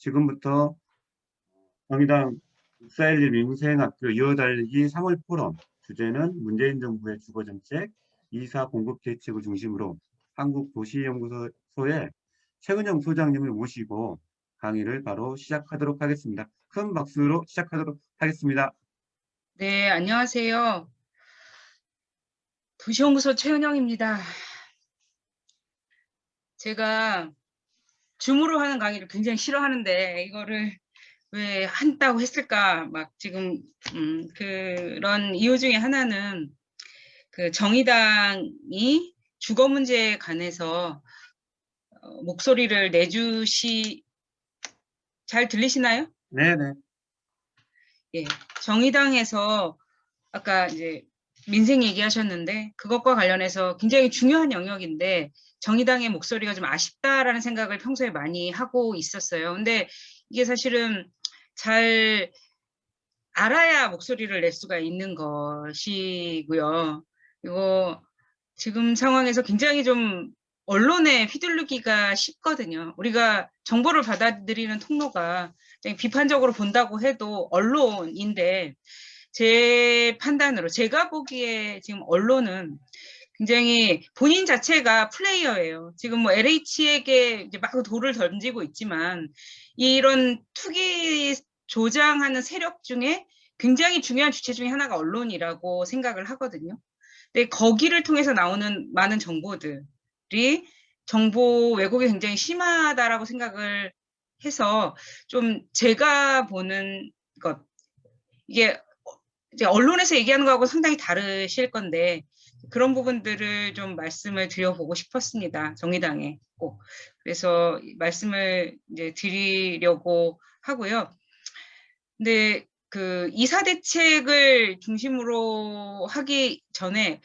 지금부터 정의당 국사일리 민생학교 이어달리기 3월 포럼, 주제는 문재인 정부의 주거정책, 이사 공급 대책을 중심으로 한국도시연구소의 최은영 소장님을 모시고 강의를 바로 시작하도록 하겠습니다. 큰 박수로 시작하도록 하겠습니다. 네, 안녕하세요. 도시연구소 최은영입니다. 제가 줌으로 하는 강의를 굉장히 싫어하는데 이거를 왜 한다고 했을까? 막 지금 그런 이유 중에 하나는 그 정의당이 주거 문제에 관해서 목소리를 잘 들리시나요? 네네. 예, 정의당에서 아까 이제 민생 얘기하셨는데 그것과 관련해서 굉장히 중요한 영역인데 정의당의 목소리가 좀 아쉽다라는 생각을 평소에 많이 하고 있었어요. 근데 이게 사실은 잘 알아야 목소리를 낼 수가 있는 것이고요. 이거 지금 상황에서 굉장히 좀 언론에 휘둘리기가 쉽거든요. 우리가 정보를 받아들이는 통로가 비판적으로 본다고 해도 언론인데 제 판단으로 제가 보기에 지금 언론은 굉장히 본인 자체가 플레이어예요. 지금 뭐 LH에게 이제 막 돌을 던지고 있지만 이런 투기 조장하는 세력 중에 굉장히 중요한 주체 중에 하나가 언론이라고 생각을 하거든요. 근데 거기를 통해서 나오는 많은 정보들이 정보 왜곡이 굉장히 심하다라고 생각을 해서 좀 제가 보는 것 이게 이제 언론에서 얘기하는 거하고 상당히 다르실 건데 그런 부분들을 좀 말씀을 드려보고 싶었습니다. 정의당에 꼭. 그래서 말씀을 이제 드리려고 하고요. 근데 그 이사 대책을 중심으로 하기 전에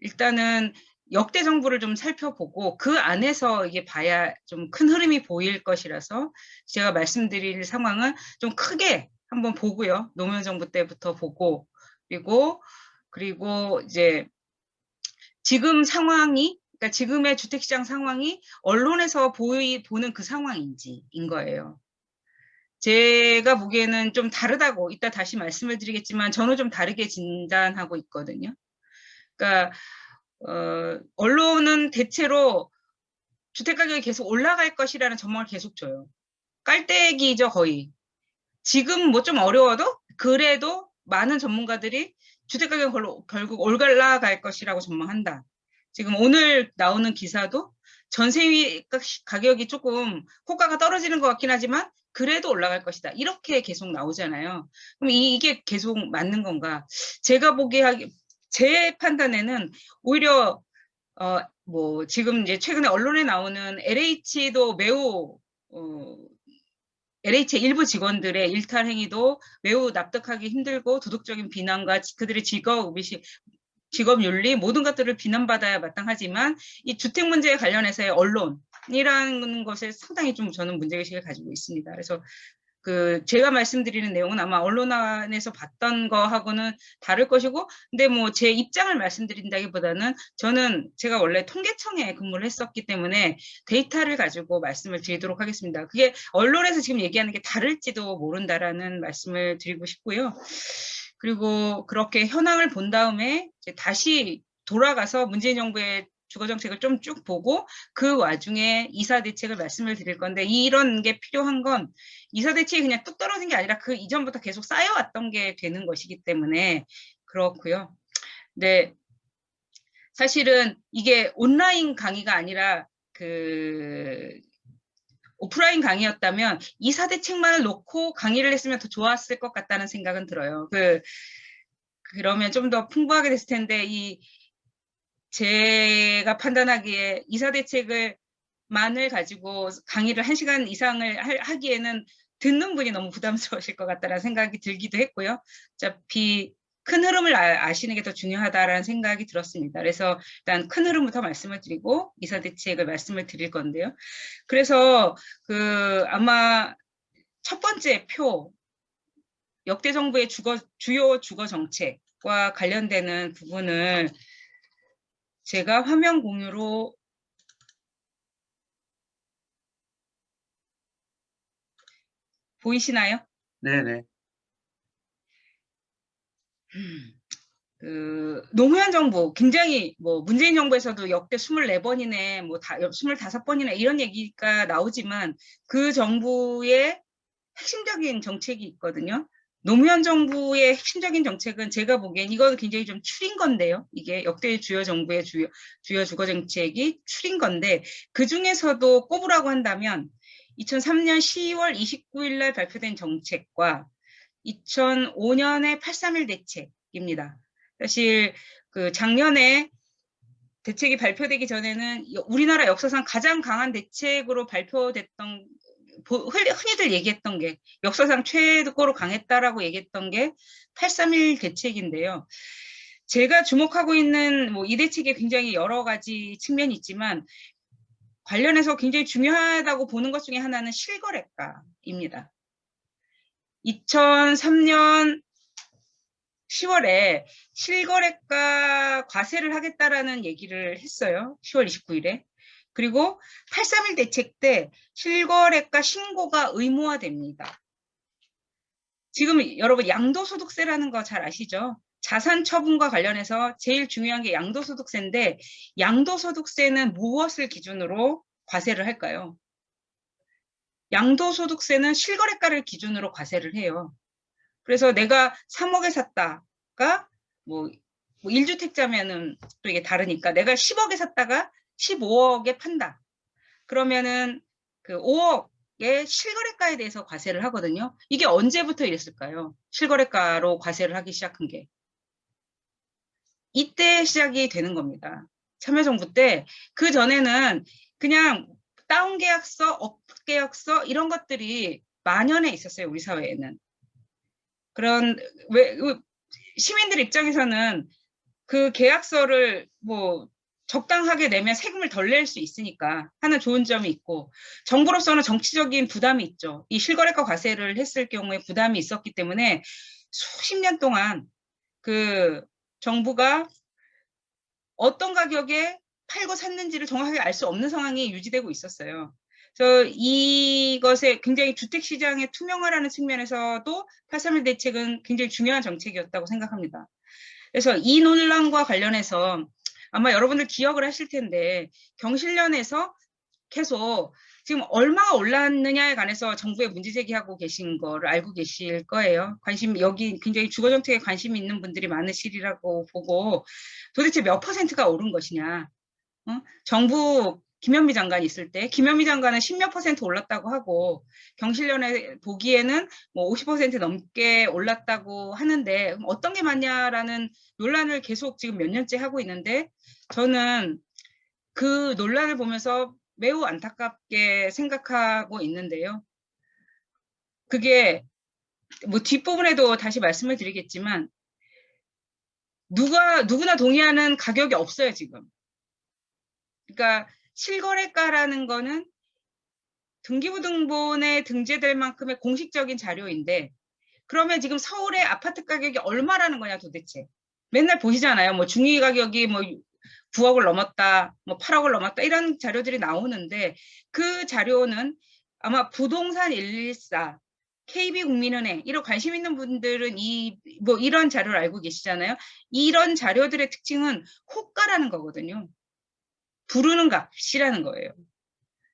일단은 역대 정부를 좀 살펴보고 그 안에서 이게 봐야 좀 큰 흐름이 보일 것이라서 제가 말씀드릴 상황은 좀 크게 한번 보고요. 노무현 정부 때부터 보고 그리고 이제 지금 상황이 그러니까 지금의 주택시장 상황이 언론에서 보는 그 상황인지인 거예요. 제가 보기에는 좀 다르다고 이따 다시 말씀을 드리겠지만 저는 좀 다르게 진단하고 있거든요. 그러니까 언론은 대체로 주택가격이 계속 올라갈 것이라는 전망을 계속 줘요. 깔때기죠 거의. 지금 뭐 좀 어려워도 그래도 많은 전문가들이 주택가격이 결국 올라갈 것이라고 전망한다. 지금 오늘 나오는 기사도 전세 가격이 조금 호가가 떨어지는 것 같긴 하지만 그래도 올라갈 것이다. 이렇게 계속 나오잖아요. 그럼 이게 계속 맞는 건가? 제가 제 판단에는 오히려 뭐 지금 이제 최근에 언론에 나오는 LH도 매우 LH의 일부 직원들의 일탈 행위도 매우 납득하기 힘들고 도덕적인 비난과 그들의 직업 윤리 모든 것들을 비난받아야 마땅하지만 이 주택 문제에 관련해서의 언론이라는 것에 상당히 좀 저는 문제의식을 가지고 있습니다. 그래서 그 제가 말씀드리는 내용은 아마 언론 안에서 봤던 거하고는 다를 것이고 근데 뭐 제 입장을 말씀드린다기보다는 저는 제가 원래 통계청에 근무를 했었기 때문에 데이터를 가지고 말씀을 드리도록 하겠습니다. 그게 언론에서 지금 얘기하는 게 다를지도 모른다라는 말씀을 드리고 싶고요. 그리고 그렇게 현황을 본 다음에 이제 다시 돌아가서 문재인 정부의 주거정책을 좀 쭉 보고 그 와중에 이사 대책을 말씀을 드릴 건데 이런 게 필요한 건 이사 대책이 그냥 뚝 떨어진 게 아니라 그 이전부터 계속 쌓여왔던 게 되는 것이기 때문에 그렇고요. 근데 사실은 이게 온라인 강의가 아니라 그 오프라인 강의였다면 이사 대책만을 놓고 강의를 했으면 더 좋았을 것 같다는 생각은 들어요. 그러면 좀 더 풍부하게 됐을 텐데 제가 판단하기에 이사 대책만을 가지고 강의를 1시간 이상을 하기에는 듣는 분이 너무 부담스러우실 것 같다는 생각이 들기도 했고요. 어차피 큰 흐름을 아시는 게 더 중요하다라는 생각이 들었습니다. 그래서 일단 큰 흐름부터 말씀을 드리고 이사 대책을 말씀을 드릴 건데요. 그래서 아마 첫 번째 표 역대 정부의 주요 주거 정책과 관련되는 부분을 제가 화면 공유로 보이시나요? 네네. 그 노무현 정부 굉장히 뭐 문재인 정부에서도 역대 24번이네 뭐 25번이네 이런 얘기가 나오지만 그 정부의 핵심적인 정책이 있거든요. 노무현 정부의 핵심적인 정책은 제가 보기엔 이건 굉장히 좀 추린 건데요. 이게 역대 주요 정부의 주요 주거 정책이 추린 건데 그 중에서도 꼽으라고 한다면 2003년 10월 29일 날 발표된 정책과 2005년의 8.3일 대책입니다. 사실 그 작년에 대책이 발표되기 전에는 우리나라 역사상 가장 강한 대책으로 발표됐던 흔히들 얘기했던 게 역사상 최고로 강했다라고 얘기했던 게 8.3일 대책인데요. 제가 주목하고 있는 뭐 이 대책에 굉장히 여러 가지 측면이 있지만 관련해서 굉장히 중요하다고 보는 것 중에 하나는 실거래가입니다. 2003년 10월에 실거래가 과세를 하겠다라는 얘기를 했어요. 10월 29일에. 그리고 8.3일 대책 때 실거래가 신고가 의무화됩니다. 지금 여러분 양도소득세라는 거 잘 아시죠? 자산 처분과 관련해서 제일 중요한 게 양도소득세인데 양도소득세는 무엇을 기준으로 과세를 할까요? 양도소득세는 실거래가를 기준으로 과세를 해요. 그래서 내가 3억에 샀다가 뭐 1주택자면은 또 이게 다르니까 내가 10억에 샀다가 15억에 판다. 그러면은 그 5억의 실거래가에 대해서 과세를 하거든요. 이게 언제부터 이랬을까요? 실거래가로 과세를 하기 시작한 게. 이때 시작이 되는 겁니다. 참여정부 때. 그 전에는 그냥 다운계약서, 업계약서 이런 것들이 만연해 있었어요. 우리 사회에는. 그런 시민들 입장에서는 그 계약서를 뭐 적당하게 내면 세금을 덜 낼 수 있으니까 하는 좋은 점이 있고 정부로서는 정치적인 부담이 있죠. 이 실거래가 과세를 했을 경우에 부담이 있었기 때문에 수십 년 동안 그 정부가 어떤 가격에 팔고 샀는지를 정확하게 알 수 없는 상황이 유지되고 있었어요. 그래서 이것에 굉장히 주택시장의 투명화라는 측면에서도 8.3일 대책은 굉장히 중요한 정책이었다고 생각합니다. 그래서 이 논란과 관련해서 아마 여러분들 기억을 하실 텐데 경실련에서 계속 지금 얼마가 올랐느냐에 관해서 정부에 문제 제기하고 계신 거를 알고 계실 거예요. 여기 굉장히 주거정책에 관심이 있는 분들이 많으시리라고 보고 도대체 몇 %가 오른 것이냐. 정부 김현미 장관이 있을 때 김현미 장관은 10몇 % 올랐다고 하고 경실련에 보기에는 뭐 50% 넘게 올랐다고 하는데 어떤 게 맞냐라는 논란을 계속 지금 몇 년째 하고 있는데 저는 그 논란을 보면서 매우 안타깝게 생각하고 있는데요. 그게 뭐 뒷부분에도 다시 말씀을 드리겠지만 누구나 동의하는 가격이 없어요, 지금. 그러니까 실거래가라는 거는 등기부등본에 등재될 만큼의 공식적인 자료인데 그러면 지금 서울의 아파트 가격이 얼마라는 거냐 도대체. 맨날 보시잖아요. 뭐 중위 가격이 뭐 9억을 넘었다, 뭐 8억을 넘었다 이런 자료들이 나오는데 그 자료는 아마 부동산 114, KB국민은행 이런 관심 있는 분들은 이런 자료를 알고 계시잖아요. 이런 자료들의 특징은 호가라는 거거든요. 부르는 값이라는 거예요.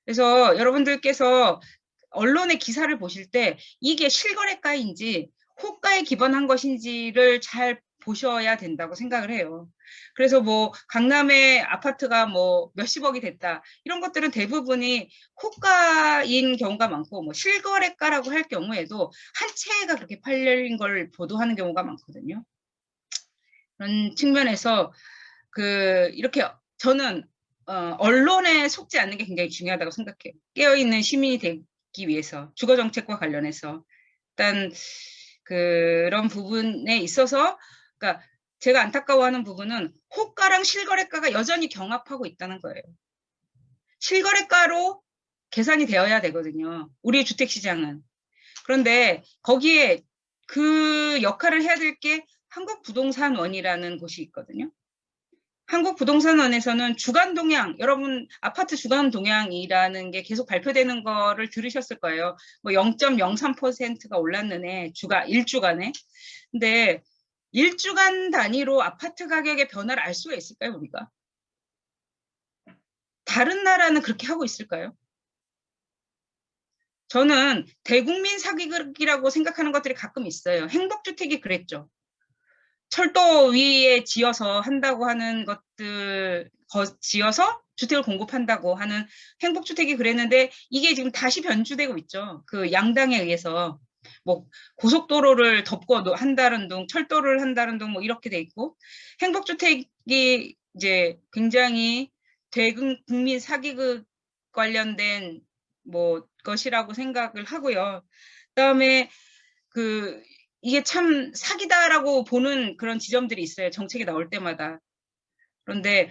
그래서 여러분들께서 언론의 기사를 보실 때 이게 실거래가인지 호가에 기반한 것인지를 잘 보셔야 된다고 생각을 해요. 그래서 뭐 강남의 아파트가 뭐 몇십억이 됐다 이런 것들은 대부분이 호가인 경우가 많고 뭐 실거래가라고 할 경우에도 한 채가 그렇게 팔린 걸 보도하는 경우가 많거든요. 그런 측면에서 이렇게 저는 언론에 속지 않는 게 굉장히 중요하다고 생각해요. 깨어있는 시민이 되기 위해서 주거 정책과 관련해서 일단 그런 부분에 있어서 그러니까 제가 안타까워하는 부분은 호가랑 실거래가가 여전히 경합하고 있다는 거예요. 실거래가로 계산이 되어야 되거든요. 우리의 주택시장은. 그런데 거기에 그 역할을 해야 될 게 한국부동산원이라는 곳이 있거든요. 한국부동산원에서는 주간 동향, 여러분 아파트 주간 동향이라는 게 계속 발표되는 거를 들으셨을 거예요. 뭐 0.03%가 올랐는 해, 1주간에. 근데 1주간 단위로 아파트 가격의 변화를 알 수가 있을까요, 우리가? 다른 나라는 그렇게 하고 있을까요? 저는 대국민 사기극이라고 생각하는 것들이 가끔 있어요. 행복주택이 그랬죠. 철도 위에 지어서 한다고 하는 것들, 지어서 주택을 공급한다고 하는 행복주택이 그랬는데 이게 지금 다시 변주되고 있죠. 그 양당에 의해서 뭐 고속도로를 덮고 한다는 둥, 철도를 한다는 둥 뭐 이렇게 돼 있고 행복주택이 이제 굉장히 대국민 사기극 관련된 뭐 것이라고 생각을 하고요. 그다음에 그 이게 참 사기다라고 보는 그런 지점들이 있어요. 정책이 나올 때마다. 그런데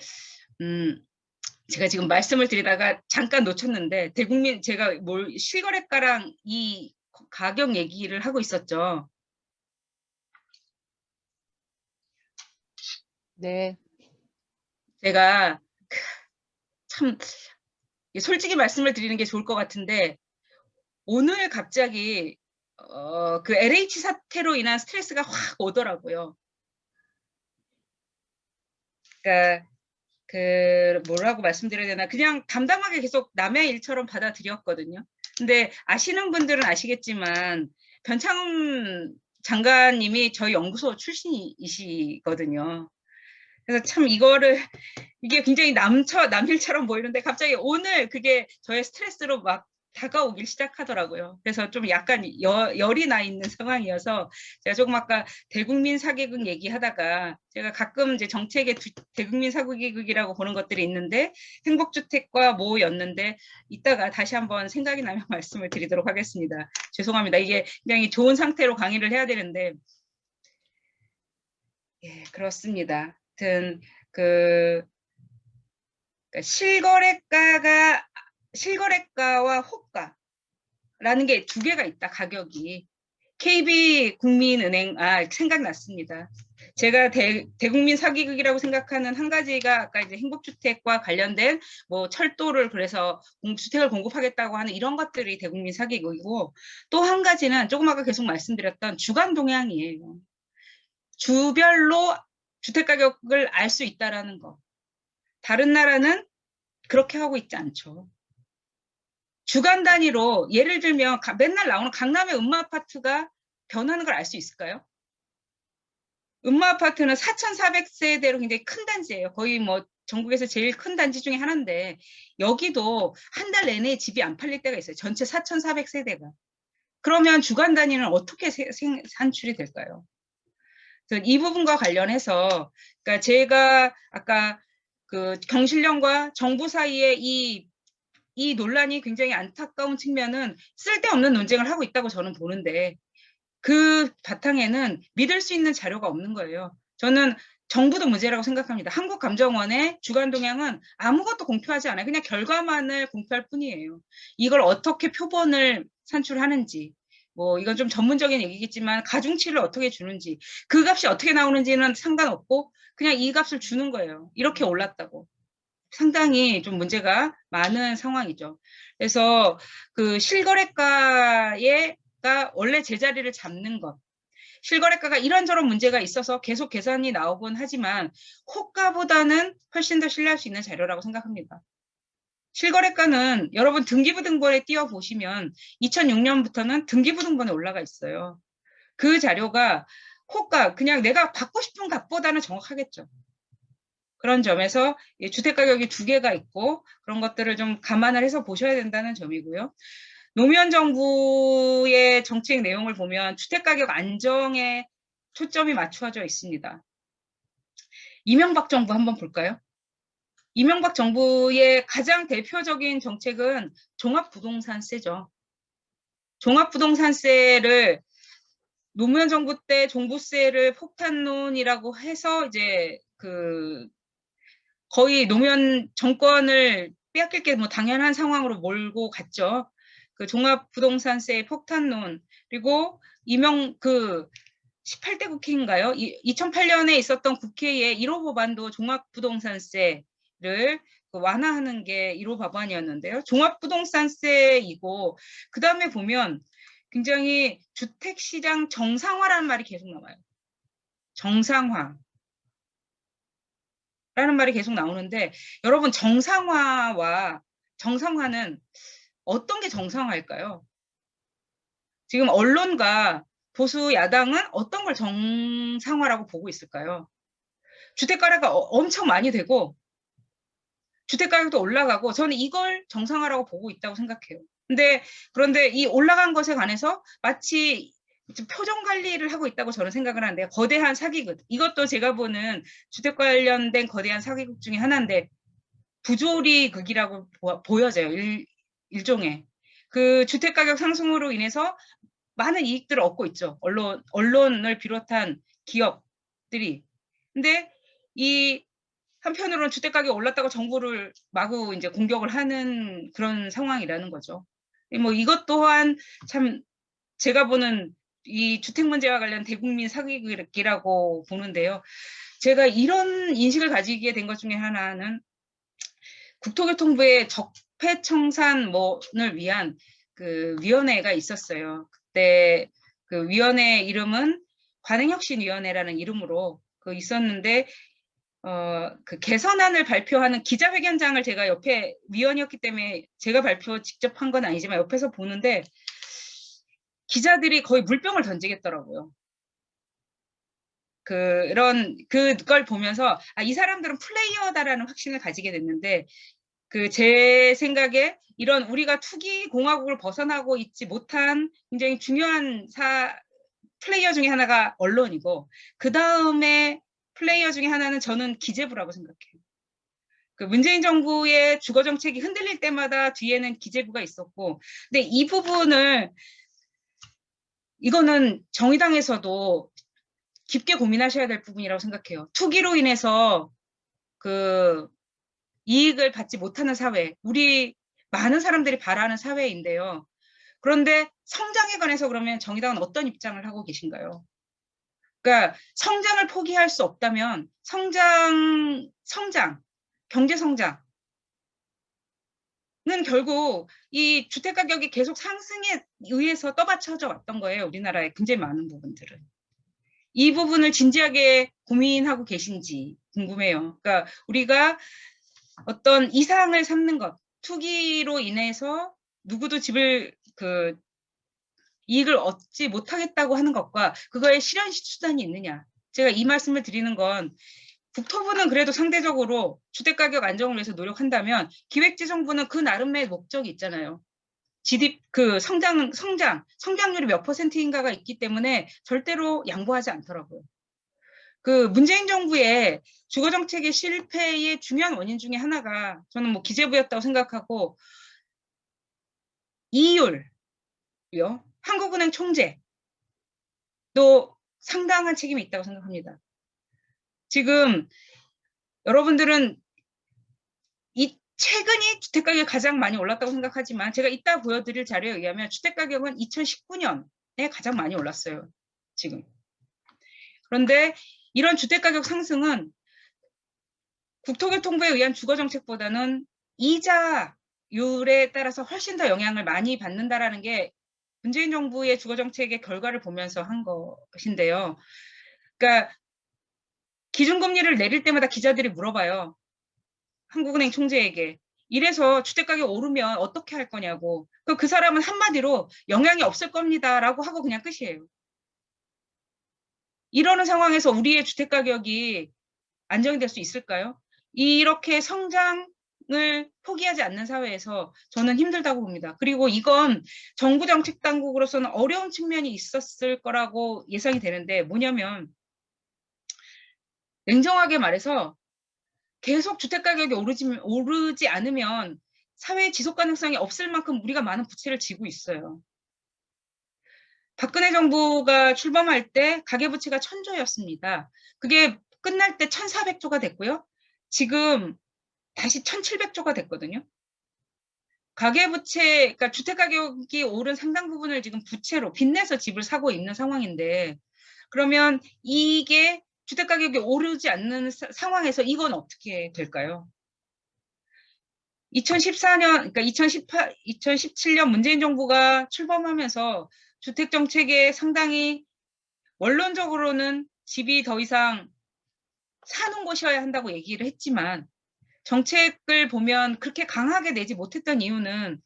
제가 지금 말씀을 드리다가 잠깐 놓쳤는데 대국민 제가 실거래가랑 이 가격 얘기를 하고 있었죠. 네. 제가 참 솔직히 말씀을 드리는 게 좋을 것 같은데 오늘 갑자기 그 LH 사태로 인한 스트레스가 확 오더라고요. 그러니까 뭐라고 말씀드려야 되나 그냥 담담하게 계속 남의 일처럼 받아들였거든요. 근데 아시는 분들은 아시겠지만 변창흠 장관님이 저희 연구소 출신이시거든요. 그래서 참 이게 굉장히 남일처럼 보이는데 갑자기 오늘 그게 저의 스트레스로 막 다가오길 시작하더라고요. 그래서 좀 약간 열이 나 있는 상황이어서 제가 조금 아까 대국민 사기극 얘기하다가 제가 가끔 이제 정책의 대국민 사기극이라고 보는 것들이 있는데 행복주택과 뭐였는데 이따가 다시 한번 생각이 나면 말씀을 드리도록 하겠습니다. 죄송합니다. 이게 굉장히 좋은 상태로 강의를 해야 되는데 예, 그렇습니다. 하여튼 실거래가와 호가라는 게 두 개가 있다. 가격이 KB국민은행 생각났습니다. 제가 대국민 사기극이라고 생각하는 한 가지가 아까 이제 행복주택과 관련된 뭐 철도를 그래서 주택을 공급하겠다고 하는 이런 것들이 대국민 사기극이고 또 한 가지는 조금 아까 계속 말씀드렸던 주간 동향이에요. 주별로 주택 가격을 알 수 있다라는 거. 다른 나라는 그렇게 하고 있지 않죠. 주간 단위로 예를 들면 맨날 나오는 강남의 음마아파트가 변하는 걸 알 수 있을까요? 음마아파트는 4,400세대로 굉장히 큰 단지예요. 거의 뭐 전국에서 제일 큰 단지 중에 하나인데 여기도 한 달 내내 집이 안 팔릴 때가 있어요. 전체 4,400세대가. 그러면 주간 단위는 어떻게 산출이 될까요? 이 부분과 관련해서 그러니까 제가 아까 그 경실련과 정부 사이에 이 논란이 굉장히 안타까운 측면은 쓸데없는 논쟁을 하고 있다고 저는 보는데 그 바탕에는 믿을 수 있는 자료가 없는 거예요. 저는 정부도 문제라고 생각합니다. 한국감정원의 주간 동향은 아무것도 공표하지 않아요. 그냥 결과만을 공표할 뿐이에요. 이걸 어떻게 표본을 산출하는지 뭐 이건 좀 전문적인 얘기겠지만 가중치를 어떻게 주는지 그 값이 어떻게 나오는지는 상관없고 그냥 이 값을 주는 거예요. 이렇게 올랐다고. 상당히 좀 문제가 많은 상황이죠. 그래서 그 실거래가가 원래 제자리를 잡는 것. 실거래가가 이런저런 문제가 있어서 계속 계산이 나오곤 하지만 호가보다는 훨씬 더 신뢰할 수 있는 자료라고 생각합니다. 실거래가는 여러분 등기부등본에 띄워보시면 2006년부터는 등기부등본에 올라가 있어요. 그 자료가 호가, 그냥 내가 받고 싶은 값보다는 정확하겠죠. 그런 점에서 주택가격이 두 개가 있고 그런 것들을 좀 감안을 해서 보셔야 된다는 점이고요. 노무현 정부의 정책 내용을 보면 주택가격 안정에 초점이 맞춰져 있습니다. 이명박 정부 한번 볼까요? 이명박 정부의 가장 대표적인 정책은 종합부동산세죠. 종합부동산세를 노무현 정부 때 종부세를 폭탄론이라고 해서 이제 거의 노무현 정권을 빼앗길 게 뭐 당연한 상황으로 몰고 갔죠. 그 종합부동산세 폭탄론 그리고 18대 국회인가요? 2008년에 있었던 국회의 1호 법안도 종합부동산세를 완화하는 게 1호 법안이었는데요. 종합부동산세이고 그 다음에 보면 굉장히 주택시장 정상화라는 말이 계속 나와요. 정상화. 라는 말이 계속 나오는데 여러분 정상화는 어떤 게 정상화일까요? 지금 언론과 보수 야당은 어떤 걸 정상화라고 보고 있을까요? 주택가가 엄청 많이 되고 주택가격도 올라가고 저는 이걸 정상화라고 보고 있다고 생각해요. 그런데 이 올라간 것에 관해서 마치 표정 관리를 하고 있다고 저는 생각을 하는데 거대한 사기극. 이것도 제가 보는 주택 관련된 거대한 사기극 중에 하나인데 부조리극이라고 보여져요. 일종의. 그 주택가격 상승으로 인해서 많은 이익들을 얻고 있죠. 언론을 비롯한 기업들이. 근데 이 한편으로는 주택가격이 올랐다고 정부를 마구 이제 공격을 하는 그런 상황이라는 거죠. 뭐 이것 또한 참 제가 보는 이 주택 문제와 관련 대국민 사기극이라고 보는데요. 제가 이런 인식을 가지게 된 것 중에 하나는 국토교통부의 적폐청산을 위한 그 위원회가 있었어요. 그때 그 위원회 이름은 관행혁신위원회라는 이름으로 있었는데 그 개선안을 발표하는 기자회견장을 제가 옆에 위원이었기 때문에 제가 직접 한 건 아니지만 옆에서 보는데 기자들이 거의 물병을 던지겠더라고요. 그걸 보면서 이 사람들은 플레이어다라는 확신을 가지게 됐는데 제 생각에 이런 우리가 투기 공화국을 벗어나고 있지 못한 굉장히 중요한 플레이어 중에 하나가 언론이고 그 다음에 플레이어 중에 하나는 저는 기재부라고 생각해요. 문재인 정부의 주거 정책이 흔들릴 때마다 뒤에는 기재부가 있었고, 근데 이 부분을 이거는 정의당에서도 깊게 고민하셔야 될 부분이라고 생각해요. 투기로 인해서 이익을 받지 못하는 사회, 우리 많은 사람들이 바라는 사회인데요. 그런데 성장에 관해서 그러면 정의당은 어떤 입장을 하고 계신가요? 그러니까 성장을 포기할 수 없다면 경제 성장은 결국 이 주택 가격이 계속 상승에 의해서 떠받쳐져 왔던 거예요. 우리나라의 굉장히 많은 부분들은. 이 부분을 진지하게 고민하고 계신지 궁금해요. 그러니까 우리가 어떤 이상을 삼는 것, 투기로 인해서 누구도 집을 이익을 얻지 못하겠다고 하는 것과 그거에 실현 수단이 있느냐. 제가 이 말씀을 드리는 건 국토부는 그래도 상대적으로 주택가격 안정을 위해서 노력한다면 기획재정부는 그 나름의 목적이 있잖아요. 성장률이 몇 %인가가 있기 때문에 절대로 양보하지 않더라고요. 문재인 정부의 주거정책의 실패의 중요한 원인 중에 하나가 저는 기재부였다고 생각하고 이율, 한국은행 총재도 상당한 책임이 있다고 생각합니다. 지금 여러분들은 최근이 주택가격이 가장 많이 올랐다고 생각하지만 제가 이따 보여드릴 자료에 의하면 주택가격은 2019년에 가장 많이 올랐어요. 지금. 그런데 이런 주택가격 상승은 국토교통부에 의한 주거정책보다는 이자율에 따라서 훨씬 더 영향을 많이 받는다라는 게 문재인 정부의 주거정책의 결과를 보면서 한 것인데요. 그러니까 기준금리를 내릴 때마다 기자들이 물어봐요. 한국은행 총재에게. 이래서 주택가격 오르면 어떻게 할 거냐고. 그 사람은 한마디로 영향이 없을 겁니다라고 하고 그냥 끝이에요. 이러는 상황에서 우리의 주택가격이 안정이 될 수 있을까요? 이렇게 성장을 포기하지 않는 사회에서 저는 힘들다고 봅니다. 그리고 이건 정부 정책 당국으로서는 어려운 측면이 있었을 거라고 예상이 되는데 뭐냐면 냉정하게 말해서 계속 주택가격이 오르지 않으면 사회 지속 가능성이 없을 만큼 우리가 많은 부채를 지고 있어요. 박근혜 정부가 출범할 때 가계부채가 1,000조였습니다. 그게 끝날 때 1,400조가 됐고요. 지금 다시 1,700조가 됐거든요. 가계부채, 그러니까 주택가격이 오른 상당 부분을 지금 부채로 빚내서 집을 사고 있는 상황인데 그러면 이게 주택가격이 오르지 않는 상황에서 이건 어떻게 될까요? 2014년, 그러니까 2017년 문재인 정부가 출범하면서 주택정책에 상당히 원론적으로는 집이 더 이상 사는 곳이어야 한다고 얘기를 했지만 정책을 보면 그렇게 강하게 내지 못했던 이유는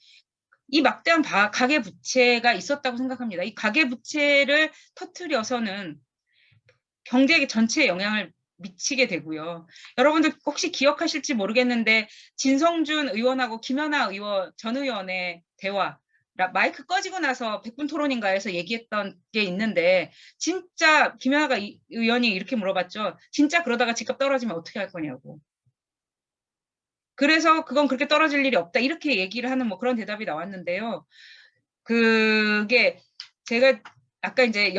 이 막대한 가계부채가 있었다고 생각합니다. 이 가계부채를 터뜨려서는 경제 전체에 영향을 미치게 되고요. 여러분들 혹시 기억하실지 모르겠는데 진성준 의원하고 김연아 전 의원의 대화, 마이크 꺼지고 나서 100분 토론인가에서 얘기했던 게 있는데 진짜 김연아 의원이 이렇게 물어봤죠. 진짜 그러다가 집값 떨어지면 어떻게 할 거냐고. 그래서 그건 그렇게 떨어질 일이 없다. 이렇게 얘기를 하는 뭐 그런 대답이 나왔는데요. 그게 제가 아까 이제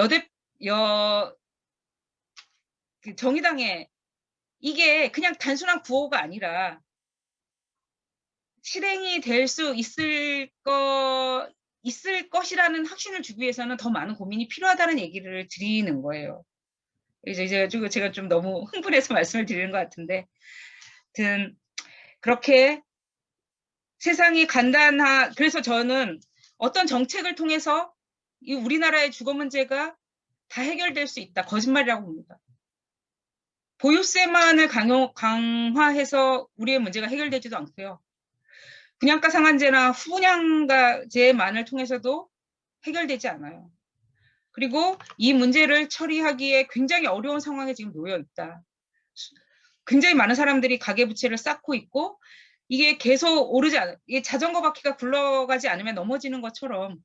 그 정의당에 이게 그냥 단순한 구호가 아니라 실행이 될 수 있을 것이라는 확신을 주기 위해서는 더 많은 고민이 필요하다는 얘기를 드리는 거예요. 이제 제가 좀 너무 흥분해서 말씀을 드리는 것 같은데, 하여튼 그렇게 세상이 그래서 저는 어떤 정책을 통해서 이 우리나라의 주거 문제가 다 해결될 수 있다. 거짓말이라고 봅니다. 보유세만을 강화해서 우리의 문제가 해결되지도 않고요. 분양가 상한제나 후분양가제만을 통해서도 해결되지 않아요. 그리고 이 문제를 처리하기에 굉장히 어려운 상황에 지금 놓여 있다. 굉장히 많은 사람들이 가계부채를 쌓고 있고 이게 계속 이게 자전거 바퀴가 굴러가지 않으면 넘어지는 것처럼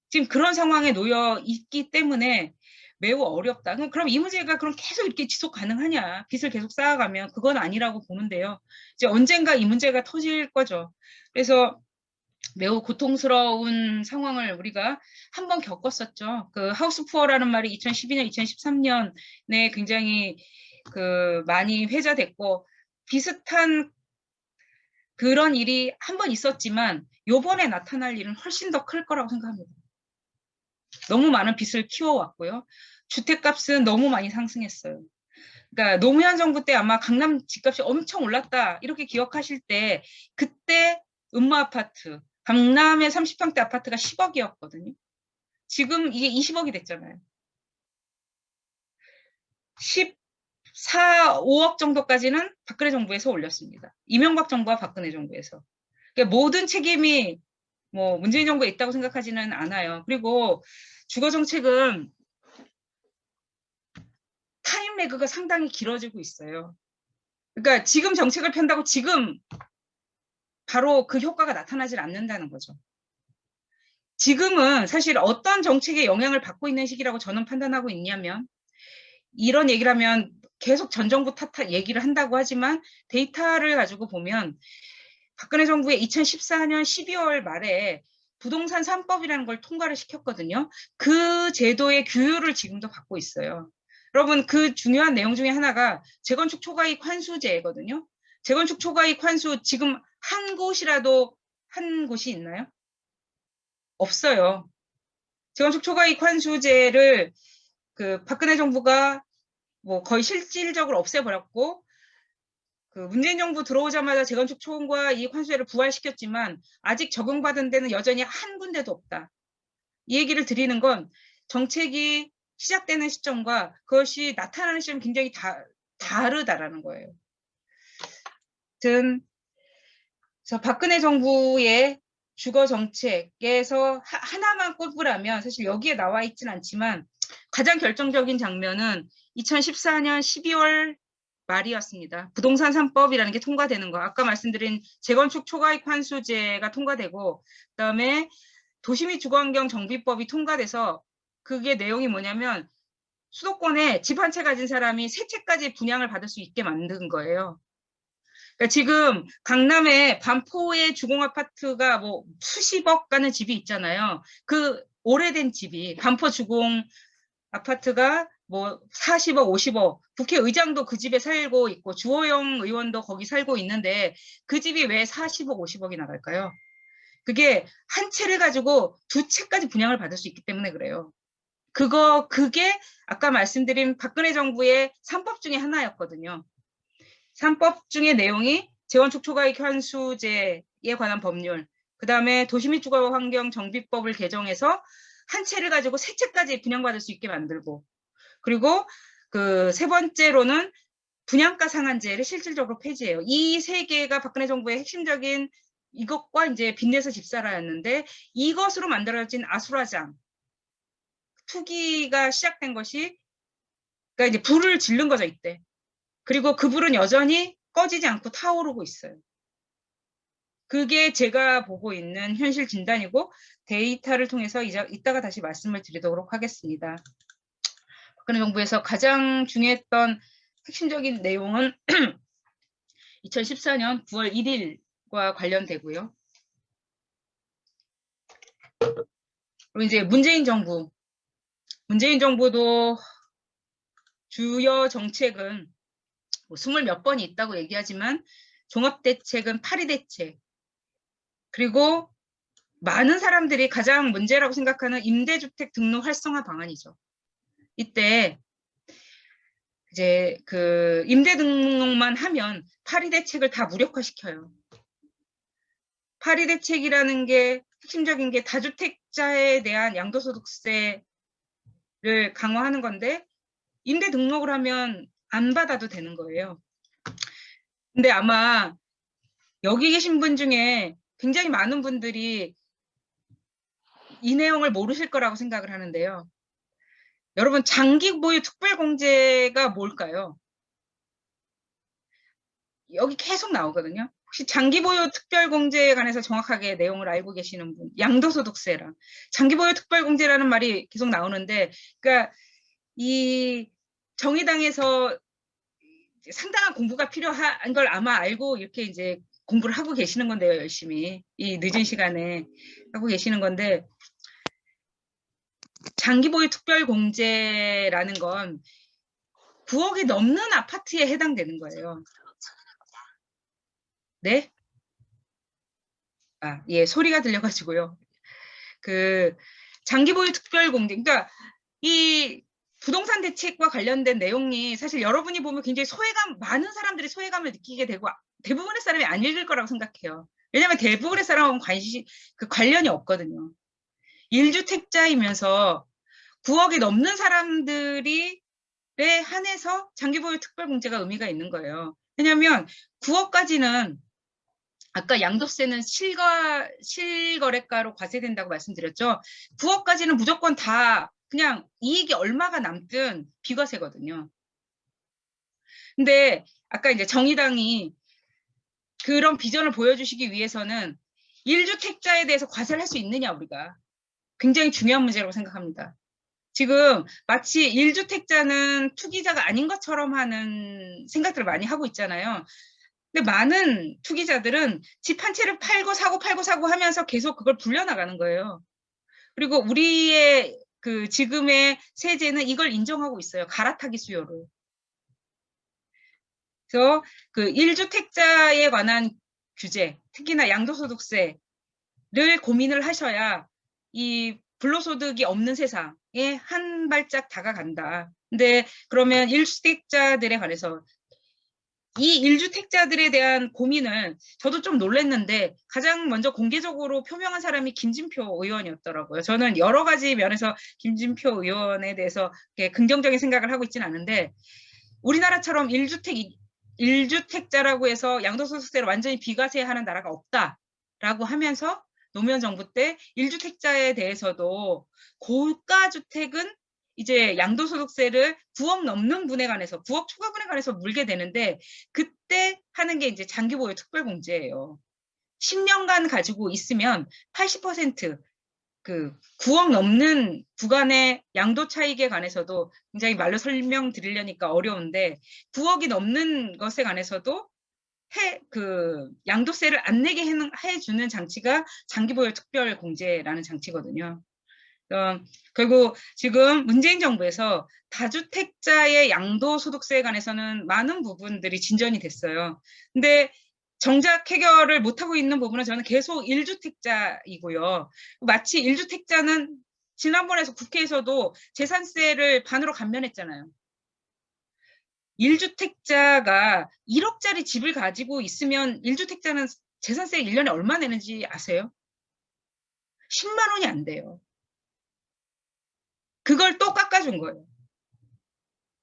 지금 그런 상황에 놓여 있기 때문에 매우 어렵다. 그럼 이 문제가 계속 이렇게 지속 가능하냐? 빚을 계속 쌓아가면 그건 아니라고 보는데요. 이제 언젠가 이 문제가 터질 거죠. 그래서 매우 고통스러운 상황을 우리가 한번 겪었었죠. 그 하우스 푸어라는 말이 2012년, 2013년에 굉장히 많이 회자됐고 비슷한 그런 일이 한 번 있었지만 요번에 나타날 일은 훨씬 더 클 거라고 생각합니다. 너무 많은 빚을 키워왔고요. 주택값은 너무 많이 상승했어요. 그러니까 노무현 정부 때 아마 강남 집값이 엄청 올랐다 이렇게 기억하실 때 그때 음마아파트, 강남의 30평대 아파트가 10억이었거든요. 지금 이게 20억이 됐잖아요. 14, 5억 정도까지는 박근혜 정부에서 올렸습니다. 이명박 정부와 박근혜 정부에서. 그러니까 모든 책임이 뭐 문재인 정부에 있다고 생각하지는 않아요. 그리고 주거정책은 타임래그가 상당히 길어지고 있어요. 그러니까 지금 정책을 편다고 지금 바로 그 효과가 나타나질 않는다는 거죠. 지금은 사실 어떤 정책에 영향을 받고 있는 시기라고 저는 판단하고 있냐면 이런 얘기를 하면 계속 전 정부 얘기를 한다고 하지만 데이터를 가지고 보면 박근혜 정부의 2014년 12월 말에 부동산 3법이라는 걸 통과를 시켰거든요. 그 제도의 규율을 지금도 받고 있어요. 여러분 그 중요한 내용 중에 하나가 재건축 초과이익 환수제거든요. 재건축 초과이익 환수 지금 한 곳이 있나요? 없어요. 재건축 초과이익 환수제를 그 박근혜 정부가 뭐 거의 실질적으로 없애버렸고 그 문재인 정부 들어오자마자 재건축 초과이익 환수제를 부활시켰지만 아직 적용받은 데는 여전히 한 군데도 없다. 이 얘기를 드리는 건 정책이 시작되는 시점과 그것이 나타나는 시점이 굉장히 다르다라는 거예요. 아무튼 그래서 박근혜 정부의 주거 정책에서 하나만 꼽으라면 사실 여기에 나와 있진 않지만 가장 결정적인 장면은 2014년 12월 말이었습니다. 부동산 3법이라는 게 통과되는 거. 아까 말씀드린 재건축 초과이익 환수제가 통과되고 그다음에 도시및 주거환경 정비법이 통과돼서 그게 내용이 뭐냐면 수도권에 집 한 채 가진 사람이 세 채까지 분양을 받을 수 있게 만든 거예요. 그러니까 지금 강남에 반포의 주공아파트가 뭐 수십억 가는 집이 있잖아요. 그 오래된 집이 반포 주공 아파트가 뭐 40억, 50억, 국회의장도 그 집에 살고 있고 주호영 의원도 거기 살고 있는데 그 집이 왜 40억, 50억이 나갈까요? 그게 한 채를 가지고 두 채까지 분양을 받을 수 있기 때문에 그래요. 그게 아까 말씀드린 박근혜 정부의 3법 중에 하나였거든요. 3법 중에 내용이 재건축 초과이익 환수제에 관한 법률, 그다음에 도시및 주거환경 정비법을 개정해서 한 채를 가지고 세 채까지 분양받을 수 있게 만들고, 그리고 그 세 번째로는 분양가 상한제를 실질적으로 폐지해요. 이 세 개가 박근혜 정부의 핵심적인 이것과 이제 빚내서 집사라였는데, 이것으로 만들어진 아수라장 투기가 시작된 것이, 그러니까 이제 불을 지른 거죠 이때. 그리고 그 불은 여전히 꺼지지 않고 타오르고 있어요. 그게 제가 보고 있는 현실 진단이고, 데이터를 통해서 이따가 다시 말씀을 드리도록 하겠습니다. 박근혜 정부에서 가장 중요했던 핵심적인 내용은 2014년 9월 1일과 관련되고요. 그리고 이제 문재인 정부도 주요 정책은 뭐 20몇 번이 있다고 얘기하지만 종합대책은 8이 대책, 그리고 많은 사람들이 가장 문제라고 생각하는 임대주택 등록 활성화 방안이죠. 이때 이제 그 임대 등록만 하면 8이 대책을 다 무력화시켜요. 8이 대책이라는 게 핵심적인 게 다주택자에 대한 양도소득세를 강화하는 건데, 임대 등록을 하면 안 받아도 되는 거예요. 근데 아마 여기 계신 분 중에 굉장히 많은 분들이 이 내용을 모르실 거라고 생각을 하는데요. 여러분, 장기 보유 특별공제가 뭘까요? 여기 계속 나오거든요. 혹시 장기 보유 특별공제에 관해서 정확하게 내용을 알고 계시는 분? 양도소득세랑 장기 보유 특별공제라는 말이 계속 나오는데, 그러니까 이 정의당에서 상당한 공부가 필요한 걸 아마 알고 이렇게 이제 공부를 하고 계시는 건데요, 열심히. 이 늦은 시간에 하고 계시는 건데, 장기 보유 특별공제라는 건 9억이 넘는 아파트에 해당되는 거예요. 네? 아, 예, 소리가 들려가지고요. 그 장기 보유 특별공제, 그러니까 이 부동산 대책과 관련된 내용이 사실 여러분이 보면 굉장히 많은 사람들이 소외감을 느끼게 되고 대부분의 사람이 안 읽을 거라고 생각해요. 왜냐하면 대부분의 사람은 관련이 없거든요. 1주택자이면서 9억이 넘는 사람들이 한해서 장기 보유 특별공제가 의미가 있는 거예요. 왜냐하면 9억까지는 아까 양도세는 실거래가로 과세된다고 말씀드렸죠. 9억까지는 무조건 다 그냥 이익이 얼마가 남든 비과세거든요. 근데 아까 이제 정의당이 그런 비전을 보여주시기 위해서는 1주택자에 대해서 과세를 할 수 있느냐, 우리가. 굉장히 중요한 문제라고 생각합니다. 지금 마치 1주택자는 투기자가 아닌 것처럼 하는 생각들을 많이 하고 있잖아요. 근데 많은 투기자들은 집 한 채를 팔고 사고 하면서 계속 그걸 불려나가는 거예요. 그리고 우리의 그 지금의 세제는 이걸 인정하고 있어요. 갈아타기 수요를. 그래서 그 1주택자에 관한 규제, 특히나 양도소득세를 고민을 하셔야 이 불로소득이 없는 세상에 한 발짝 다가간다. 근데 그러면 1주택자들에 관해서 이 1주택자들에 대한 고민을 저도 좀 놀랐는데 가장 먼저 공개적으로 표명한 사람이 김진표 의원이었더라고요. 저는 여러 가지 면에서 김진표 의원에 대해서 긍정적인 생각을 하고 있지는 않은데, 우리나라처럼 1주택자라고 해서 양도소득세를 완전히 비과세하는 나라가 없다라고 하면서 노무현 정부 때 1주택자에 대해서도 고가주택은 이제 양도소득세를 9억 넘는 분에 관해서, 9억 초과분에 관해서 물게 되는데, 그때 하는 게 이제 장기보유 특별공제예요. 10년간 가지고 있으면 80% 그 9억 넘는 구간의 양도 차익에 관해서도 굉장히 말로 설명드리려니까 어려운데, 9억이 넘는 것에 관해서도 양도세를 안 내게 해주는 장치가 장기보유 특별공제라는 장치거든요. 결국 지금 문재인 정부에서 다주택자의 양도소득세에 관해서는 많은 부분들이 진전이 됐어요. 근데 정작 해결을 못하고 있는 부분은 저는 계속 1주택자이고요. 마치 1주택자는 지난번에서 국회에서도 재산세를 반으로 감면했잖아요. 1주택자가 1억짜리 집을 가지고 있으면 1주택자는 재산세 1년에 얼마 내는지 아세요? 10만 원이 안 돼요. 그걸 또 깎아준 거예요.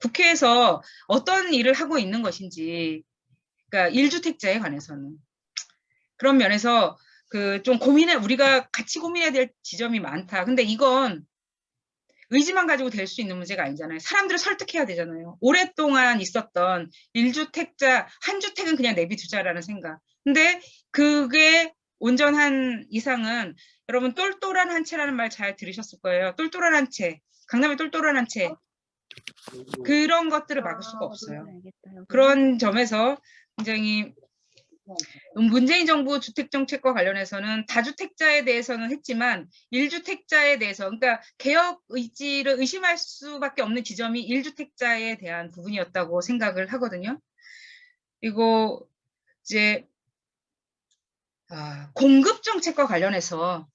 국회에서 어떤 일을 하고 있는 것인지, 그러니까 1주택자에 관해서는. 그런 면에서 좀 우리가 같이 고민해야 될 지점이 많다. 근데 이건 의지만 가지고 될 수 있는 문제가 아니잖아요. 사람들을 설득해야 되잖아요. 오랫동안 있었던 1주택자, 한 주택은 그냥 내비두자라는 생각. 근데 그게 온전한 이상은 여러분 똘똘한 한 채라는 말 잘 들으셨을 거예요. 똘똘한 한 채. 강남의 똘똘한 한 채. 그런 것들을 막을 수가 없어요. 그런 점에서 굉장히 문재인 정부 주택정책과 관련해서는 다주택자에 대해서는 했지만 1주택자에 대해서, 그러니까 개혁 의지를 의심할 수밖에 없는 지점이 1주택자에 대한 부분이었다고 생각을 하거든요. 그리고 이제 공급 정책과 관련해서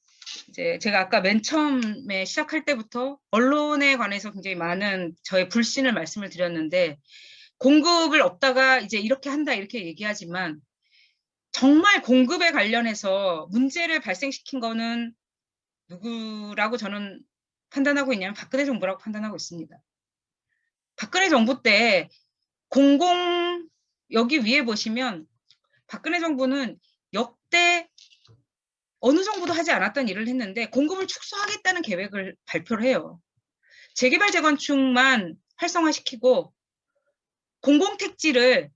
이제 제가 아까 맨 처음에 시작할 때부터 언론에 관해서 굉장히 많은 저의 불신을 말씀을 드렸는데, 공급을 없다가 이제 이렇게 한다 이렇게 얘기하지만 정말 공급에 관련해서 문제를 발생시킨 거는 누구라고 저는 판단하고 있냐면 박근혜 정부라고 판단하고 있습니다. 박근혜 정부 때 여기 위에 보시면 박근혜 정부는 역대 어느 정부도 하지 않았던 일을 했는데 공급을 축소하겠다는 계획을 발표를 해요. 재개발 재건축만 활성화시키고 공공택지를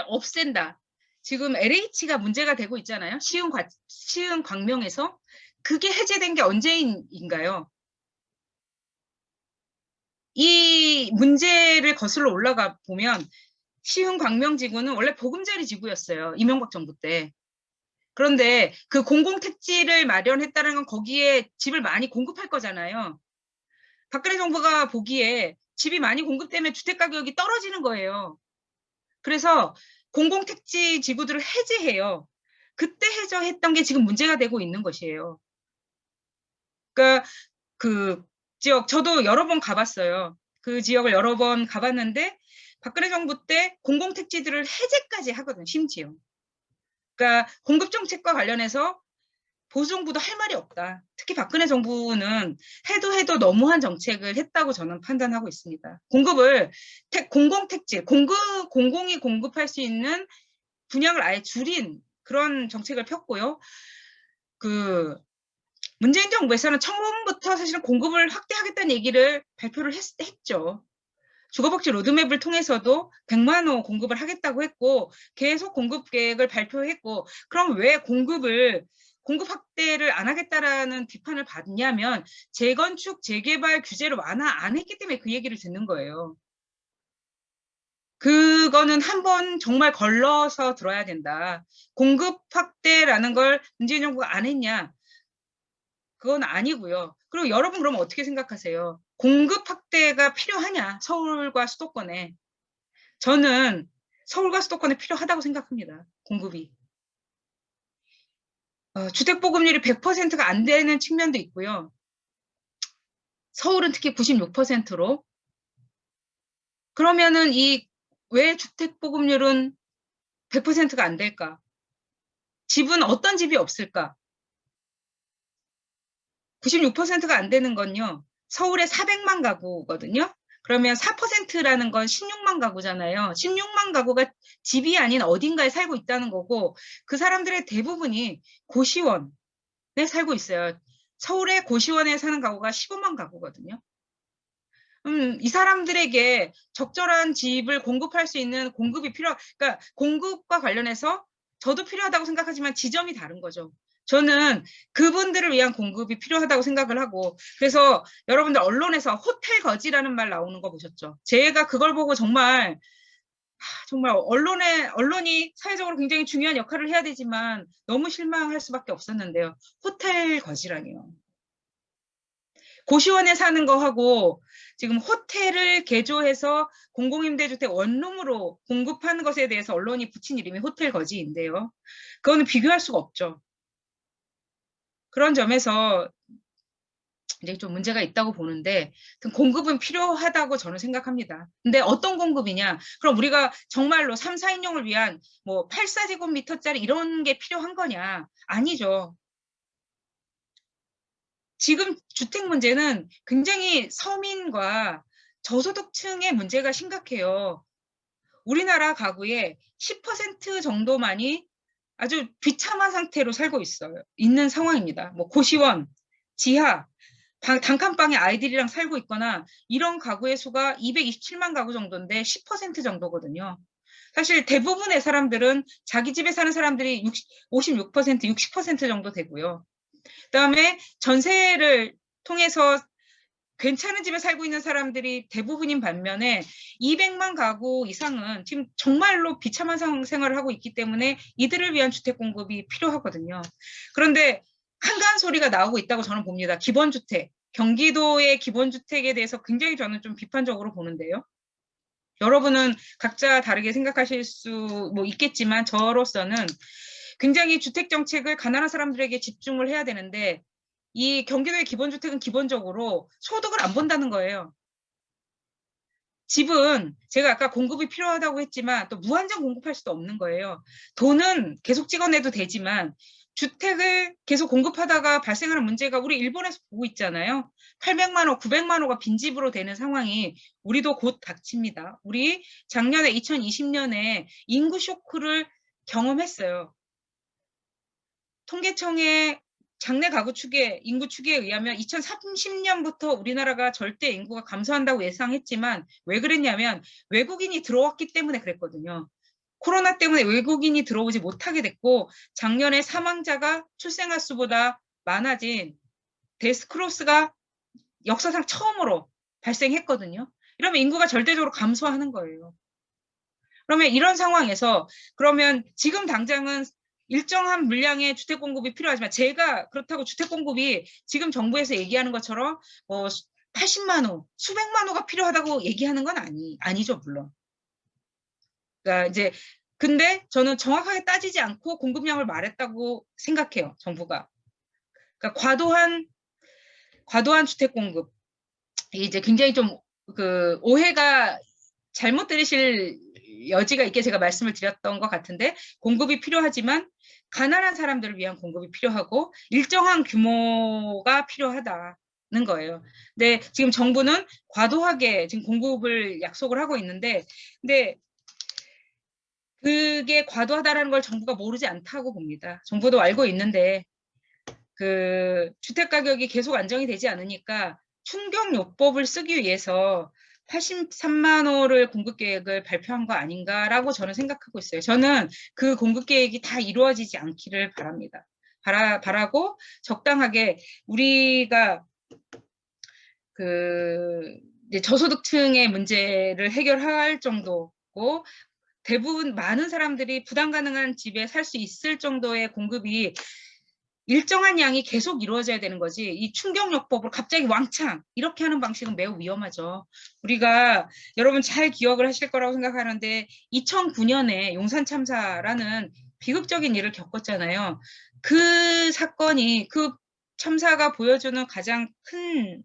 없앤다. 지금 LH가 문제가 되고 있잖아요. 시흥 광명에서. 그게 해제된 게 언제인가요? 이 문제를 거슬러 올라가 보면 시흥 광명 지구는 원래 보금자리 지구였어요. 이명박 정부 때. 그런데 그 공공택지를 마련했다는 건 거기에 집을 많이 공급할 거잖아요. 박근혜 정부가 보기에 집이 많이 공급되면 주택 가격이 떨어지는 거예요. 그래서 공공택지 지구들을 해제해요. 그때 해제했던 게 지금 문제가 되고 있는 것이에요. 그러니까 그 지역 저도 여러 번 가봤어요. 그 지역을 여러 번 가봤는데 박근혜 정부 때 공공택지들을 해제까지 하거든요. 심지어. 그러니까 공급 정책과 관련해서 보수 정부도 할 말이 없다. 특히 박근혜 정부는 해도 너무한 정책을 했다고 저는 판단하고 있습니다. 공공택지, 공공이 공급할 수 있는 분양을 아예 줄인 그런 정책을 폈고요. 문재인 정부에서는 처음부터 사실은 공급을 확대하겠다는 얘기를 발표를 했죠. 주거복지 로드맵을 통해서도 100만 호 공급을 하겠다고 했고 계속 공급 계획을 발표했고, 그럼 왜 공급 확대를 안 하겠다라는 비판을 받냐면 재건축, 재개발 규제를 완화 안 했기 때문에 그 얘기를 듣는 거예요. 그거는 한번 정말 걸러서 들어야 된다. 공급 확대라는 걸 문재인 정부가 안 했냐? 그건 아니고요. 그리고 여러분 그러면 어떻게 생각하세요? 공급 확대가 필요하냐? 서울과 수도권에. 저는 서울과 수도권에 필요하다고 생각합니다. 공급이. 주택보급률이 100%가 안 되는 측면도 있고요. 서울은 특히 96%로. 그러면은 왜 주택보급률은 100%가 안 될까? 집은 어떤 집이 없을까? 96%가 안 되는 건요. 서울에 400만 가구거든요. 그러면 4%라는 건 16만 가구잖아요. 16만 가구가 집이 아닌 어딘가에 살고 있다는 거고, 그 사람들의 대부분이 고시원에 살고 있어요. 서울의 고시원에 사는 가구가 15만 가구거든요. 이 사람들에게 적절한 집을 공급할 수 있는 그러니까 공급과 관련해서 저도 필요하다고 생각하지만 지점이 다른 거죠. 저는 그분들을 위한 공급이 필요하다고 생각을 하고, 그래서 여러분들 언론에서 호텔 거지라는 말 나오는 거 보셨죠? 제가 그걸 보고 정말 언론이 사회적으로 굉장히 중요한 역할을 해야 되지만 너무 실망할 수밖에 없었는데요. 호텔 거지라니요. 고시원에 사는 거하고 지금 호텔을 개조해서 공공임대주택 원룸으로 공급하는 것에 대해서 언론이 붙인 이름이 호텔 거지인데요. 그거는 비교할 수가 없죠. 그런 점에서 이제 좀 문제가 있다고 보는데 공급은 필요하다고 저는 생각합니다. 근데 어떤 공급이냐? 그럼 우리가 정말로 3, 4인용을 위한 뭐 8, 4제곱미터짜리 이런 게 필요한 거냐? 아니죠. 지금 주택 문제는 굉장히 서민과 저소득층의 문제가 심각해요. 우리나라 가구의 10% 정도만이 아주 비참한 상태로 살고 있는 상황입니다. 뭐 고시원, 지하, 단칸방에 아이들이랑 살고 있거나 이런 가구의 수가 227만 가구 정도인데 10% 정도거든요. 사실 대부분의 사람들은 자기 집에 사는 사람들이 56%, 60% 정도 되고요. 그다음에 전세를 통해서 괜찮은 집에 살고 있는 사람들이 대부분인 반면에 200만 가구 이상은 지금 정말로 비참한 생활을 하고 있기 때문에 이들을 위한 주택 공급이 필요하거든요. 그런데 한가한 소리가 나오고 있다고 저는 봅니다. 기본주택, 경기도의 기본주택에 대해서 굉장히 저는 좀 비판적으로 보는데요. 여러분은 각자 다르게 생각하실 수 있겠지만 저로서는 굉장히 주택 정책을 가난한 사람들에게 집중을 해야 되는데 이 경기도의 기본주택은 기본적으로 소득을 안 본다는 거예요. 집은 제가 아까 공급이 필요하다고 했지만 또 무한정 공급할 수도 없는 거예요. 돈은 계속 찍어내도 되지만 주택을 계속 공급하다가 발생하는 문제가 우리 일본에서 보고 있잖아요. 800만 호, 900만 호가 빈집으로 되는 상황이 우리도 곧 닥칩니다. 우리 작년에 2020년에 인구 쇼크를 경험했어요. 통계청의 장래 가구 추계, 인구 추계에 의하면 2030년부터 우리나라가 절대 인구가 감소한다고 예상했지만 왜 그랬냐면 외국인이 들어왔기 때문에 그랬거든요. 코로나 때문에 외국인이 들어오지 못하게 됐고 작년에 사망자가 출생아 수보다 많아진 데스크로스가 역사상 처음으로 발생했거든요. 이러면 인구가 절대적으로 감소하는 거예요. 그러면 이런 상황에서 그러면 지금 당장은 일정한 물량의 주택 공급이 필요하지만 제가 그렇다고 주택 공급이 지금 정부에서 얘기하는 것처럼 80만 호, 수백만 호가 필요하다고 얘기하는 건 아니죠, 물론. 그러니까 이제 근데 저는 정확하게 따지지 않고 공급량을 말했다고 생각해요, 정부가. 그러니까 과도한 주택 공급. 이제 굉장히 좀 오해가 잘못 들으실 여지가 있게 제가 말씀을 드렸던 것 같은데 공급이 필요하지만 가난한 사람들을 위한 공급이 필요하고 일정한 규모가 필요하다는 거예요. 근데 지금 정부는 과도하게 지금 공급을 약속을 하고 있는데 근데 그게 과도하다라는 걸 정부가 모르지 않다고 봅니다. 정부도 알고 있는데 주택 가격이 계속 안정이 되지 않으니까 충격요법을 쓰기 위해서 83만 호를 공급 계획을 발표한 거 아닌가라고 저는 생각하고 있어요. 저는 그 공급 계획이 다 이루어지지 않기를 바랍니다. 바라고 적당하게 우리가 이제 저소득층의 문제를 해결할 정도고 대부분 많은 사람들이 부담 가능한 집에 살 수 있을 정도의 공급이 일정한 양이 계속 이루어져야 되는 거지 이 충격요법으로 갑자기 왕창 이렇게 하는 방식은 매우 위험하죠. 우리가 여러분 잘 기억을 하실 거라고 생각하는데 2009년에 용산 참사라는 비극적인 일을 겪었잖아요. 그 사건이 그 참사가 보여주는 가장 큰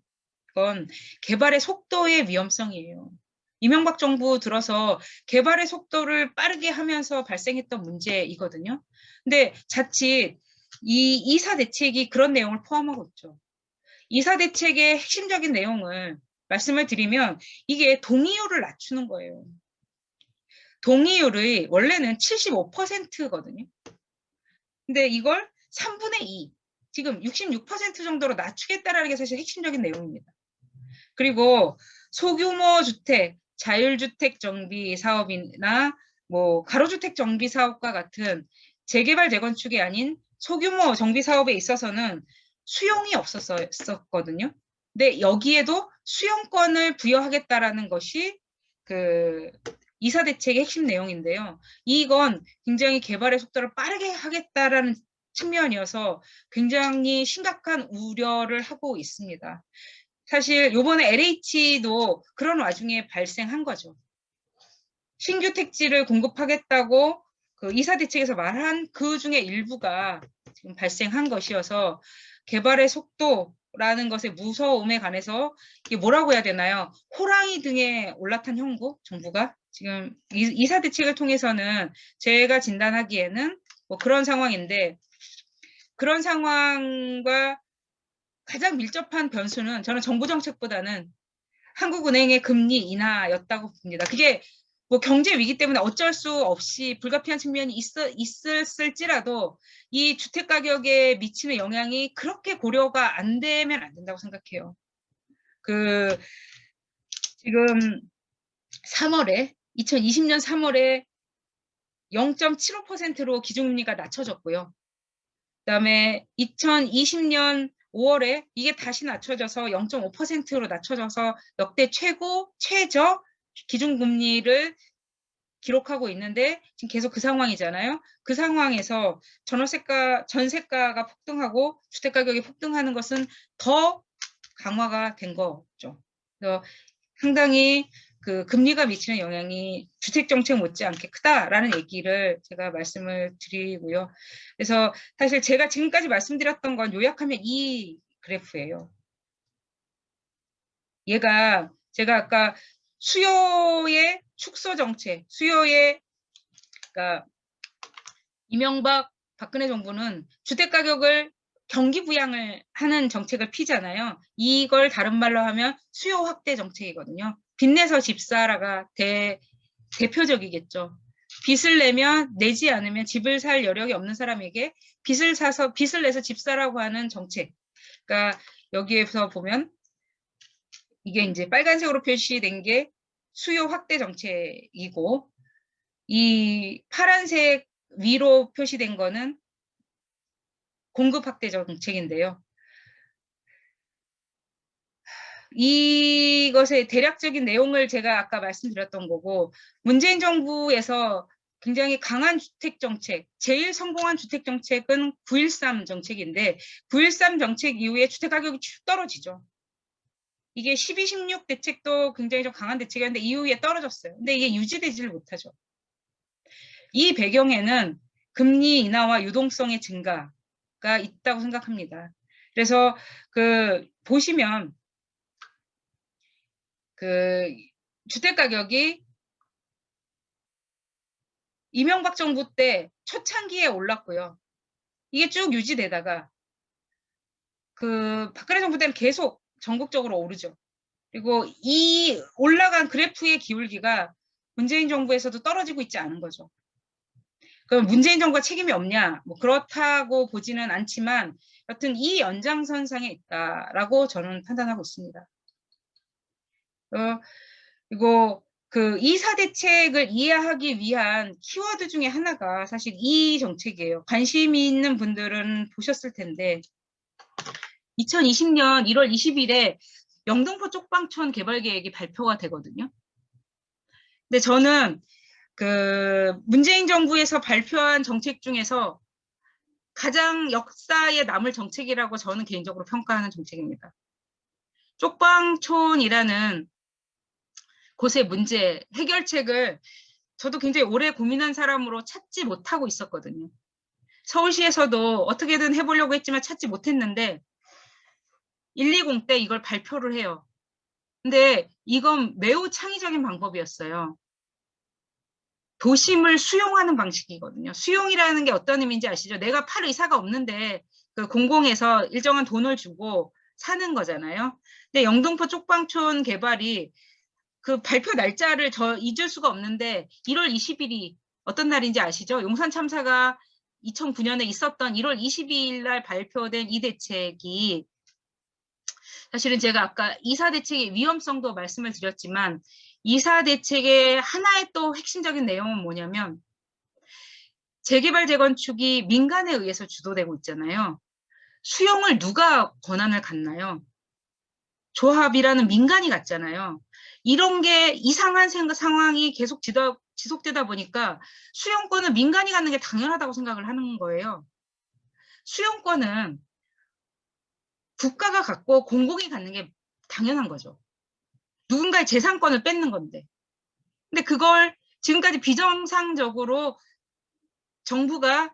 건 개발의 속도의 위험성이에요. 이명박 정부 들어서 개발의 속도를 빠르게 하면서 발생했던 문제이거든요. 근데 자칫 이 이사 대책이 그런 내용을 포함하고 있죠. 이사 대책의 핵심적인 내용을 말씀을 드리면 이게 동의율을 낮추는 거예요. 동의율이 원래는 75%거든요. 근데 이걸 3분의 2, 지금 66% 정도로 낮추겠다라는 게 사실 핵심적인 내용입니다. 그리고 소규모 주택, 자율주택 정비 사업이나 가로주택 정비 사업과 같은 재개발 재건축이 아닌 소규모 정비 사업에 있어서는 수용이 없었거든요. 근데 여기에도 수용권을 부여하겠다라는 것이 이사 대책의 핵심 내용인데요. 이건 굉장히 개발의 속도를 빠르게 하겠다라는 측면이어서 굉장히 심각한 우려를 하고 있습니다. 사실 요번에 LH도 그런 와중에 발생한 거죠. 신규 택지를 공급하겠다고 이사 대책에서 말한 그 중에 일부가 지금 발생한 것이어서 개발의 속도라는 것의 무서움에 관해서 이게 뭐라고 해야 되나요? 호랑이 등에 올라탄 형국 정부가 지금 이사 대책을 통해서는 제가 진단하기에는 뭐 그런 상황인데, 그런 상황과 가장 밀접한 변수는 저는 정부 정책보다는 한국은행의 금리 인하였다고 봅니다. 그게 뭐 경제 위기 때문에 어쩔 수 없이 불가피한 측면이 있었을지라도 이 주택 가격에 미치는 영향이 그렇게 고려가 안 되면 안 된다고 생각해요. 그 지금 2020년 3월에 0.75%로 기준금리가 낮춰졌고요. 그다음에 2020년 5월에 이게 다시 낮춰져서 0.5%로 낮춰져서 역대 최저 기준금리를 기록하고 있는데 지금 계속 그 상황이잖아요. 그 상황에서 전세가가 폭등하고 주택가격이 폭등하는 것은 더 강화가 된 거죠. 그래서 상당히 그 금리가 미치는 영향이 주택정책 못지않게 크다라는 얘기를 제가 말씀을 드리고요. 그래서 사실 제가 지금까지 말씀드렸던 건 요약하면 이 그래프예요. 얘가 제가 아까 수요의 축소 정책, 그러니까 이명박 박근혜 정부는 주택 가격을 경기 부양을 하는 정책을 피잖아요. 이걸 다른 말로 하면 수요 확대 정책이거든요. 빚내서 집사라가 대표적이겠죠. 빚을 내면 내지 않으면 집을 살 여력이 없는 사람에게 빚을 내서 집 사라고 하는 정책. 그러니까 여기에서 보면 이게 이제 빨간색으로 표시된 게 수요 확대 정책이고, 이 파란색 위로 표시된 거는 공급 확대 정책인데요. 이것의 대략적인 내용을 제가 아까 말씀드렸던 거고, 문재인 정부에서 굉장히 강한 주택 정책, 제일 성공한 주택 정책은 9.13 정책인데 9.13 정책 이후에 주택 가격이 쭉 떨어지죠. 이게 12, 16 대책도 굉장히 좀 강한 대책이었는데 이후에 떨어졌어요. 근데 이게 유지되지를 못하죠. 이 배경에는 금리 인하와 유동성의 증가가 있다고 생각합니다. 그래서 보시면 주택 가격이 이명박 정부 때 초창기에 올랐고요. 이게 쭉 유지되다가 박근혜 정부 때는 계속 전국적으로 오르죠. 그리고 이 올라간 그래프의 기울기가 문재인 정부에서도 떨어지고 있지 않은 거죠. 그럼 문재인 정부가 책임이 없냐? 뭐 그렇다고 보지는 않지만 여튼 이 연장선상에 있다라고 저는 판단하고 있습니다. 그리고 이사 대책을 이해하기 위한 키워드 중에 하나가 사실 이 정책이에요. 관심 있는 분들은 보셨을 텐데 2020년 1월 20일에 영등포 쪽방촌 개발 계획이 발표가 되거든요. 근데 저는 문재인 정부에서 발표한 정책 중에서 가장 역사에 남을 정책이라고 저는 개인적으로 평가하는 정책입니다. 쪽방촌이라는 곳의 문제 해결책을 저도 굉장히 오래 고민한 사람으로 찾지 못하고 있었거든요. 서울시에서도 어떻게든 해보려고 했지만 찾지 못했는데 120 때 이걸 발표를 해요. 근데 이건 매우 창의적인 방법이었어요. 도심을 수용하는 방식이거든요. 수용이라는 게 어떤 의미인지 아시죠? 내가 팔 의사가 없는데 공공에서 일정한 돈을 주고 사는 거잖아요. 근데 영등포 쪽방촌 개발이 발표 날짜를 저 잊을 수가 없는데 1월 20일이 어떤 날인지 아시죠? 용산 참사가 2009년에 있었던 1월 22일 날 발표된 이 대책이 사실은 제가 아까 이사 대책의 위험성도 말씀을 드렸지만 이사 대책의 하나의 또 핵심적인 내용은 뭐냐면 재개발 재건축이 민간에 의해서 주도되고 있잖아요. 수용을 누가 권한을 갖나요? 조합이라는 민간이 갖잖아요. 이런 게 이상한 상황이 계속 지속되다 보니까 수용권은 민간이 갖는 게 당연하다고 생각을 하는 거예요. 수용권은 국가가 갖고 공공이 갖는 게 당연한 거죠. 누군가의 재산권을 뺏는 건데. 근데 그걸 지금까지 비정상적으로 정부가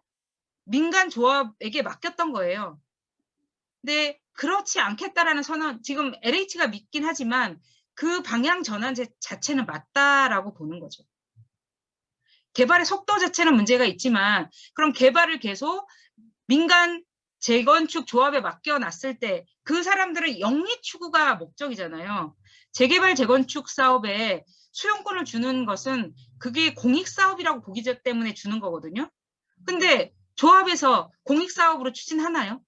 민간 조합에게 맡겼던 거예요. 근데 그렇지 않겠다라는 선언, 지금 LH가 믿긴 하지만 그 방향 전환 자체는 맞다라고 보는 거죠. 개발의 속도 자체는 문제가 있지만 그럼 개발을 계속 민간 재건축 조합에 맡겨놨을 때 그 사람들은 영리 추구가 목적이잖아요. 재개발 재건축 사업에 수용권을 주는 것은 그게 공익사업이라고 보기 때문에 주는 거거든요. 근데 조합에서 공익사업으로 추진하나요?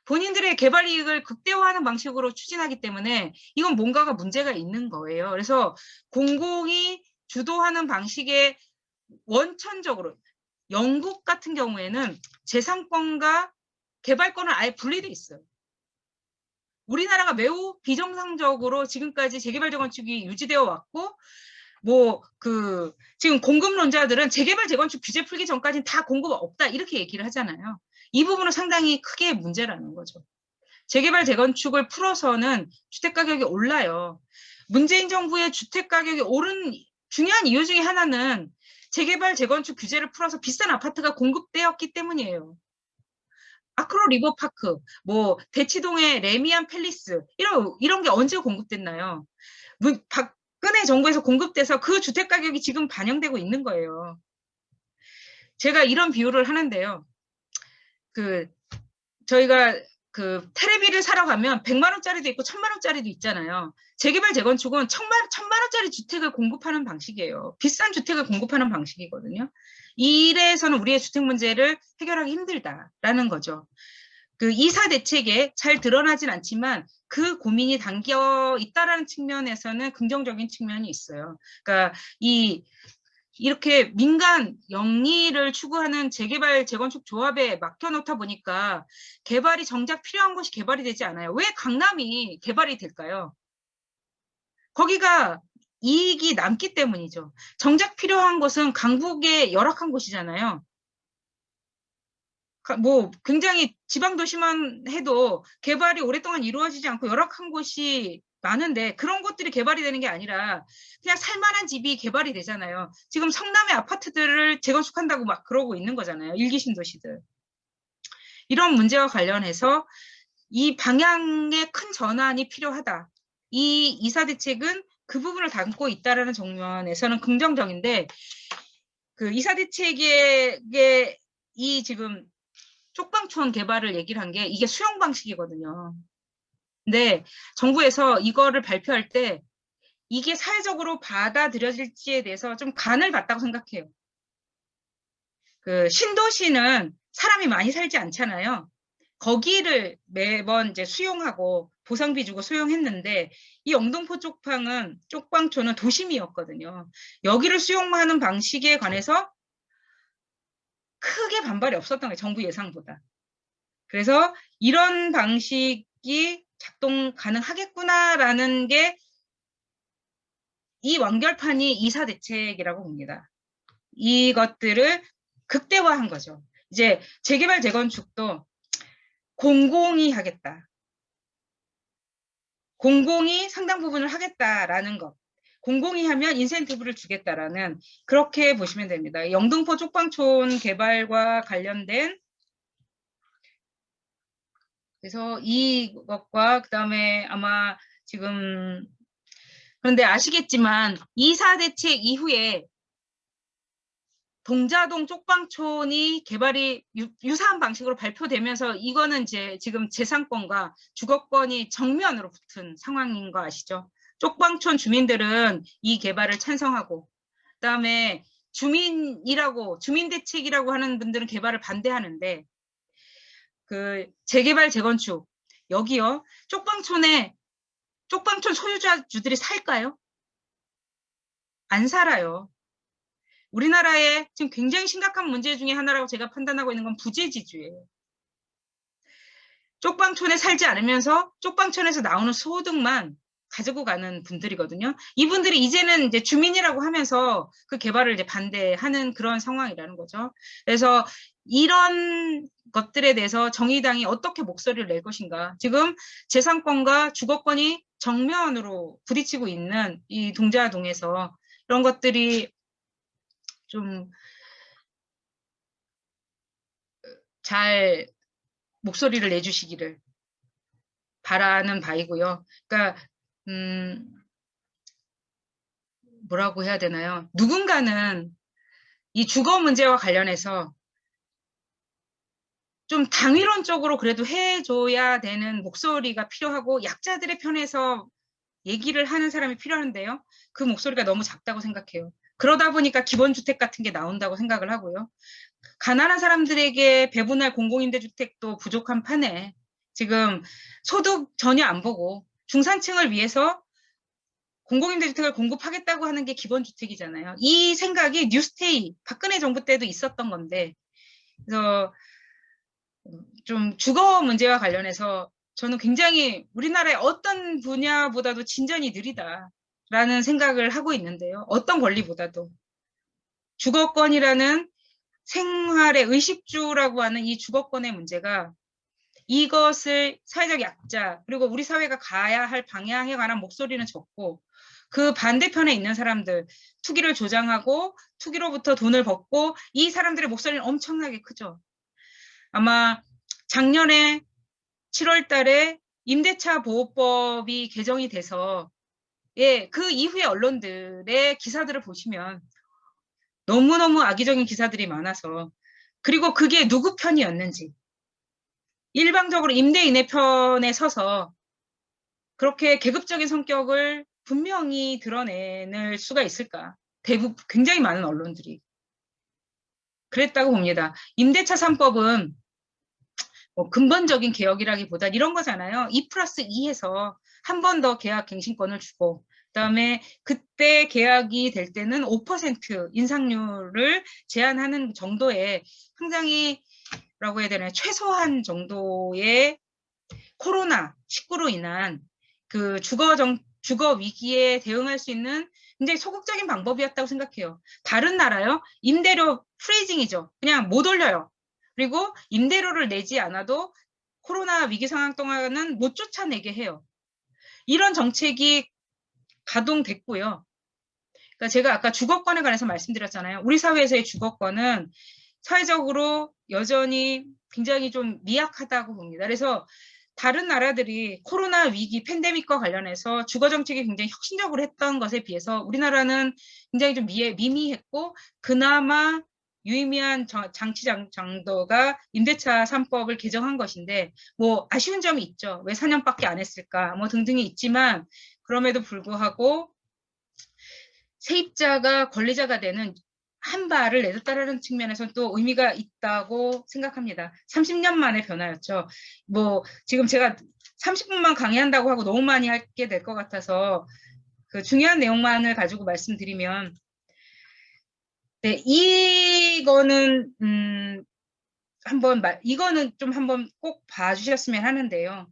본인들의 개발 이익을 극대화하는 방식으로 추진하기 때문에 이건 뭔가가 문제가 있는 거예요. 그래서 공공이 주도하는 방식의 원천적으로 영국 같은 경우에는 재산권과 개발권을 아예 분리돼 있어요. 우리나라가 매우 비정상적으로 지금까지 재개발 재건축이 유지되어 왔고 지금 공급론자들은 재개발 재건축 규제 풀기 전까지는 다 공급 없다 이렇게 얘기를 하잖아요. 이 부분은 상당히 크게 문제라는 거죠. 재개발 재건축을 풀어서는 주택 가격이 올라요. 문재인 정부의 주택 가격이 오른 중요한 이유 중에 하나는 재개발 재건축 규제를 풀어서 비싼 아파트가 공급되었기 때문이에요. 아크로 리버파크, 대치동의 레미안 팰리스 이런 게 언제 공급됐나요? 박근혜 정부에서 공급돼서 그 주택 가격이 지금 반영되고 있는 거예요. 제가 이런 비유를 하는데요. 저희가 테레비를 사러 가면 100만 원짜리도 있고 1000만 원짜리도 있잖아요. 재개발 재건축은 1000만 원짜리 주택을 공급하는 방식이에요. 비싼 주택을 공급하는 방식이거든요. 이래서는 우리의 주택 문제를 해결하기 힘들다라는 거죠. 이사 대책에 잘 드러나진 않지만 그 고민이 담겨 있다라는 측면에서는 긍정적인 측면이 있어요. 그러니까 이렇게 민간 영리를 추구하는 재개발 재건축 조합에 맡겨놓다 보니까 개발이 정작 필요한 곳이 개발이 되지 않아요. 왜 강남이 개발이 될까요? 거기가 이익이 남기 때문이죠. 정작 필요한 곳은 강북의 열악한 곳이잖아요. 굉장히 지방도시만 해도 개발이 오랫동안 이루어지지 않고 열악한 곳이 많은데 그런 곳들이 개발이 되는 게 아니라 그냥 살만한 집이 개발이 되잖아요. 지금 성남의 아파트들을 재건축한다고 막 그러고 있는 거잖아요. 일기 신도시들. 이런 문제와 관련해서 이 방향의 큰 전환이 필요하다. 이 이사 대책은 그 부분을 담고 있다라는 정면에서는 긍정적인데 이사 대책의 이 지금 쪽방촌 개발을 얘기를 한 게 이게 수용 방식이거든요. 근데 정부에서 이거를 발표할 때 이게 사회적으로 받아들여질지에 대해서 좀 간을 봤다고 생각해요. 신도시는 사람이 많이 살지 않잖아요. 거기를 매번 이제 수용하고 보상비 주고 수용했는데 이 영등포 쪽방촌은 도심이었거든요. 여기를 수용하는 방식에 관해서 크게 반발이 없었던 거예요. 정부 예상보다. 그래서 이런 방식이 작동 가능하겠구나라는 게 이 완결판이 이사 대책이라고 봅니다. 이것들을 극대화한 거죠. 이제 재개발 재건축도 공공이 하겠다. 공공이 상당 부분을 하겠다라는 것. 공공이 하면 인센티브를 주겠다라는 그렇게 보시면 됩니다. 영등포 쪽방촌 개발과 관련된 그래서 이것과 그다음에 아마 지금 그런데 아시겠지만 이사 대책 이후에 동자동 쪽방촌이 개발이 유사한 방식으로 발표되면서 이거는 이제 지금 재산권과 주거권이 정면으로 붙은 상황인 거 아시죠? 쪽방촌 주민들은 이 개발을 찬성하고 그다음에 주민대책이라고 하는 분들은 개발을 반대하는데 재개발 재건축 여기요 쪽방촌 소유주들이 살까요? 안 살아요. 우리나라의 지금 굉장히 심각한 문제 중에 하나라고 제가 판단하고 있는 건 부재지주예요. 쪽방촌에 살지 않으면서 쪽방촌에서 나오는 소득만 가지고 가는 분들이거든요. 이분들이 이제는 이제 주민이라고 하면서 그 개발을 이제 반대하는 그런 상황이라는 거죠. 그래서 이런 것들에 대해서 정의당이 어떻게 목소리를 낼 것인가. 지금 재산권과 주거권이 정면으로 부딪히고 있는 이 동자동에서 이런 것들이 좀 잘 목소리를 내주시기를 바라는 바이고요. 그러니까 뭐라고 해야 되나요? 누군가는 이 주거 문제와 관련해서 좀 당위론적으로 그래도 해줘야 되는 목소리가 필요하고 약자들의 편에서 얘기를 하는 사람이 필요한데요. 그 목소리가 너무 작다고 생각해요. 그러다 보니까 기본주택 같은 게 나온다고 생각을 하고요. 가난한 사람들에게 배분할 공공임대주택도 부족한 판에 지금 소득 전혀 안 보고 중산층을 위해서 공공임대주택을 공급하겠다고 하는 게 기본주택이잖아요. 이 생각이 뉴스테이, 박근혜 정부 때도 있었던 건데, 그래서 좀 주거 문제와 관련해서 저는 굉장히 우리나라의 어떤 분야보다도 진전이 느리다라는 생각을 하고 있는데요. 어떤 권리보다도. 주거권이라는 생활의 의식주라고 하는 이 주거권의 문제가 이것을 사회적 약자, 그리고 우리 사회가 가야 할 방향에 관한 목소리는 적고, 그 반대편에 있는 사람들, 투기를 조장하고 투기로부터 돈을 벗고 이 사람들의 목소리는 엄청나게 크죠. 아마 작년에 7월 달에 임대차 보호법이 개정이 돼서 예, 그 이후에 언론들의 기사들을 보시면 너무너무 악의적인 기사들이 많아서 그리고 그게 누구 편이었는지 일방적으로 임대인의 편에 서서 그렇게 계급적인 성격을 분명히 드러낼 수가 있을까? 대부분 굉장히 많은 언론들이 그랬다고 봅니다. 임대차 3법은 뭐 근본적인 개혁이라기보다 이런 거잖아요. 2+2 해서 한 번 더 계약 갱신권을 주고 그다음에 그때 계약이 될 때는 5% 인상률을 제한하는 정도의 굉장히 라고 해야 되나요? 최소한 정도의 코로나19로 인한 그 주거 위기에 대응할 수 있는 굉장히 소극적인 방법이었다고 생각해요. 다른 나라요? 임대료 프리징이죠. 그냥 못 올려요. 그리고 임대료를 내지 않아도 코로나 위기 상황 동안은 못 쫓아내게 해요. 이런 정책이 가동됐고요. 그러니까 제가 아까 주거권에 관해서 말씀드렸잖아요. 우리 사회에서의 주거권은 사회적으로 여전히 굉장히 좀 미약하다고 봅니다. 그래서 다른 나라들이 코로나 위기 팬데믹과 관련해서 주거 정책이 굉장히 혁신적으로 했던 것에 비해서 우리나라는 굉장히 좀 미미했고 그나마 유의미한 장치 정도가 임대차 3법을 개정한 것인데 뭐 아쉬운 점이 있죠. 왜 4년밖에 안 했을까 뭐 등등이 있지만 그럼에도 불구하고 세입자가 권리자가 되는 한 발을 내딛다라는 측면에서는 또 의미가 있다고 생각합니다. 30년 만의 변화였죠. 뭐 지금 제가 30분만 강의한다고 하고 너무 많이 하게 될 것 같아서 그 중요한 내용만을 가지고 말씀드리면 네, 이거는 이거는 좀 한번 꼭 봐주셨으면 하는데요.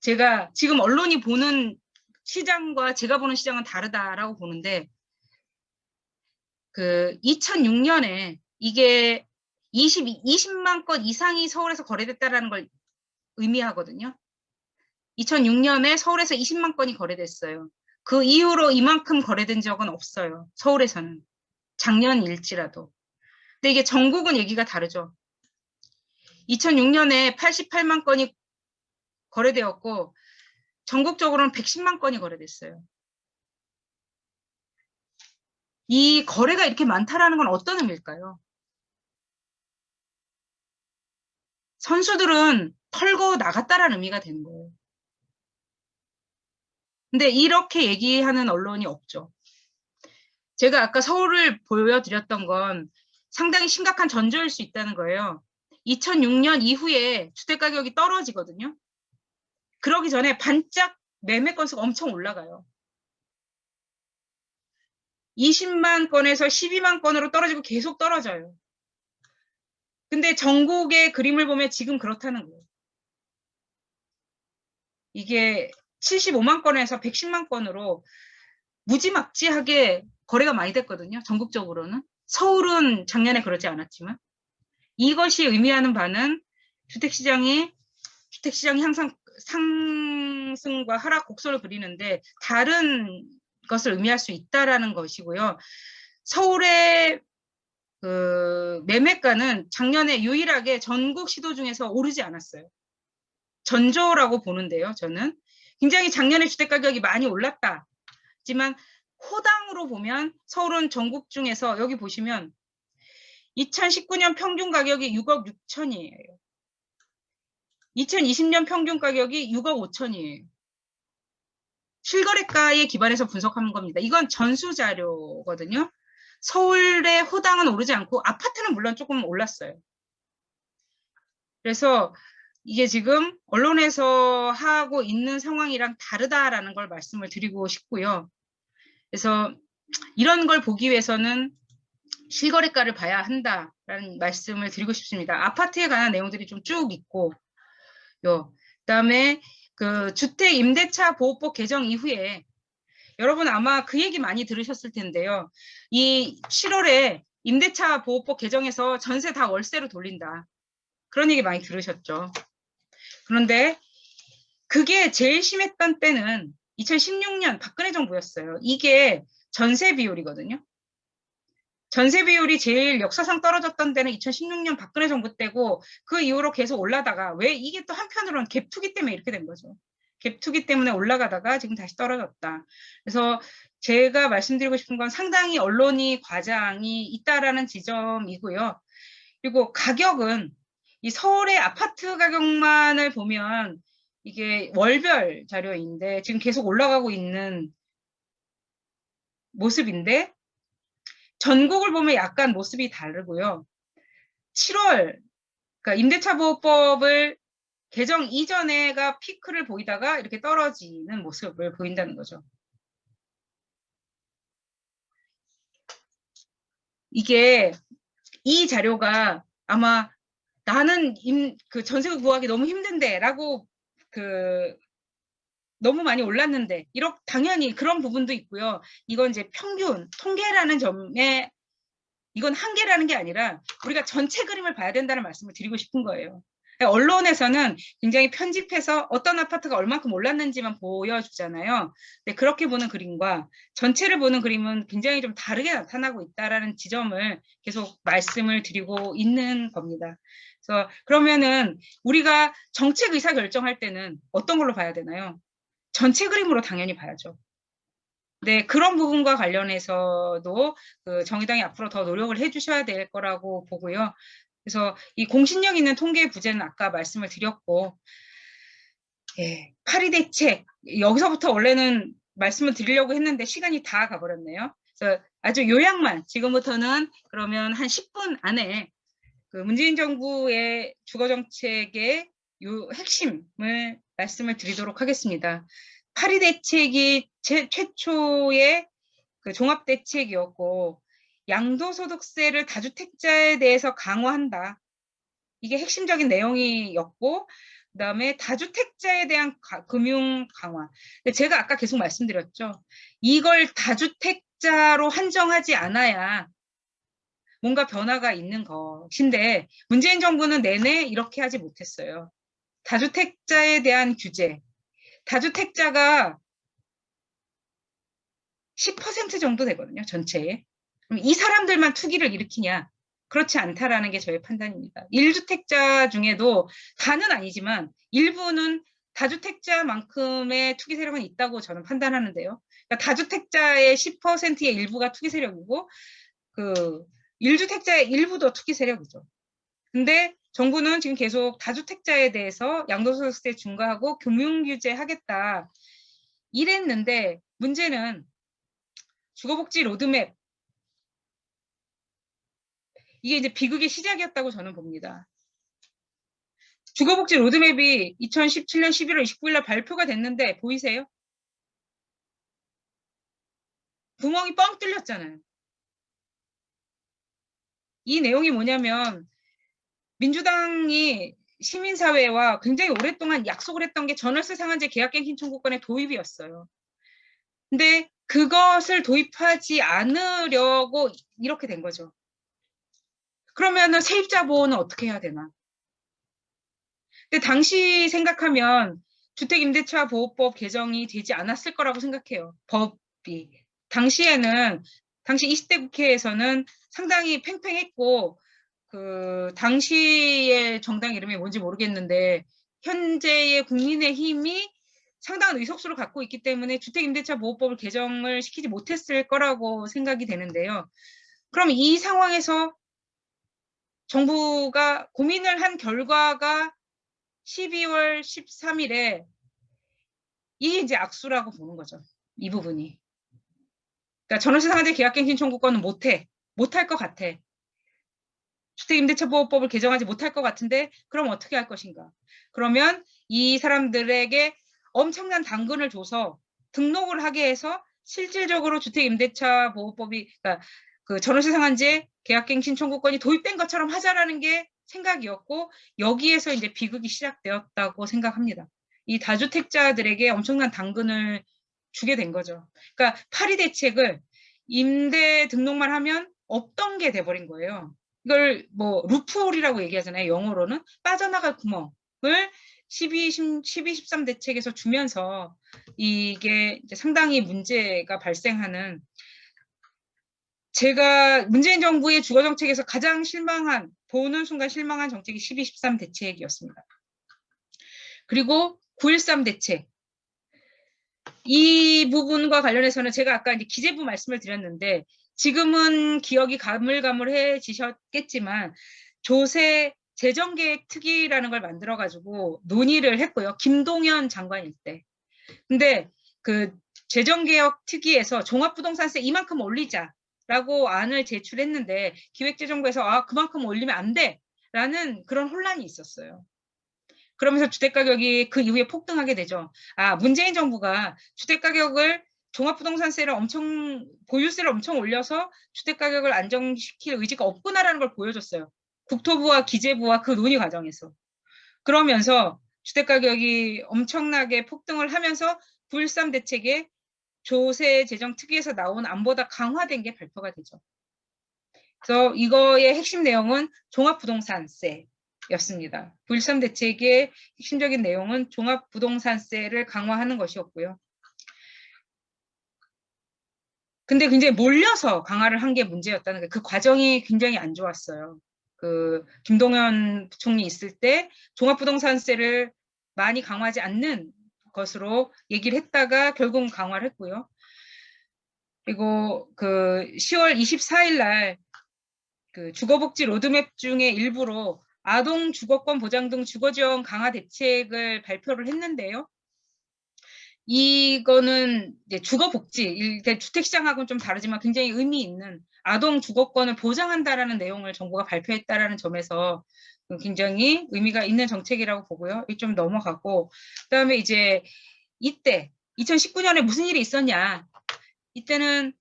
제가 지금 언론이 보는 시장과 제가 보는 시장은 다르다라고 보는데 그 2006년에 이게 20만 건 이상이 서울에서 거래됐다라는 걸 의미하거든요. 2006년에 서울에서 20만 건이 거래됐어요. 그 이후로 이만큼 거래된 적은 없어요. 서울에서는. 작년일지라도. 근데 이게 전국은 얘기가 다르죠. 2006년에 88만 건이 거래되었고 전국적으로는 110만 건이 거래됐어요. 이 거래가 이렇게 많다라는 건 어떤 의미일까요? 선수들은 털고 나갔다라는 의미가 되는 거예요. 근데 이렇게 얘기하는 언론이 없죠. 제가 아까 서울을 보여드렸던 건 상당히 심각한 전조일 수 있다는 거예요. 2006년 이후에 주택가격이 떨어지거든요. 그러기 전에 반짝 매매 건수가 엄청 올라가요. 20만 건에서 12만 건으로 떨어지고 계속 떨어져요. 근데 전국의 그림을 보면 지금 그렇다는 거예요. 이게 75만 건에서 110만 건으로 무지막지하게 거래가 많이 됐거든요. 전국적으로는. 서울은 작년에 그러지 않았지만. 이것이 의미하는 바는 주택시장이 항상 상승과 하락 곡선을 그리는데 다른 것을 의미할 수 있다라는 것이고요. 서울의 매매가는 작년에 유일하게 전국 시도 중에서 오르지 않았어요. 전조라고 보는데요, 저는. 굉장히 작년에 주택가격이 많이 올랐다. 하지만 호당으로 보면 서울은 전국 중에서 여기 보시면 2019년 평균 가격이 6억 6천이에요. 2020년 평균 가격이 6억 5천이에요. 실거래가에 기반해서 분석한 겁니다. 이건 전수 자료거든요. 서울의 호당은 오르지 않고 아파트는 물론 조금 올랐어요. 그래서 이게 지금 언론에서 하고 있는 상황이랑 다르다라는 걸 말씀을 드리고 싶고요. 그래서 이런 걸 보기 위해서는 실거래가를 봐야 한다라는 말씀을 드리고 싶습니다. 아파트에 관한 내용들이 좀 쭉 있고, 그다음에 그 주택 임대차 보호법 개정 이후에 여러분 아마 그 얘기 많이 들으셨을 텐데요. 이 7월에 임대차 보호법 개정해서 전세 다 월세로 돌린다. 그런 얘기 많이 들으셨죠. 그런데 그게 제일 심했던 때는 2016년 박근혜 정부였어요. 이게 전세 비율이거든요. 전세 비율이 제일 역사상 떨어졌던 때는 2016년 박근혜 정부 때고 그 이후로 계속 올라다가 왜 이게 또 한편으로는 갭투기 때문에 이렇게 된 거죠. 갭투기 때문에 올라가다가 지금 다시 떨어졌다. 그래서 제가 말씀드리고 싶은 건 상당히 언론이 과장이 있다라는 지점이고요. 그리고 가격은 이 서울의 아파트 가격만을 보면 이게 월별 자료인데 지금 계속 올라가고 있는 모습인데 전국을 보면 약간 모습이 다르고요. 7월, 그러니까 임대차 보호법을 개정 이전에가 피크를 보이다가 이렇게 떨어지는 모습을 보인다는 거죠. 이게 이 자료가 아마 나는 그 전세를 구하기 너무 힘든데 라고 너무 많이 올랐는데 당연히 그런 부분도 있고요. 이건 이제 평균 통계라는 점에 이건 한계라는 게 아니라 우리가 전체 그림을 봐야 된다는 말씀을 드리고 싶은 거예요. 언론에서는 굉장히 편집해서 어떤 아파트가 얼만큼 올랐는지만 보여주잖아요. 근데 그렇게 보는 그림과 전체를 보는 그림은 굉장히 좀 다르게 나타나고 있다는 지점을 계속 말씀을 드리고 있는 겁니다. 그래서 그러면은 우리가 정책 의사 결정할 때는 어떤 걸로 봐야 되나요? 전체 그림으로 당연히 봐야죠. 네, 그런 부분과 관련해서도 정의당이 앞으로 더 노력을 해주셔야 될 거라고 보고요. 그래서 이 공신력 있는 통계 부재는 아까 말씀을 드렸고, 예, 파리 대책 여기서부터 원래는 말씀을 드리려고 했는데 시간이 다 가버렸네요. 그래서 아주 요약만 지금부터는 그러면 한 10분 안에 문재인 정부의 주거 정책의 핵심을 말씀을 드리도록 하겠습니다. 파리 대책이 최초의 종합 대책이었고 양도소득세를 다주택자에 대해서 강화한다. 이게 핵심적인 내용이었고 그다음에 다주택자에 대한 금융 강화. 제가 아까 계속 말씀드렸죠. 이걸 다주택자로 한정하지 않아야 뭔가 변화가 있는 것인데 문재인 정부는 내내 이렇게 하지 못했어요. 다주택자에 대한 규제. 다주택자가 10% 정도 되거든요. 전체에. 그럼 이 사람들만 투기를 일으키냐? 그렇지 않다라는 게 저의 판단입니다. 1주택자 중에도 다는 아니지만 일부는 다주택자만큼의 투기 세력은 있다고 저는 판단하는데요. 그러니까 다주택자의 10%의 일부가 투기 세력이고 1주택자의 일부도 투기 세력이죠. 근데 정부는 지금 계속 다주택자에 대해서 양도소득세 중과하고 금융규제 하겠다 이랬는데 문제는 주거복지 로드맵 이게 이제 비극의 시작이었다고 저는 봅니다. 주거복지 로드맵이 2017년 11월 29일 날 발표가 됐는데 보이세요? 구멍이 뻥 뚫렸잖아요. 이 내용이 뭐냐면 민주당이 시민사회와 굉장히 오랫동안 약속을 했던 게 전월세 상한제 계약갱신 청구권의 도입이었어요. 근데 그것을 도입하지 않으려고 이렇게 된 거죠. 그러면은 세입자 보호는 어떻게 해야 되나? 근데 당시 생각하면 주택임대차 보호법 개정이 되지 않았을 거라고 생각해요. 법이. 당시에는 당시 20대 국회에서는 상당히 팽팽했고 그 당시의 정당 이름이 뭔지 모르겠는데 현재의 국민의힘이 상당한 의석수를 갖고 있기 때문에 주택임대차 보호법을 개정을 시키지 못했을 거라고 생각이 되는데요. 그럼 이 상황에서 정부가 고민을 한 결과가 12월 13일에 이게 이제 악수라고 보는 거죠. 이 부분이. 그러니까 전월세 상한제 계약갱신 청구권은 못할 것 같아. 주택임대차보호법을 개정하지 못할 것 같은데 그럼 어떻게 할 것인가? 그러면 이 사람들에게 엄청난 당근을 줘서 등록을 하게 해서 실질적으로 주택임대차보호법이 그러니까 그 전월세 상한제 계약갱신 청구권이 도입된 것처럼 하자라는 게 생각이었고 여기에서 이제 비극이 시작되었다고 생각합니다. 이 다주택자들에게 엄청난 당근을 주게 된 거죠. 그러니까 파리 대책을 임대 등록만 하면 없던 게 돼버린 거예요. 이걸 뭐 루프홀이라고 얘기하잖아요. 영어로는 빠져나갈 구멍을 13 대책에서 주면서 이게 이제 상당히 문제가 발생하는 제가 문재인 정부의 주거정책에서 가장 보는 순간 실망한 정책이 13 대책이었습니다. 그리고 9.13 대책. 이 부분과 관련해서는 제가 아까 이제 기재부 말씀을 드렸는데 지금은 기억이 가물가물해지셨겠지만 조세 재정계획 특위라는 걸 만들어가지고 논의를 했고요. 김동연 장관일 때. 근데 그 재정개혁 특위에서 종합부동산세 이만큼 올리자라고 안을 제출했는데 기획재정부에서 그만큼 올리면 안 돼라는 그런 혼란이 있었어요. 그러면서 주택가격이 그 이후에 폭등하게 되죠. 문재인 정부가 주택가격을 종합부동산세를 보유세를 엄청 올려서 주택가격을 안정시킬 의지가 없구나라는 걸 보여줬어요. 국토부와 기재부와 그 논의 과정에서. 그러면서 주택가격이 엄청나게 폭등을 하면서 9.13 대책에 조세 재정 특위에서 나온 안보다 강화된 게 발표가 되죠. 그래서 이거의 핵심 내용은 종합부동산세 였습니다. 9.13 대책의 핵심적인 내용은 종합부동산세를 강화하는 것이었고요. 근데 굉장히 몰려서 강화를 한 게 문제였다는 게 그 과정이 굉장히 안 좋았어요. 그 김동연 부총리 있을 때 종합부동산세를 많이 강화하지 않는 것으로 얘기를 했다가 결국은 강화를 했고요. 그리고 그 10월 24일 날 그 주거복지 로드맵 중에 일부로 아동 주거권 보장 등 주거지원 강화 대책을 발표를 했는데요. 이거는 이제 주거복지, 주택시장하고는 좀 다르지만 굉장히 의미 있는 아동 주거권을 보장한다라는 내용을 정부가 발표했다라는 점에서 굉장히 의미가 있는 정책이라고 보고요. 좀 넘어가고 그다음에 이제 이때 2019년에 무슨 일이 있었냐? 이때는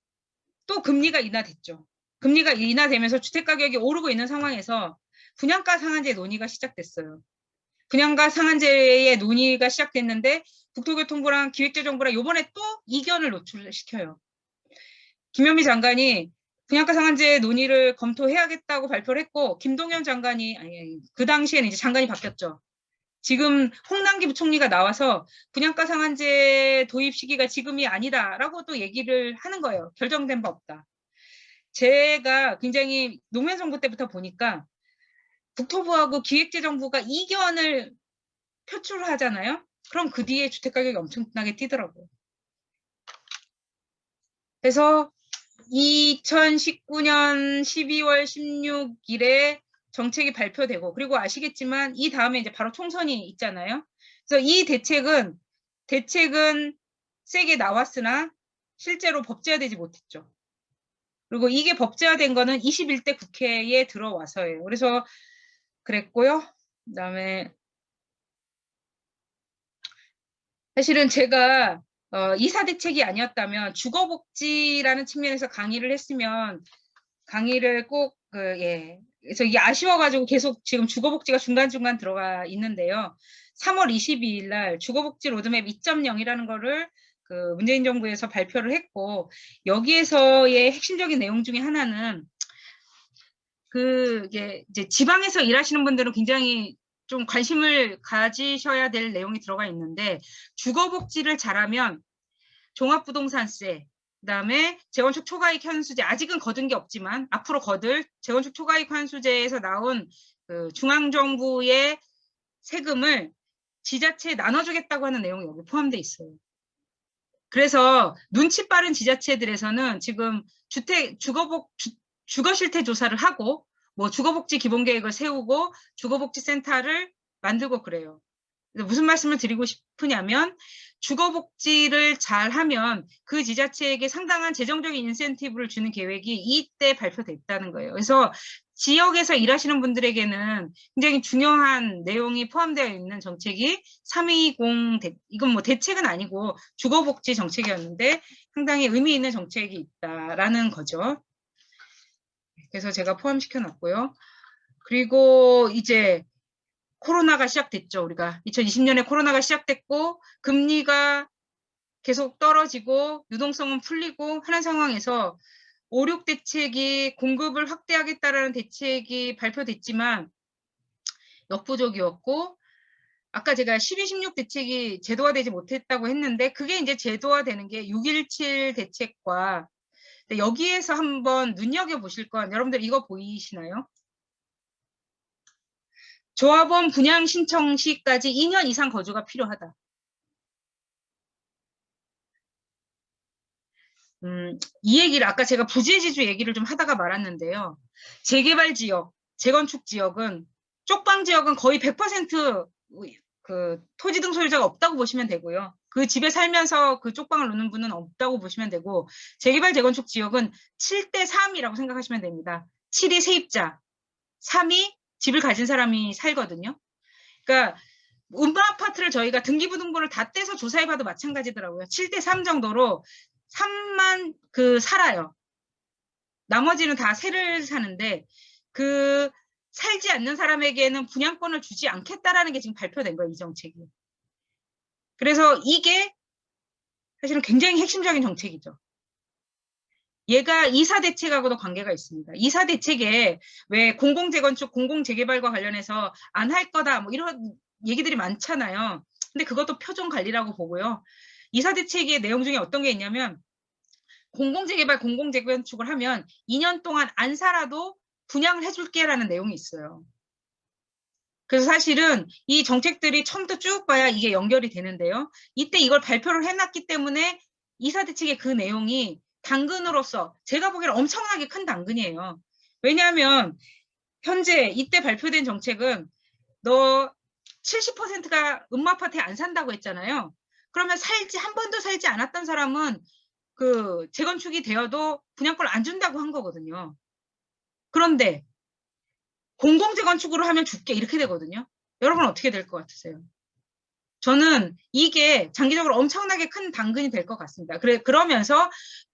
또 금리가 인하됐죠. 금리가 인하되면서 주택가격이 오르고 있는 상황에서 분양가 상한제 논의가 시작됐어요. 분양가 상한제의 논의가 시작됐는데 국토교통부랑 기획재정부랑 이번에 또 이견을 노출시켜요. 김현미 장관이 분양가 상한제 논의를 검토해야겠다고 발표를 했고 김동연 장관이 그 당시에는 이제 장관이 바뀌었죠. 지금 홍남기 부총리가 나와서 분양가 상한제 도입 시기가 지금이 아니다라고 또 얘기를 하는 거예요. 결정된 바 없다. 제가 굉장히 노무현 정부 때부터 보니까 국토부하고 기획재정부가 이견을 표출하잖아요. 그럼 그 뒤에 주택가격이 엄청나게 뛰더라고요. 그래서 2019년 12월 16일에 정책이 발표되고 그리고 아시겠지만 이 다음에 이제 바로 총선이 있잖아요. 그래서 이 대책은 세게 나왔으나 실제로 법제화되지 못했죠. 그리고 이게 법제화된 거는 21대 국회에 들어와서예요. 그래서 그랬고요. 그다음에 사실은 제가 이사대책이 아니었다면 주거복지라는 측면에서 강의를 했으면 강의를 꼭 그래서 이게 아쉬워가지고 계속 지금 주거복지가 중간중간 들어가 있는데요. 3월 22일 날 주거복지 로드맵 2.0이라는 거를 그 문재인 정부에서 발표를 했고 여기에서의 핵심적인 내용 중에 하나는 이게 이제 지방에서 일하시는 분들은 굉장히 좀 관심을 가지셔야 될 내용이 들어가 있는데 주거복지를 잘하면 종합부동산세, 그다음에 재건축 초과이익 환수제, 아직은 거둔 게 없지만 앞으로 거둘 재건축 초과이익 환수제에서 나온 그 중앙정부의 세금을 지자체에 나눠주겠다고 하는 내용이 여기 포함되어 있어요. 그래서 눈치 빠른 지자체들에서는 지금 주거실태 조사를 하고 뭐 주거복지 기본계획을 세우고 주거복지센터를 만들고 그래요. 무슨 말씀을 드리고 싶으냐면 주거복지를 잘하면 그 지자체에게 상당한 재정적인 인센티브를 주는 계획이 이때 발표됐다는 거예요. 그래서 지역에서 일하시는 분들에게는 굉장히 중요한 내용이 포함되어 있는 정책이 320, 이건 뭐 대책은 아니고 주거복지 정책이었는데 상당히 의미 있는 정책이 있다라는 거죠. 그래서 제가 포함시켜 놨고요. 그리고 이제 코로나가 시작됐죠. 우리가 2020년에 코로나가 시작됐고 금리가 계속 떨어지고 유동성은 풀리고 하는 상황에서 5, 6 대책이 공급을 확대하겠다라는 대책이 발표됐지만 역부족이었고 아까 제가 12, 16 대책이 제도화되지 못했다고 했는데 그게 이제 제도화되는 게 6.17 대책과 여기에서 한번 눈여겨보실 건 여러분들 이거 보이시나요? 조합원 분양 신청 시까지 2년 이상 거주가 필요하다. 이 얘기를 아까 제가 부재지주 얘기를 좀 하다가 말았는데요. 재개발 지역, 재건축 지역은 쪽방 지역은 거의 100% 토지 등 소유자가 없다고 보시면 되고요. 그 집에 살면서 그 쪽방을 놓는 분은 없다고 보시면 되고 재개발 재건축 지역은 7대 3이라고 생각하시면 됩니다. 7이 세입자, 3이 집을 가진 사람이 살거든요. 그러니까 음마 아파트를 저희가 등기부등본을 다 떼서 조사해봐도 마찬가지더라고요. 7대 3 정도로 3만 살아요. 나머지는 다 세를 사는데 그 살지 않는 사람에게는 분양권을 주지 않겠다라는 게 지금 발표된 거예요. 이 정책이. 그래서 이게 사실은 굉장히 핵심적인 정책이죠. 얘가 이사 대책하고도 관계가 있습니다. 이사 대책에 왜 공공재건축, 공공재개발과 관련해서 안 할 거다 뭐 이런 얘기들이 많잖아요. 근데 그것도 표준 관리라고 보고요. 이사 대책의 내용 중에 어떤 게 있냐면 공공재개발, 공공재건축을 하면 2년 동안 안 살아도 분양을 해줄게라는 내용이 있어요. 그래서 사실은 이 정책들이 처음부터 쭉 봐야 이게 연결이 되는데요. 이때 이걸 발표를 해놨기 때문에 이사 대책의 그 내용이 당근으로서 제가 보기에는 엄청나게 큰 당근이에요. 왜냐하면 현재 이때 발표된 정책은 너 70%가 음마아파트에 안 산다고 했잖아요. 그러면 한 번도 살지 않았던 사람은 그 재건축이 되어도 분양권을 안 준다고 한 거거든요. 그런데 공공재건축으로 하면 줄게 이렇게 되거든요. 여러분 어떻게 될 것 같으세요? 저는 이게 장기적으로 엄청나게 큰 당근이 될 것 같습니다. 그러면서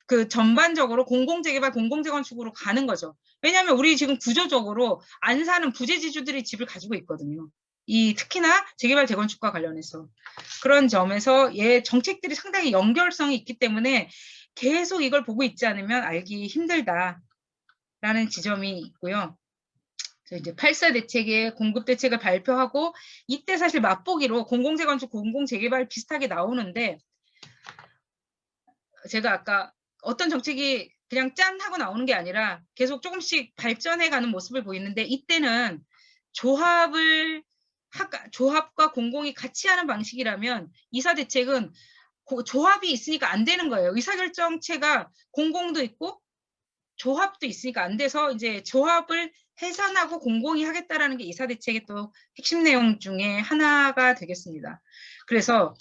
그 전반적으로 공공재개발, 공공재건축으로 가는 거죠. 왜냐하면 우리 지금 구조적으로 안 사는 부재지주들이 집을 가지고 있거든요. 특히나 재개발, 재건축과 관련해서. 그런 점에서 정책들이 상당히 연결성이 있기 때문에 계속 이걸 보고 있지 않으면 알기 힘들다라는 지점이 있고요. 이제 8사 대책의 공급 대책을 발표하고 이때 사실 맛보기로 공공재건축, 공공재개발 비슷하게 나오는데 제가 아까 어떤 정책이 그냥 짠 하고 나오는 게 아니라 계속 조금씩 발전해가는 모습을 보이는데 이때는 조합과 공공이 같이 하는 방식이라면 이사 대책은 조합이 있으니까 안 되는 거예요. 의사결정체가 공공도 있고 조합도 있으니까 안 돼서 이제 조합을 해산하고 공공이 하겠다라는 게 이사 대책의 또 핵심 내용 중에 하나가 되겠습니다. 그래서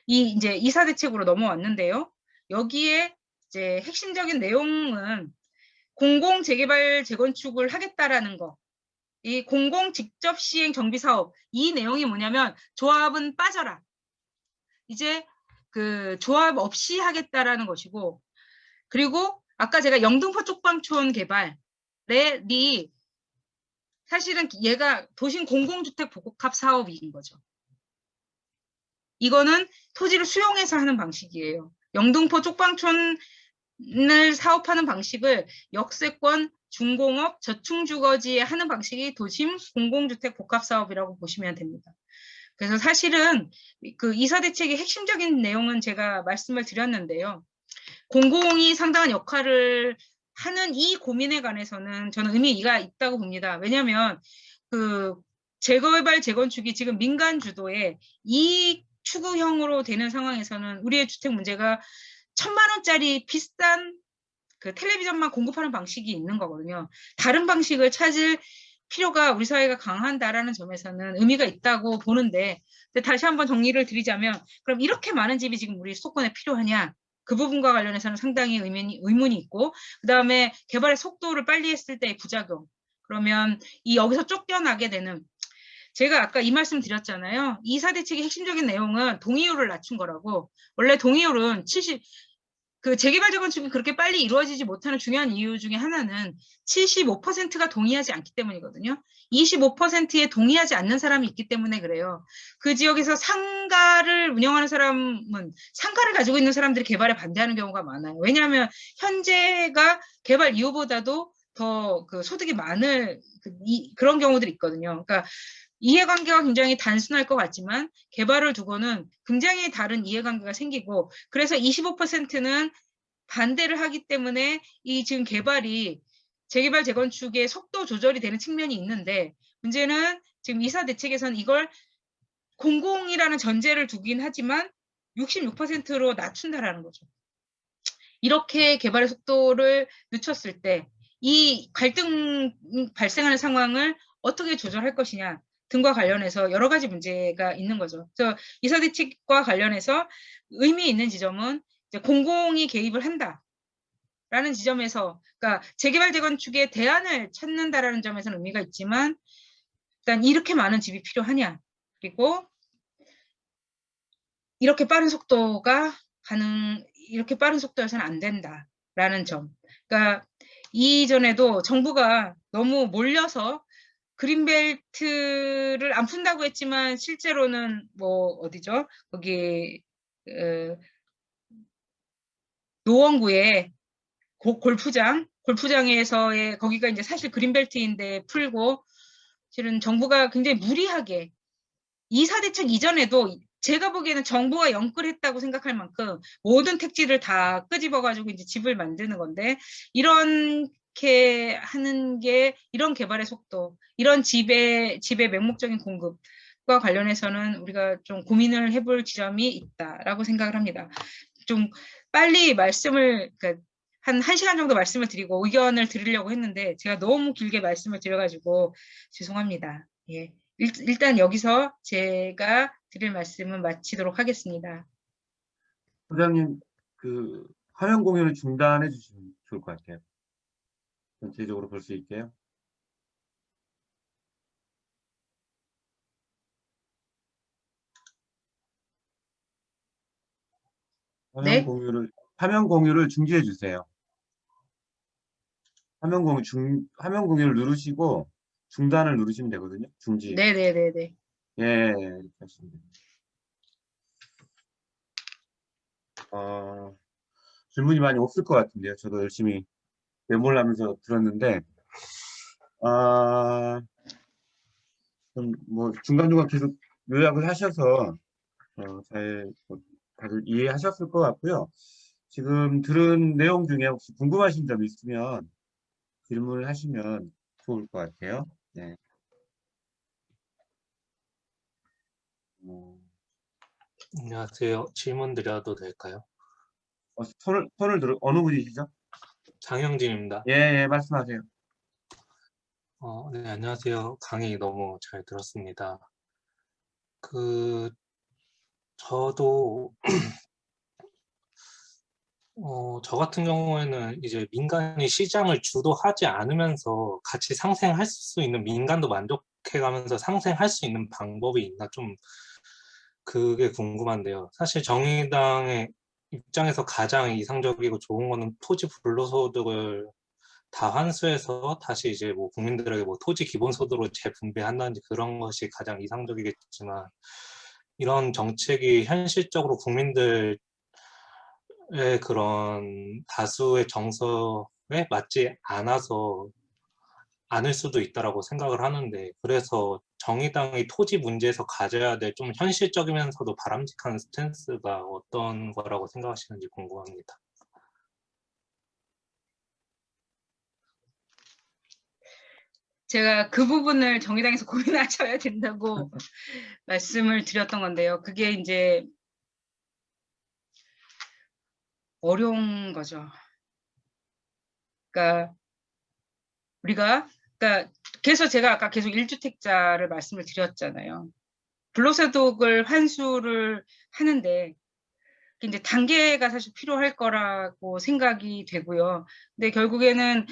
이제 이사 대책으로 넘어왔는데요. 여기에 이제 핵심적인 내용은 공공 재개발 재건축을 하겠다라는 거. 이 공공 직접 시행 정비 사업 이 내용이 뭐냐면 조합은 빠져라. 이제 그 조합 없이 하겠다라는 것이고 그리고 아까 제가 영등포 쪽방촌 개발이 사실은 얘가 도심 공공주택 복합 사업인 거죠. 이거는 토지를 수용해서 하는 방식이에요. 영등포 쪽방촌을 사업하는 방식을 역세권, 중공업, 저층주거지에 하는 방식이 도심 공공주택 복합 사업이라고 보시면 됩니다. 그래서 사실은 그 이사 대책의 핵심적인 내용은 제가 말씀을 드렸는데요. 공공이 상당한 역할을 하는 이 고민에 관해서는 저는 의미가 있다고 봅니다. 왜냐하면 그 재개발, 재건축이 지금 민간 주도의 이익 추구형으로 되는 상황에서는 우리의 주택 문제가 1,000만 원짜리 비싼 그 텔레비전만 공급하는 방식이 있는 거거든요. 다른 방식을 찾을 필요가 우리 사회가 강한다라는 점에서는 의미가 있다고 보는데, 근데 다시 한번 정리를 드리자면, 그럼 이렇게 많은 집이 지금 우리 수도권에 필요하냐? 그 부분과 관련해서는 상당히 의문이 있고, 그 다음에 개발의 속도를 빨리 했을 때의 부작용. 그러면 이 여기서 쫓겨나게 되는, 제가 아까 이 말씀 드렸잖아요. 이사 대책의 핵심적인 내용은 동의율을 낮춘 거라고. 원래 동의율은 그 재개발 재건축이 그렇게 빨리 이루어지지 못하는 중요한 이유 중에 하나는 75%가 동의하지 않기 때문이거든요. 25%에 동의하지 않는 사람이 있기 때문에 그래요. 그 지역에서 상가를 운영하는 사람은 상가를 가지고 있는 사람들이 개발에 반대하는 경우가 많아요. 왜냐하면 현재가 개발 이후보다도 더 그 소득이 많은 그런 경우들이 있거든요. 그러니까 이해관계가 굉장히 단순할 것 같지만 개발을 두고는 굉장히 다른 이해관계가 생기고, 그래서 25%는 반대를 하기 때문에 이 지금 개발이 재개발 재건축의 속도 조절이 되는 측면이 있는데, 문제는 지금 이사 대책에서는 이걸 공공이라는 전제를 두긴 하지만 66%로 낮춘다라는 거죠. 이렇게 개발의 속도를 늦췄을 때 이 갈등 발생하는 상황을 어떻게 조절할 것이냐 등과 관련해서 여러 가지 문제가 있는 거죠. 그래서 이사 대책과 관련해서 의미 있는 지점은 이제 공공이 개입을 한다라는 지점에서, 그러니까 재개발 재건축의 대안을 찾는다라는 점에서는 의미가 있지만, 일단 이렇게 많은 집이 필요하냐, 그리고 이렇게 빠른 속도가 이렇게 빠른 속도여서는 안 된다라는 점. 그러니까 이전에도 정부가 너무 몰려서 그린벨트를 안 푼다고 했지만 실제로는 뭐 어디죠? 거기 노원구에 골프장에서의 거기가 이제 사실 그린벨트인데 풀고, 실은 정부가 굉장히 무리하게 이사 대책 이전에도 제가 보기에는 정부가 영끌했다고 생각할 만큼 모든 택지를 다 끄집어가지고 이제 집을 만드는 건데, 이렇게 하는 게 이런 개발의 속도, 이런 집의 맹목적인 공급과 관련해서는 우리가 좀 고민을 해볼 지점이 있다라고 생각을 합니다. 좀 빨리 그러니까 한 1시간 정도 말씀을 드리고 의견을 드리려고 했는데 제가 너무 길게 말씀을 드려가지고 죄송합니다. 예. 일단 여기서 제가 드릴 말씀은 마치도록 하겠습니다. 소장님, 그 화면 공유를 중단해 주시면 좋을 것 같아요. 전체적으로 볼 수 있게요. 네? 화면 공유를 중지해 주세요. 화면 공유를 누르시고 중단을 누르시면 되거든요. 중지. 네네네네. 예, 이렇게 하시면 돼요. 질문이 많이 없을 것 같은데요. 저도 열심히 메모를 하면서 들었는데, 뭐 중간중간 계속 요약을 하셔서 다들 이해하셨을 것 같고요. 지금 들은 내용 중에 혹시 궁금하신 점 있으면 질문을 하시면 좋을 것 같아요. 네. 안녕하세요. 질문 드려도 될까요? 손을 들어, 어느 분이시죠? 장영진입니다. 예, 말씀하세요. 네, 안녕하세요. 강의 너무 잘 들었습니다. 저도, 저 같은 경우에는 이제 민간이 시장을 주도하지 않으면서 같이 상생할 수 있는, 민간도 만족해가면서 상생할 수 있는 방법이 있나 좀 그게 궁금한데요. 사실 정의당의 입장에서 가장 이상적이고 좋은 거는 토지 불로소득을 다 환수해서 다시 이제 뭐 국민들에게 뭐 토지 기본소득으로 재분배한다든지 그런 것이 가장 이상적이겠지만, 이런 정책이 현실적으로 국민들의 그런 다수의 정서에 맞지 않을 수도 있다라고 생각을 하는데, 그래서 정의당이 토지 문제에서 가져야 될 좀 현실적이면서도 바람직한 스탠스가 어떤 거라고 생각하시는지 궁금합니다. 제가 그 부분을 정의당에서 고민하셔야 된다고 말씀을 드렸던 건데요. 그게 이제 어려운 거죠. 그러니까 그래서 제가 아까 계속 1주택자를 말씀을 드렸잖아요. 불로소득을 환수를 하는데 이제 단계가 사실 필요할 거라고 생각이 되고요. 근데 결국에는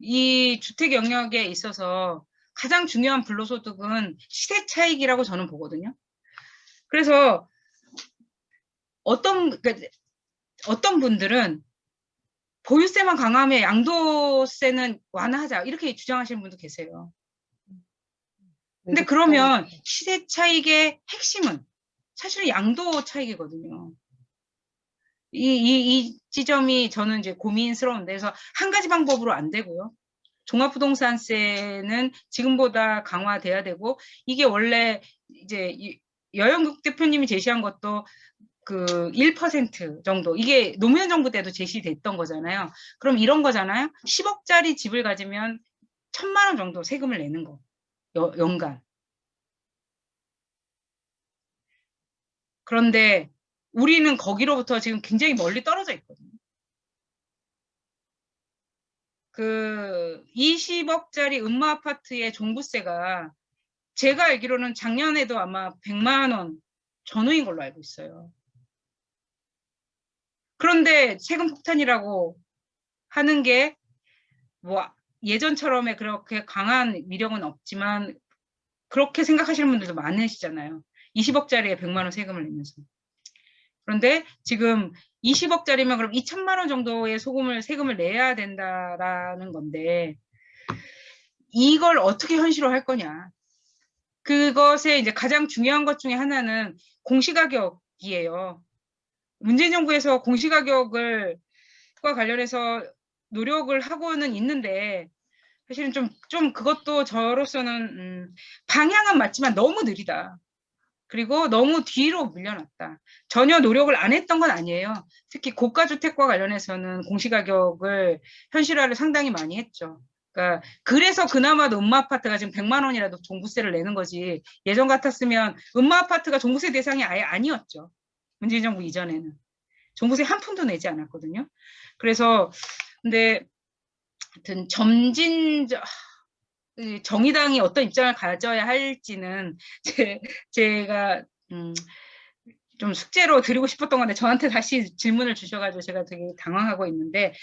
이 주택 영역에 있어서 가장 중요한 불로소득은 시세 차익이라고 저는 보거든요. 그래서 어떤 분들은 보유세만 강화하면 양도세는 완화하자 이렇게 주장하시는 분도 계세요. 근데 그러면 시세 차익의 핵심은 사실은 양도 차익이거든요. 이 지점이 저는 이제 고민스러운데, 그래서 한 가지 방법으로 안 되고요. 종합부동산세는 지금보다 강화돼야 되고, 이게 원래 이제 여영국 대표님이 제시한 것도 그 1% 정도, 이게 노무현 정부 때도 제시됐던 거잖아요. 그럼 이런 거잖아요. 10억짜리 집을 가지면 1,000만 원 정도 세금을 내는 거, 연간. 그런데 우리는 거기로부터 지금 굉장히 멀리 떨어져 있거든요. 그 20억짜리 음마아파트의 종부세가 제가 알기로는 작년에도 아마 100만 원 전후인 걸로 알고 있어요. 그런데 세금 폭탄이라고 하는 게 뭐 예전처럼의 그렇게 강한 위력은 없지만 그렇게 생각하시는 분들도 많으시잖아요. 20억짜리에 100만 원 세금을 내면서. 그런데 지금 20억짜리면 그럼 2,000만 원 정도의 세금을 내야 된다라는 건데, 이걸 어떻게 현실화할 거냐. 그것의 이제 가장 중요한 것 중에 하나는 공시가격이에요. 문재인 정부에서 공시가격과 관련해서 노력을 하고는 있는데, 사실은 좀 그것도 저로서는 방향은 맞지만 너무 느리다. 그리고 너무 뒤로 밀려났다. 전혀 노력을 안 했던 건 아니에요. 특히 고가주택과 관련해서는 공시가격을 현실화를 상당히 많이 했죠. 그러니까 그래서 그나마도 음마아파트가 지금 100만 원이라도 종부세를 내는 거지, 예전 같았으면 음마아파트가 종부세 대상이 아예 아니었죠. 문재인 정부 이전에는. 종부세 한 푼도 내지 않았거든요. 그래서 근데 하여튼 정의당이 어떤 입장을 가져야 할지는 제가 좀 숙제로 드리고 싶었던 건데 저한테 다시 질문을 주셔가지고 제가 되게 당황하고 있는데,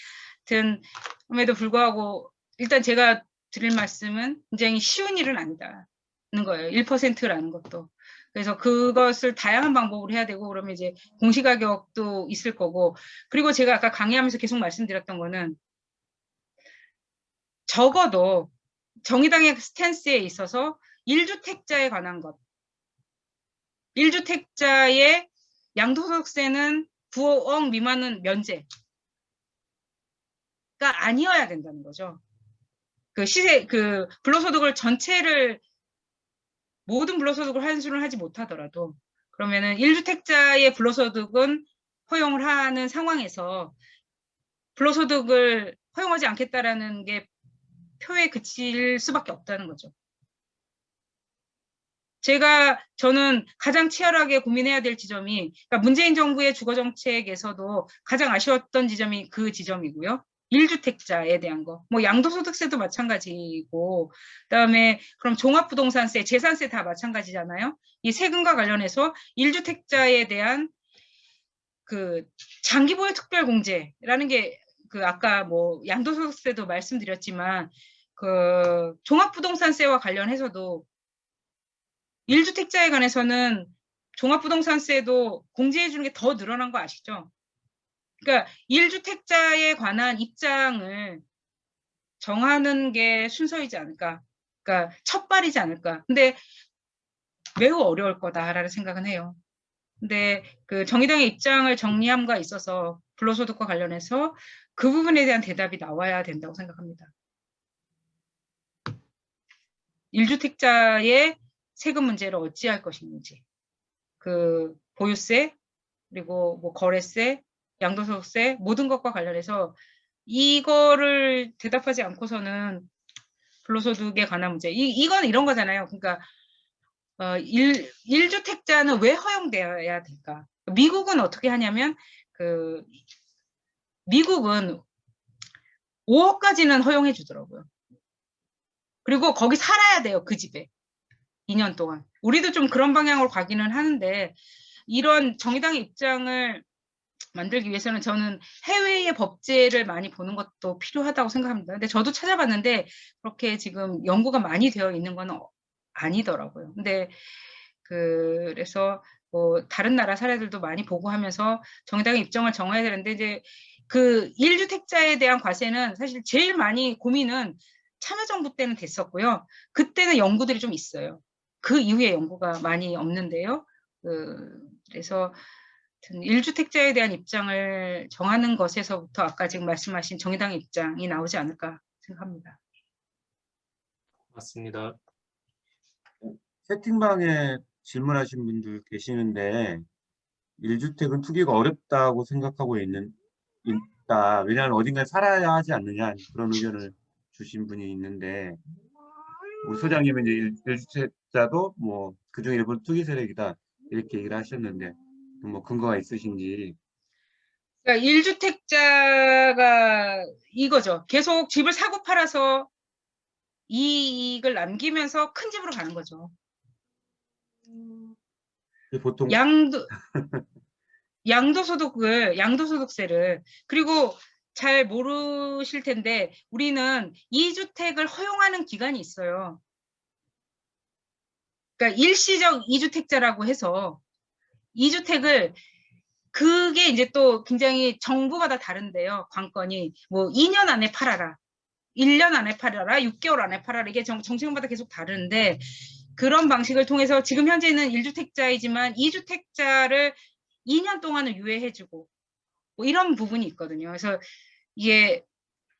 하여튼 그럼에도 불구하고 일단 제가 드릴 말씀은 굉장히 쉬운 일은 아니다는 거예요. 1%라는 것도. 그래서 그것을 다양한 방법으로 해야 되고, 그러면 이제 공시가격도 있을 거고, 그리고 제가 아까 강의하면서 계속 말씀드렸던 거는 적어도 정의당의 스탠스에 있어서 1주택자에 관한 것, 1주택자의 양도소득세는 9억 미만은 면제가 아니어야 된다는 거죠. 불로소득을 전체를, 모든 불로소득을 환수를 하지 못하더라도, 그러면은 1주택자의 불로소득은 허용을 하는 상황에서 불로소득을 허용하지 않겠다라는 게 표에 그칠 수밖에 없다는 거죠. 저는 가장 치열하게 고민해야 될 지점이, 그러니까 문재인 정부의 주거정책에서도 가장 아쉬웠던 지점이 그 지점이고요. 1주택자에 대한 거. 뭐 양도소득세도 마찬가지고, 그다음에 그럼 종합부동산세, 재산세 다 마찬가지잖아요. 이 세금과 관련해서 1주택자에 대한 그 장기보유 특별공제라는 게, 아까 뭐 양도소득세도 말씀드렸지만 그 종합부동산세와 관련해서도 1주택자에 관해서는 종합부동산세도 공제해 주는 게 더 늘어난 거 아시죠? 그러니까 1주택자에 관한 입장을 정하는 게 순서이지 않을까. 그러니까 첫발이지 않을까. 근데 매우 어려울 거다라는 생각은 해요. 근데 그 정의당의 입장을 정리함과 있어서 불로소득과 관련해서 그 부분에 대한 대답이 나와야 된다고 생각합니다. 1주택자의 세금 문제를 어찌할 것인지, 그 보유세, 그리고 뭐 거래세, 양도소득세 모든 것과 관련해서 이거를 대답하지 않고서는 불로소득에 관한 문제. 이건 이런 거잖아요. 그러니까 1주택자는 왜 허용되어야 될까? 미국은 어떻게 하냐면 미국은 5억까지는 허용해 주더라고요. 그리고 거기 살아야 돼요. 그 집에 2년 동안. 우리도 좀 그런 방향으로 가기는 하는데 이런 정의당의 입장을 만들기 위해서는 저는 해외의 법제를 많이 보는 것도 필요하다고 생각합니다. 근데 저도 찾아봤는데 그렇게 지금 연구가 많이 되어 있는 건 아니더라고요. 근데 그래서 뭐 다른 나라 사례들도 많이 보고 하면서 정의당의 입장을 정해야 되는데 이제 그 1주택자에 대한 과세는 사실 제일 많이 고민은 참여정부 때는 됐었고요. 그때는 연구들이 좀 있어요. 그 이후에 연구가 많이 없는데요. 그래서 1주택자에 대한 입장을 정하는 것에서부터 아까 지금 말씀하신 정의당의 입장이 나오지 않을까 생각합니다. 맞습니다. 채팅방에 질문하신 분들 계시는데 1주택은 투기가 어렵다고 생각하고 있다. 왜냐하면 어딘가에 살아야 하지 않느냐 그런 의견을 주신 분이 있는데 우리 소장님은 이제 1주택자도 뭐 그중 일부는 투기 세력이다 이렇게 얘기를 하셨는데 뭐 근거가 있으신지. 그러니까 1주택자가 이거죠. 계속 집을 사고 팔아서 이익을 남기면서 큰 집으로 가는 거죠. 보통 양도소득세를 그리고 잘 모르실 텐데 우리는 2주택을 허용하는 기간이 있어요. 그러니까 일시적 2주택자라고 해서 2주택을 그게 이제 또 굉장히 정부마다 다른데요. 관건이 뭐 2년 안에 팔아라. 1년 안에 팔아라. 6개월 안에 팔아라. 이게 정책마다 계속 다른데 그런 방식을 통해서 지금 현재는 1주택자이지만 2주택자를 2년 동안은 유예해주고 뭐 이런 부분이 있거든요. 그래서 이게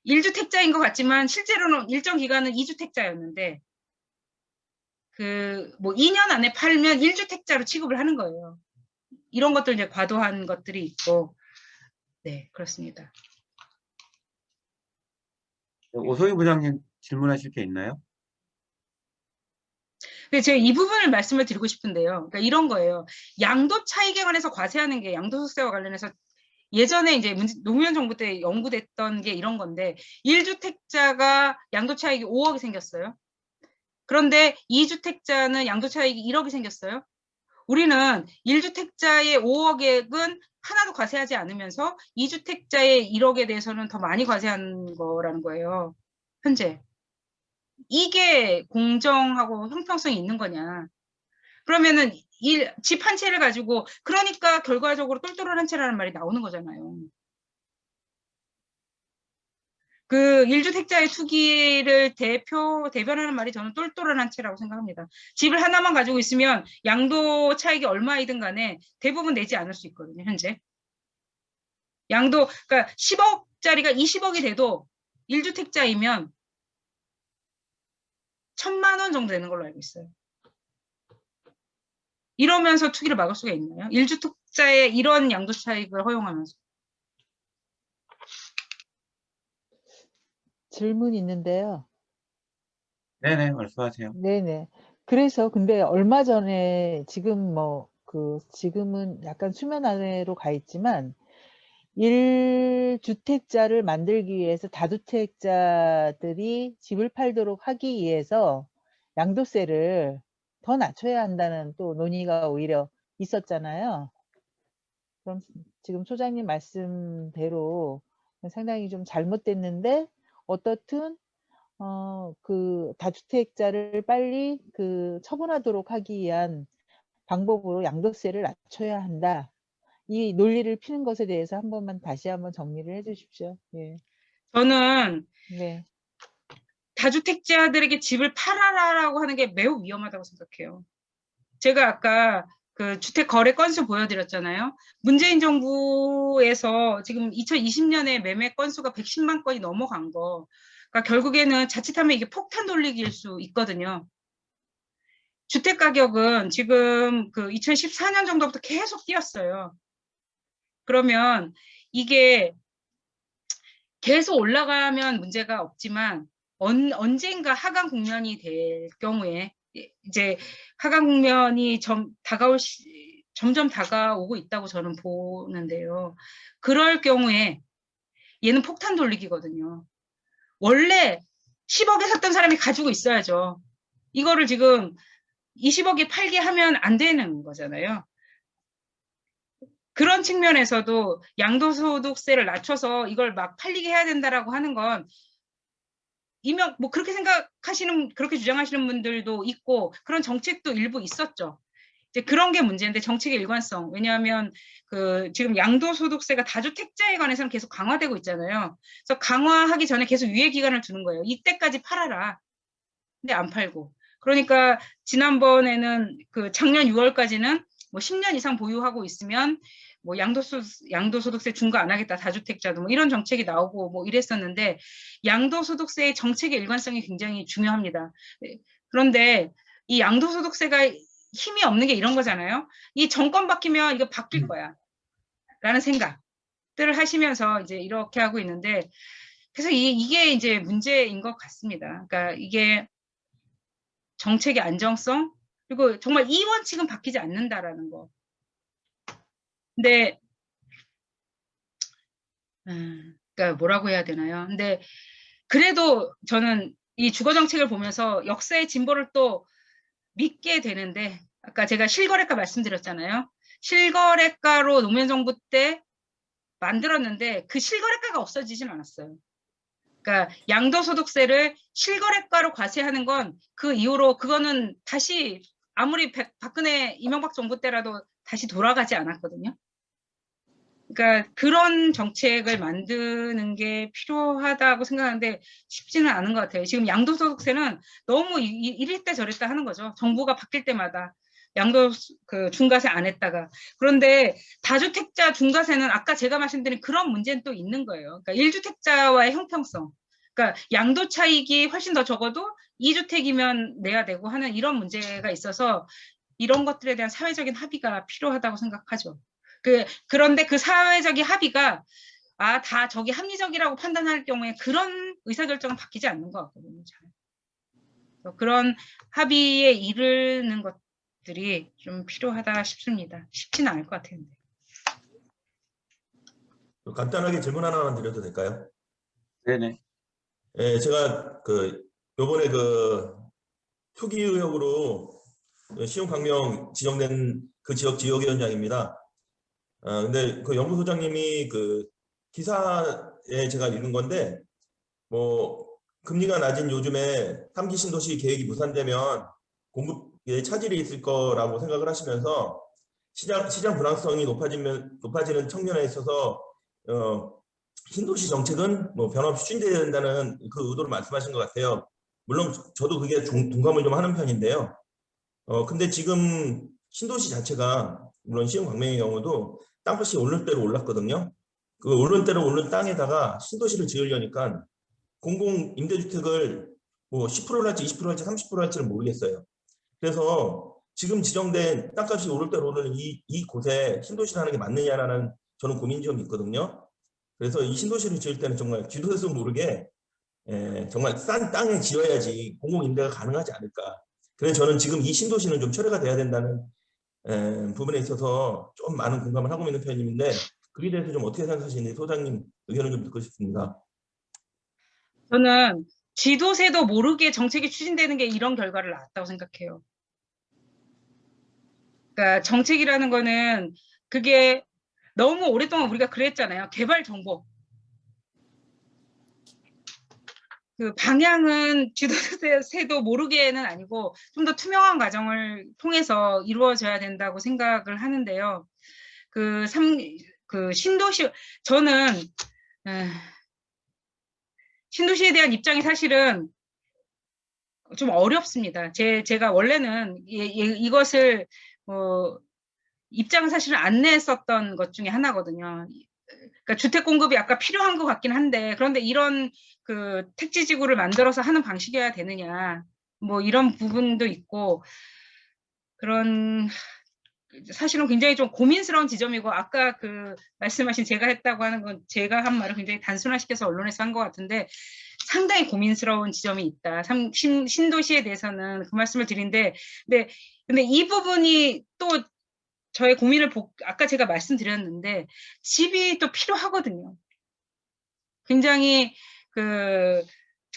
1주택자인 것 같지만 실제로는 일정 기간은 2주택자였는데 뭐 2년 안에 팔면 1주택자로 취급을 하는 거예요. 이런 것들 이제 과도한 것들이 있고 네 그렇습니다. 오소희 부장님 질문하실 게 있나요? 근데 제가 이 부분을 말씀을 드리고 싶은데요. 그러니까 이런 거예요. 양도 차익에 관해서 과세하는 게 양도소득세와 관련해서 예전에 이제 노무현 정부 때 연구됐던 게 이런 건데 1주택자가 양도 차익이 5억이 생겼어요. 그런데 2주택자는 양도 차익이 1억이 생겼어요. 우리는 1주택자의 5억액은 하나도 과세하지 않으면서 2주택자의 1억에 대해서는 더 많이 과세하는 거라는 거예요. 현재. 이게 공정하고 형평성이 있는 거냐. 그러면은 집 한 채를 가지고 그러니까 결과적으로 똘똘한 한 채라는 말이 나오는 거잖아요. 그 1주택자의 투기를 대변하는 말이 저는 똘똘한 한 채라고 생각합니다. 집을 하나만 가지고 있으면 양도 차익이 얼마이든 간에 대부분 내지 않을 수 있거든요, 현재. 그러니까 10억짜리가 20억이 돼도 1주택자이면 1,000만 원 정도 되는 걸로 알고 있어요. 이러면서 투기를 막을 수가 있나요? 1주택자의 이런 양도 차익을 허용하면서. 질문이 있는데요. 네네, 말씀하세요. 네네. 그래서 근데 얼마 전에 지금은 약간 수면 아래로 가 있지만 1주택자를 만들기 위해서 다주택자들이 집을 팔도록 하기 위해서 양도세를 더 낮춰야 한다는 또 논의가 오히려 있었잖아요. 그럼 지금 소장님 말씀대로 상당히 좀 잘못됐는데 어떻든 그 다주택자를 빨리 처분하도록 하기 위한 방법으로 양도세를 낮춰야 한다. 이 논리를 피는 것에 대해서 다시 한번 정리를 해 주십시오. 예. 저는 네. 다주택자들에게 집을 팔아라라고 하는 게 매우 위험하다고 생각해요. 제가 아까 그 주택 거래 건수 보여드렸잖아요. 문재인 정부에서 지금 2020년에 매매 건수가 110만 건이 넘어간 거. 그러니까 결국에는 자칫하면 이게 폭탄 돌리기일 수 있거든요. 주택 가격은 지금 그 2014년 정도부터 계속 뛰었어요. 그러면 이게 계속 올라가면 문제가 없지만 언젠가 하강 국면이 될 경우에 이제 하강 국면이 점점 다가오고 있다고 저는 보는데요. 그럴 경우에 얘는 폭탄 돌리기거든요. 원래 10억에 샀던 사람이 가지고 있어야죠. 이거를 지금 20억에 팔게 하면 안 되는 거잖아요. 그런 측면에서도 양도소득세를 낮춰서 이걸 막 팔리게 해야 된다라고 하는 건 뭐 그렇게 그렇게 주장하시는 분들도 있고 그런 정책도 일부 있었죠. 이제 그런 게 문제인데 정책의 일관성. 왜냐하면 지금 양도소득세가 다주택자에 관해서는 계속 강화되고 있잖아요. 그래서 강화하기 전에 계속 유예 기간을 두는 거예요. 이때까지 팔아라. 근데 안 팔고. 그러니까 지난번에는 작년 6월까지는 뭐 10년 이상 보유하고 있으면 뭐 양도소득세 중과 안 하겠다 다주택자도 뭐 이런 정책이 나오고 뭐 이랬었는데 양도소득세의 정책의 일관성이 굉장히 중요합니다. 그런데 이 양도소득세가 힘이 없는 게 이런 거잖아요. 이 정권 바뀌면 이거 바뀔 거야 라는 생각들을 하시면서 이제 이렇게 하고 있는데 그래서 이게 이제 문제인 것 같습니다. 그러니까 이게 정책의 안정성 그리고 정말 이 원칙은 바뀌지 않는다라는 거. 근데 그러니까 뭐라고 해야 되나요? 근데 그래도 저는 이 주거 정책을 보면서 역사의 진보를 또 믿게 되는데 아까 제가 실거래가 말씀드렸잖아요. 실거래가로 노무현 정부 때 만들었는데 그 실거래가가 없어지진 않았어요. 그러니까 양도소득세를 실거래가로 과세하는 건 그 이후로 그거는 다시 아무리 박근혜 이명박 정부 때라도 다시 돌아가지 않았거든요. 그러니까 그런 정책을 만드는 게 필요하다고 생각하는데 쉽지는 않은 것 같아요. 지금 양도소득세는 너무 이랬다 저랬다 하는 거죠. 정부가 바뀔 때마다 중과세 안 했다가. 그런데 다주택자 중과세는 아까 제가 말씀드린 그런 문제는 또 있는 거예요. 그러니까 1주택자와의 형평성. 그러니까 양도 차익이 훨씬 더 적어도 2주택이면 내야 되고 하는 이런 문제가 있어서 이런 것들에 대한 사회적인 합의가 필요하다고 생각하죠. 그런데 그 사회적인 합의가 다 저기 합리적이라고 판단할 경우에 그런 의사결정은 바뀌지 않는 것 같거든요. 그런 합의에 이르는 것들이 좀 필요하다 싶습니다. 쉽지는 않을 것 같아요. 간단하게 질문 하나만 드려도 될까요? 네네. 예, 제가 요번에 투기 의혹으로 시흥 광명 지정된 그 지역 지역위원장입니다. 근데 연구소장님이 기사에 제가 읽은 건데 뭐 금리가 낮은 요즘에 3기 신도시 계획이 무산되면 공급에 차질이 있을 거라고 생각을 하시면서 시장 불확성성이 높아지는 측면에 있어서 신도시 정책은 뭐 변함없이 추진돼야 된다는 그 의도를 말씀하신 것 같아요. 물론 저도 그게 동감을 좀 하는 편인데요. 근데 지금 신도시 자체가 물론 시흥 광명의 경우도 땅값이 오른 대로 올랐거든요. 그 오른 대로 오른 땅에다가 신도시를 지으려니까 공공 임대주택을 뭐 10%를 할지 20%를 할지 30%를 할지는 모르겠어요. 그래서 지금 지정된 땅값이 오를 대로 오르는 이 곳에 신도시를 하는 게 맞느냐라는 저는 고민이 좀 있거든요. 그래서 이 신도시를 지을 때는 정말 쥐도새도 모르게 정말 싼 땅에 지어야지 공공 임대가 가능하지 않을까. 그래서 저는 지금 이 신도시는 좀 철회가 돼야 된다는 부분에 있어서 좀 많은 공감을 하고 있는 편인데 그에 대해서 좀 어떻게 생각하시는지 소장님 의견을 좀 듣고 싶습니다. 저는 지도세도 모르게 정책이 추진되는 게 이런 결과를 낳았다고 생각해요. 그러니까 정책이라는 거는 그게 너무 오랫동안 우리가 그랬잖아요. 개발 정보. 그 방향은 지도세도 모르게는 아니고 좀 더 투명한 과정을 통해서 이루어져야 된다고 생각을 하는데요. 신도시, 저는 신도시에 대한 입장이 사실은 좀 어렵습니다. 제가 원래는 이것을 입장을 사실은 안 냈었던 것 중에 하나거든요. 그러니까 주택 공급이 아까 필요한 것 같긴 한데 그런데 이런 택지지구를 만들어서 하는 방식이어야 되느냐 뭐 이런 부분도 있고 사실은 굉장히 좀 고민스러운 지점이고 아까 말씀하신 제가 했다고 하는 건 제가 한 말을 굉장히 단순화시켜서 언론에서 한 것 같은데 상당히 고민스러운 지점이 있다. 신도시에 대해서는 그 말씀을 드린데, 근데 이 부분이 또 저의 고민을 아까 제가 말씀드렸는데 집이 또 필요하거든요. 굉장히 그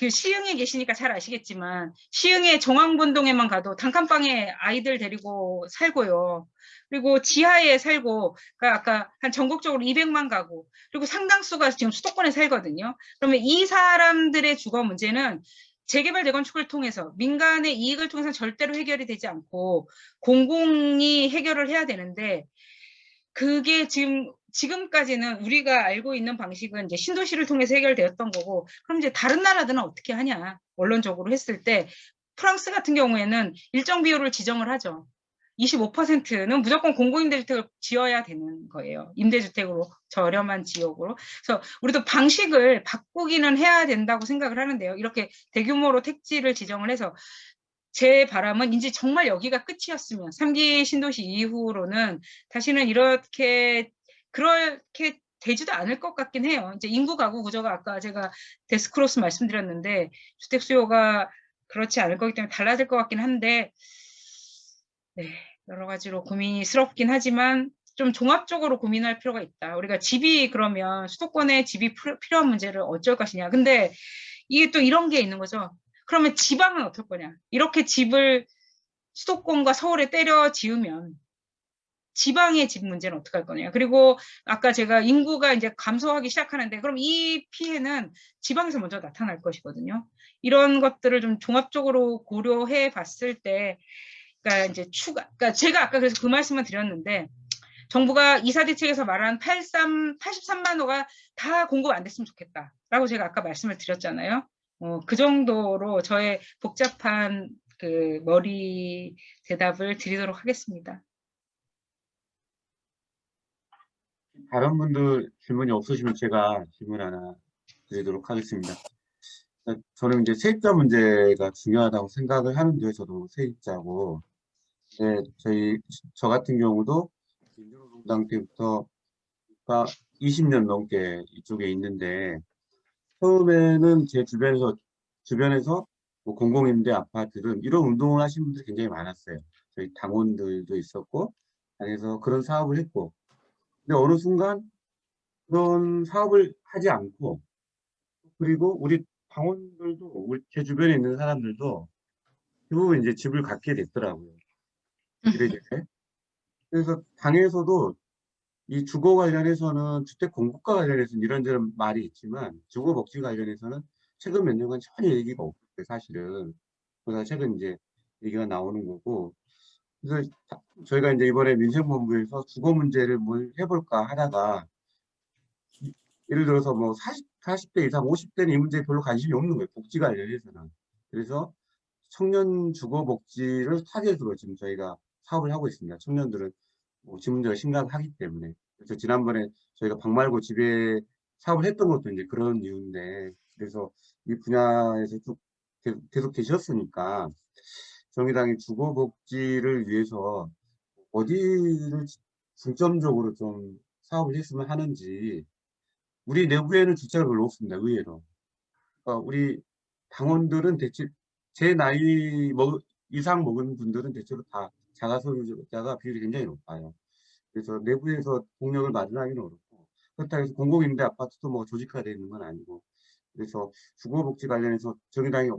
시흥에 계시니까 잘 아시겠지만 시흥의 정왕본동에만 가도 단칸방에 아이들 데리고 살고요. 그리고 지하에 살고, 그러니까 아까 한 전국적으로 200만 가구, 그리고 상당수가 지금 수도권에 살거든요. 그러면 이 사람들의 주거 문제는 재개발 재건축을 통해서 민간의 이익을 통해서 절대로 해결이 되지 않고 공공이 해결을 해야 되는데, 그게 지금까지는 우리가 알고 있는 방식은 이제 신도시를 통해서 해결되었던 거고, 그럼 이제 다른 나라들은 어떻게 하냐, 원론적으로 했을 때 프랑스 같은 경우에는 일정 비율을 지정을 하죠. 25%는 무조건 공공임대주택을 지어야 되는 거예요. 임대주택으로, 저렴한 지역으로. 그래서 우리도 방식을 바꾸기는 해야 된다고 생각을 하는데요. 이렇게 대규모로 택지를 지정을 해서, 제 바람은 이제 정말 여기가 끝이었으면 3기 신도시 이후로는 다시는 그렇게 되지도 않을 것 같긴 해요. 이제 인구 가구 구조가 아까 제가 데스크로스 말씀드렸는데 주택 수요가 그렇지 않을 거기 때문에 달라질 것 같긴 한데, 네, 여러 가지로 고민스럽긴 하지만 좀 종합적으로 고민할 필요가 있다. 우리가 집이, 그러면 수도권에 집이 필요한 문제를 어쩔 것이냐. 근데 이게 또 이런 게 있는 거죠. 그러면 지방은 어떨 거냐. 이렇게 집을 수도권과 서울에 때려 지으면 지방의 집 문제는 어떻게 할 거냐. 그리고 아까 제가 인구가 이제 감소하기 시작하는데, 그럼 이 피해는 지방에서 먼저 나타날 것이거든요. 이런 것들을 좀 종합적으로 고려해 봤을 때, 그러니까 이제 그러니까 제가 아까 그래서 그 말씀을 드렸는데, 정부가 이사대책에서 말한 83만 호가 다 공급 안 됐으면 좋겠다라고 제가 아까 말씀을 드렸잖아요. 그 정도로 저의 복잡한 그 머리 대답을 드리도록 하겠습니다. 다른 분들 질문이 없으시면 제가 질문 하나 드리도록 하겠습니다. 저는 이제 세입자 문제가 중요하다고 생각을 하는데, 저도 세입자고, 네, 저 같은 경우도 민주노동당 때부터 20년 넘게 이쪽에 있는데, 처음에는 제 주변에서 뭐 공공임대 아파트든 이런 운동을 하신 분들이 굉장히 많았어요. 저희 당원들도 있었고, 그래서 그런 사업을 했고, 근데 어느 순간 그런 사업을 하지 않고, 그리고 우리 당원들도, 제 주변에 있는 사람들도 대부분 이제 집을 갖게 됐더라고요. 이래저래. 그래서 당에서도 이 주거 관련해서는, 주택 공급과 관련해서는 이런저런 말이 있지만, 주거 복지 관련해서는 최근 몇 년간 전혀 얘기가 없어요, 사실은. 그래서 최근 이제 얘기가 나오는 거고, 그래서 저희가 이제 이번에 민생본부에서 주거 문제를 뭘 해볼까 하다가, 예를 들어서 뭐 40대 이상 50대는 이 문제에 별로 관심이 없는 거예요, 복지 관련해서는. 그래서 청년 주거 복지를 타겟으로 지금 저희가 사업을 하고 있습니다. 청년들은 집 문제가 심각하기 때문에. 그래서 지난번에 저희가 방 말고 집에 사업을 했던 것도 이제 그런 이유인데, 그래서 이 분야에서 쭉 계속 계셨으니까 정의당이 주거 복지를 위해서 어디를 중점적으로 좀 사업을 했으면 하는지. 우리 내부에는 주체가 별로 없습니다, 의외로. 그러니까 우리 당원들은 대체 제 나이 이상 먹은 분들은 대체로 다 자가소유자가 비율이 굉장히 높아요. 그래서 내부에서 동력을 마련하기는 어렵고, 그렇다고 해서 공공임대 아파트도 뭐 조직화되어 있는 건 아니고, 그래서 주거복지 관련해서 정의당이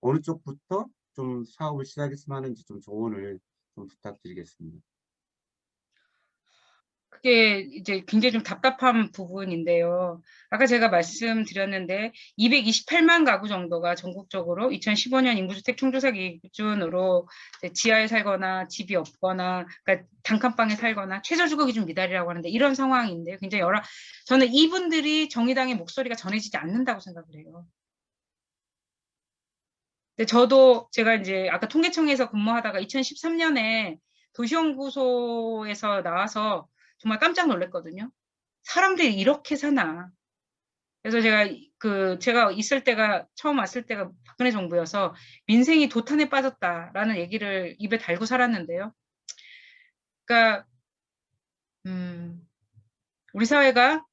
어느 쪽부터 좀 사업을 시작했으면 하는지 좀 조언을 좀 부탁드리겠습니다. 그게 이제 굉장히 좀 답답한 부분인데요. 아까 제가 말씀드렸는데 228만 가구 정도가 전국적으로 2015년 인구주택 총조사 기준으로 지하에 살거나 집이 없거나, 그러니까 단칸방에 살거나 최저주거 기준 미달이라고 하는데, 이런 상황인데요. 굉장히 저는 이분들이 정의당의 목소리가 전해지지 않는다고 생각을 해요. 근데 제가 이제 아까 통계청에서 근무하다가 2013년에 도시연구소에서 나와서 정말 깜짝 놀랐거든요. 사람들이 이렇게 사나. 그래서 제가 처음 왔을 때가 박근혜 정부여서 민생이 도탄에 빠졌다라는 얘기를 입에 달고 살았는데요. 그러니까, 우리 사회가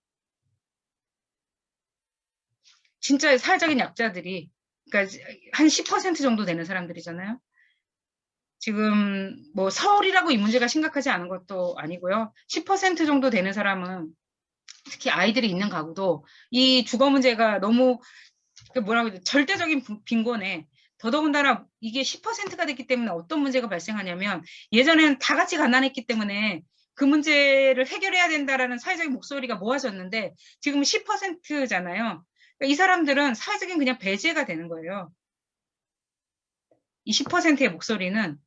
진짜 사회적인 약자들이, 그러니까 한 10% 정도 되는 사람들이잖아요. 지금 뭐 서울이라고 이 문제가 심각하지 않은 것도 아니고요. 10% 정도 되는 사람은, 특히 아이들이 있는 가구도 이 주거 문제가 너무 뭐라고 해야 돼, 절대적인 빈곤에, 더더군다나 이게 10%가 됐기 때문에 어떤 문제가 발생하냐면, 예전에는 다 같이 가난했기 때문에 그 문제를 해결해야 된다라는 사회적인 목소리가 모아졌는데 지금 10%잖아요. 이 사람들은 사회적인 그냥 배제가 되는 거예요. 이 10%의 목소리는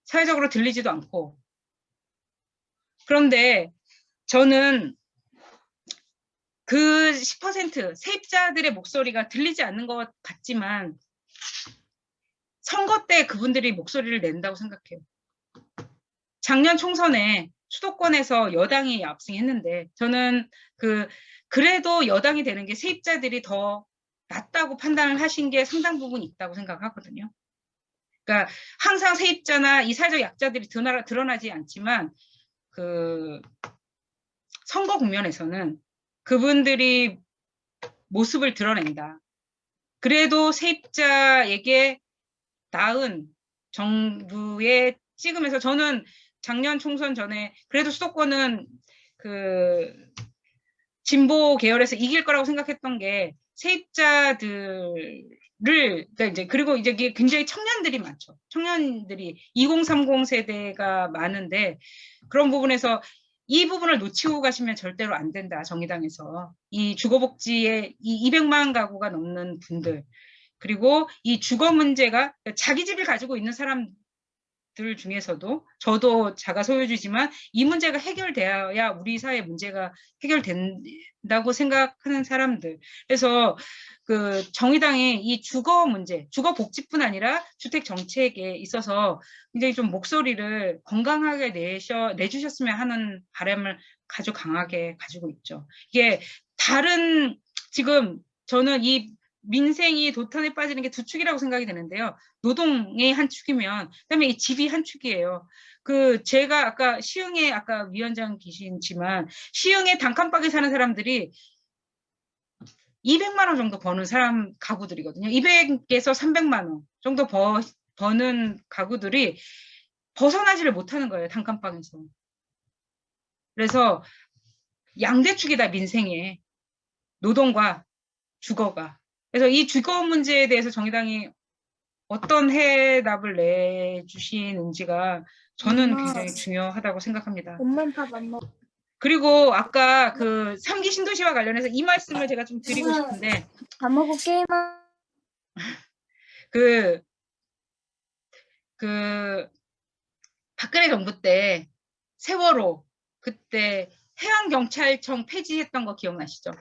사회적으로 들리지도 않고. 그런데 저는 그 10% 세입자들의 목소리가 들리지 않는 것 같지만 선거 때 그분들이 목소리를 낸다고 생각해요. 작년 총선에 수도권에서 여당이 압승했는데 저는 그래도 여당이 되는 게 세입자들이 더 낫다고 판단을 하신 게 상당 부분 있다고 생각하거든요. 그러니까 항상 세입자나 이 사회적 약자들이 드러나지 않지만 그 선거 국면에서는 그분들이 모습을 드러낸다. 그래도 세입자에게 나은 정부에 찍으면서 저는 작년 총선 전에 그래도 수도권은 그 진보 계열에서 이길 거라고 생각했던 게 세입자들을, 그러니까 이제 그리고 이제 이게 굉장히 청년들이 많죠. 청년들이 2030 세대가 많은데 그런 부분에서 이 부분을 놓치고 가시면 절대로 안 된다. 정의당에서 이 주거복지에 이 200만 가구가 넘는 분들, 그리고 이 주거 문제가 자기 집을 가지고 있는 사람들 중에서도 저도 자가 소유주지만 이 문제가 해결되어야 우리 사회 문제가 해결된다고 생각하는 사람들. 그래서 그 정의당이 이 주거 문제, 주거 복지뿐 아니라 주택 정책에 있어서 굉장히 좀 목소리를 건강하게 내주셨으면 하는 바람을 아주 강하게 가지고 있죠. 이게 다른, 지금 저는 이 민생이 도탄에 빠지는 게 두 축이라고 생각이 되는데요. 노동의 한 축이면, 그다음에 이 집이 한 축이에요. 제가 아까 시흥에, 아까 위원장 계시지만, 시흥에 단칸방에 사는 사람들이 200만 원 정도 버는 가구들이거든요. 200에서 300만 원 정도 버는 가구들이 벗어나지를 못하는 거예요. 단칸방에서. 그래서 양대축이다, 민생에. 노동과 주거가. 그래서 이 주거 문제에 대해서 정의당이 어떤 해답을 내주시는지가 저는 굉장히 중요하다고 생각합니다. 엄마는 밥 안 먹어. 그리고 아까 그 3기 신도시와 관련해서 이 말씀을 제가 좀 드리고 싶은데, 밥 먹고 게임. 박근혜 정부 때 세월호 그때 해양경찰청 폐지했던 거 기억나시죠?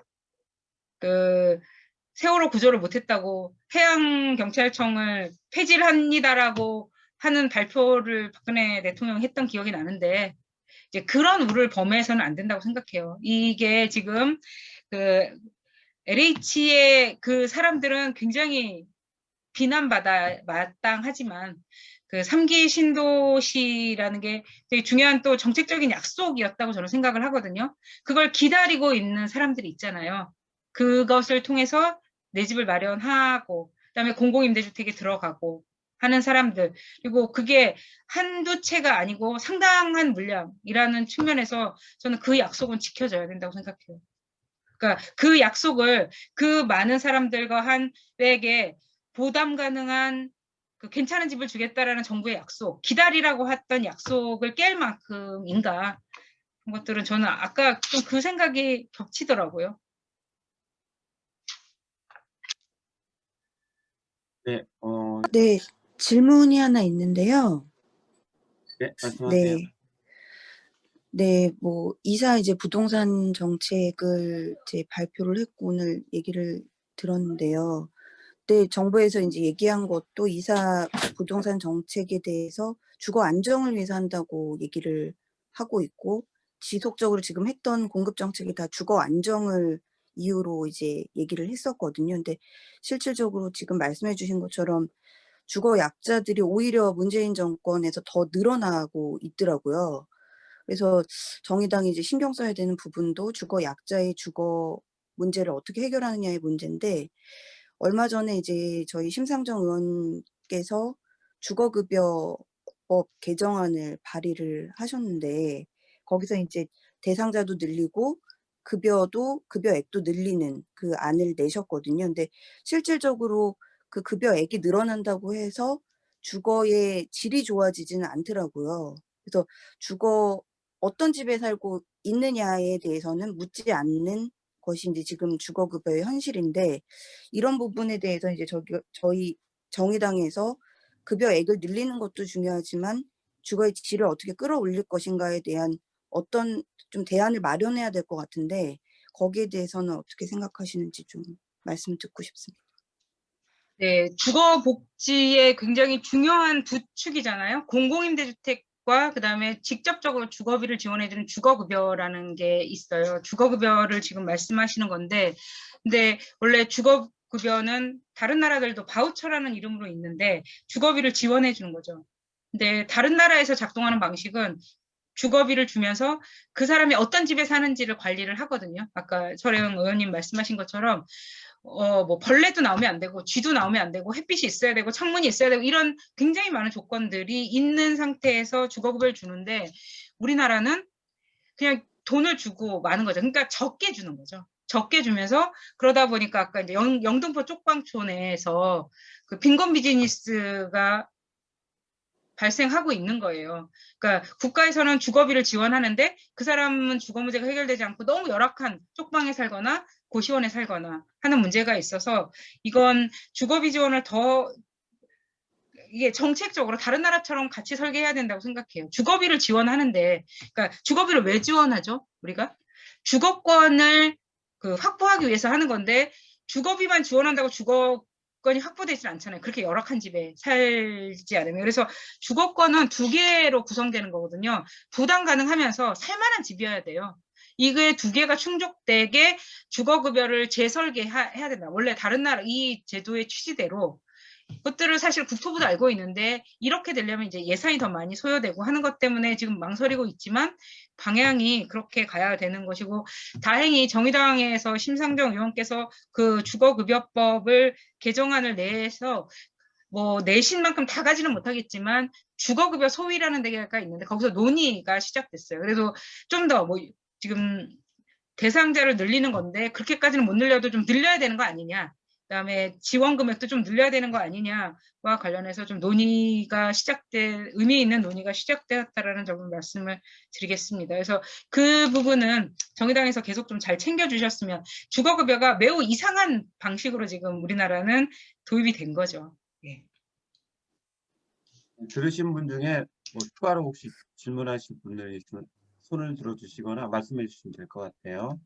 세월호 구조를 못했다고 해양경찰청을 폐지를 합니다라고 하는 발표를 박근혜 대통령이 했던 기억이 나는데, 이제 그런 우를 범해서는 안 된다고 생각해요. 이게 지금 LH의 그 사람들은 굉장히 마땅하지만 3기 신도시라는 게 되게 중요한 또 정책적인 약속이었다고 저는 생각을 하거든요. 그걸 기다리고 있는 사람들이 있잖아요. 그것을 통해서 내 집을 마련하고 그다음에 공공임대주택에 들어가고 하는 사람들, 그리고 그게 한두 채가 아니고 상당한 물량이라는 측면에서 저는 그 약속은 지켜져야 된다고 생각해요. 그러니까 그 약속을 그 많은 사람들과 한에게 보담 가능한 괜찮은 집을 주겠다라는 정부의 약속, 기다리라고 했던 약속을 깰 만큼인가, 그런 것들은 저는 아까 좀 그 생각이 겹치더라고요. 네, 네, 질문이 하나 있는데요. 네, 말씀하세요. 네, 뭐 이사 이제 부동산 정책을 이제 발표를 했고 오늘 얘기를 들었는데요. 네, 정부에서 이제 얘기한 것도 이사 부동산 정책에 대해서 주거 안정을 위해서 한다고 얘기를 하고 있고, 지속적으로 지금 했던 공급 정책이 다 주거 안정을 이유로 이제 얘기를 했었거든요. 근데 실질적으로 지금 말씀해 주신 것처럼 주거 약자들이 오히려 문재인 정권에서 더 늘어나고 있더라고요. 그래서 정의당이 이제 신경 써야 되는 부분도 주거 약자의 주거 문제를 어떻게 해결하느냐의 문제인데 얼마 전에 이제 저희 심상정 의원께서 주거급여법 개정안을 발의를 하셨는데 거기서 이제 대상자도 늘리고 급여액도 늘리는 그 안을 내셨거든요. 근데 실질적으로 그 급여액이 늘어난다고 해서 주거의 질이 좋아지지는 않더라고요. 그래서 어떤 집에 살고 있느냐에 대해서는 묻지 않는 것이 이제 지금 주거급여의 현실인데 이런 부분에 대해서 이제 저희 정의당에서 급여액을 늘리는 것도 중요하지만 주거의 질을 어떻게 끌어올릴 것인가에 대한 어떤 좀 대안을 마련해야 될 것 같은데 거기에 대해서는 어떻게 생각하시는지 좀 말씀 듣고 싶습니다. 네, 주거 복지의 굉장히 중요한 두 축이잖아요. 공공임대주택과 그다음에 직접적으로 주거비를 지원해주는 주거급여라는 게 있어요. 주거급여를 지금 말씀하시는 건데, 근데 원래 주거급여는 다른 나라들도 바우처라는 이름으로 있는데 주거비를 지원해주는 거죠. 근데 다른 나라에서 작동하는 방식은 주거비를 주면서 그 사람이 어떤 집에 사는지를 관리를 하거든요. 아까 서령 의원님 말씀하신 것처럼 뭐 벌레도 나오면 안 되고 쥐도 나오면 안 되고 햇빛이 있어야 되고 창문이 있어야 되고 이런 굉장히 많은 조건들이 있는 상태에서 주거급여를 주는데 우리나라는 그냥 돈을 주고 마는 거죠. 그러니까 적게 주는 거죠. 적게 주면서 그러다 보니까 아까 이제 영등포 쪽방촌에서 그 빈곤 비즈니스가 발생하고 있는 거예요. 그러니까 국가에서는 주거비를 지원하는데 그 사람은 주거 문제가 해결되지 않고 너무 열악한 쪽방에 살거나 고시원에 살거나 하는 문제가 있어서 이건 주거비 지원을 더 이게 정책적으로 다른 나라처럼 같이 설계해야 된다고 생각해요. 주거비를 지원하는데, 그러니까 주거비를 왜 지원하죠? 우리가 주거권을 확보하기 위해서 하는 건데 주거비만 지원한다고 주거권이 확보되지 않잖아요. 그렇게 열악한 집에 살지 않으면. 그래서 주거권은 두 개로 구성되는 거거든요. 부담 가능하면서 살만한 집이어야 돼요. 이게 두 개가 충족되게 주거급여를 재설계해야 된다. 원래 다른 나라 이 제도의 취지대로 그것들을 사실 국토부도 알고 있는데 이렇게 되려면 이제 예산이 더 많이 소요되고 하는 것 때문에 지금 망설이고 있지만 방향이 그렇게 가야 되는 것이고 다행히 정의당에서 심상정 의원께서 그 주거급여법을 개정안을 내서 뭐 내신 만큼 다 가지는 못하겠지만 주거급여 소위라는 데가 있는데 거기서 논의가 시작됐어요. 그래서 좀 더 뭐 지금 대상자를 늘리는 건데 그렇게까지는 못 늘려도 좀 늘려야 되는 거 아니냐. 그다음에 지원 금액도 좀 늘려야 되는 거 아니냐와 관련해서 좀 의미 있는 논의가 시작되었다라는 점을 말씀을 드리겠습니다. 그래서 그 부분은 정의당에서 계속 좀 잘 챙겨주셨으면 주거급여가 매우 이상한 방식으로 지금 우리나라는 도입이 된 거죠. 예. 들으신 분 중에 뭐 추가로 혹시 질문하실 분들 있으면 손을 들어주시거나 말씀해 주시면 될 것 같아요.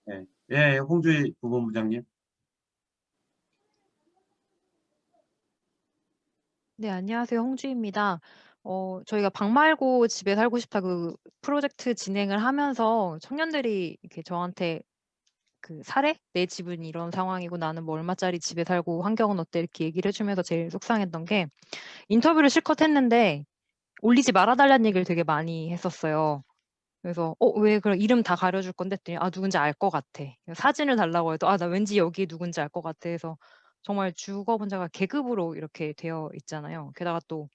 네, 예, 홍주희 부본부장님. 네, 안녕하세요. 홍주입니다. 저희가 방 말고 집에 살고 싶다 그 프로젝트 진행을 하면서 청년들이 이렇게 저한테 그 사례? 내 집은 이런 상황이고 나는 뭐 얼마짜리 집에 살고 환경은 어때? 이렇게 얘기를 해주면서 제일 속상했던 게 인터뷰를 실컷 했는데 올리지 말아달라는 얘기를 되게 많이 했었어요. 그래서 왜 그럼 이름 다 가려줄 건데 했더니 누군지 알 것 같아. 사진을 달라고 해도 나 왠지 여기 누군지 알 것 같아 해서 정말 주거 문제가 계급으로 이렇게 되어 있잖아요. 게다가 또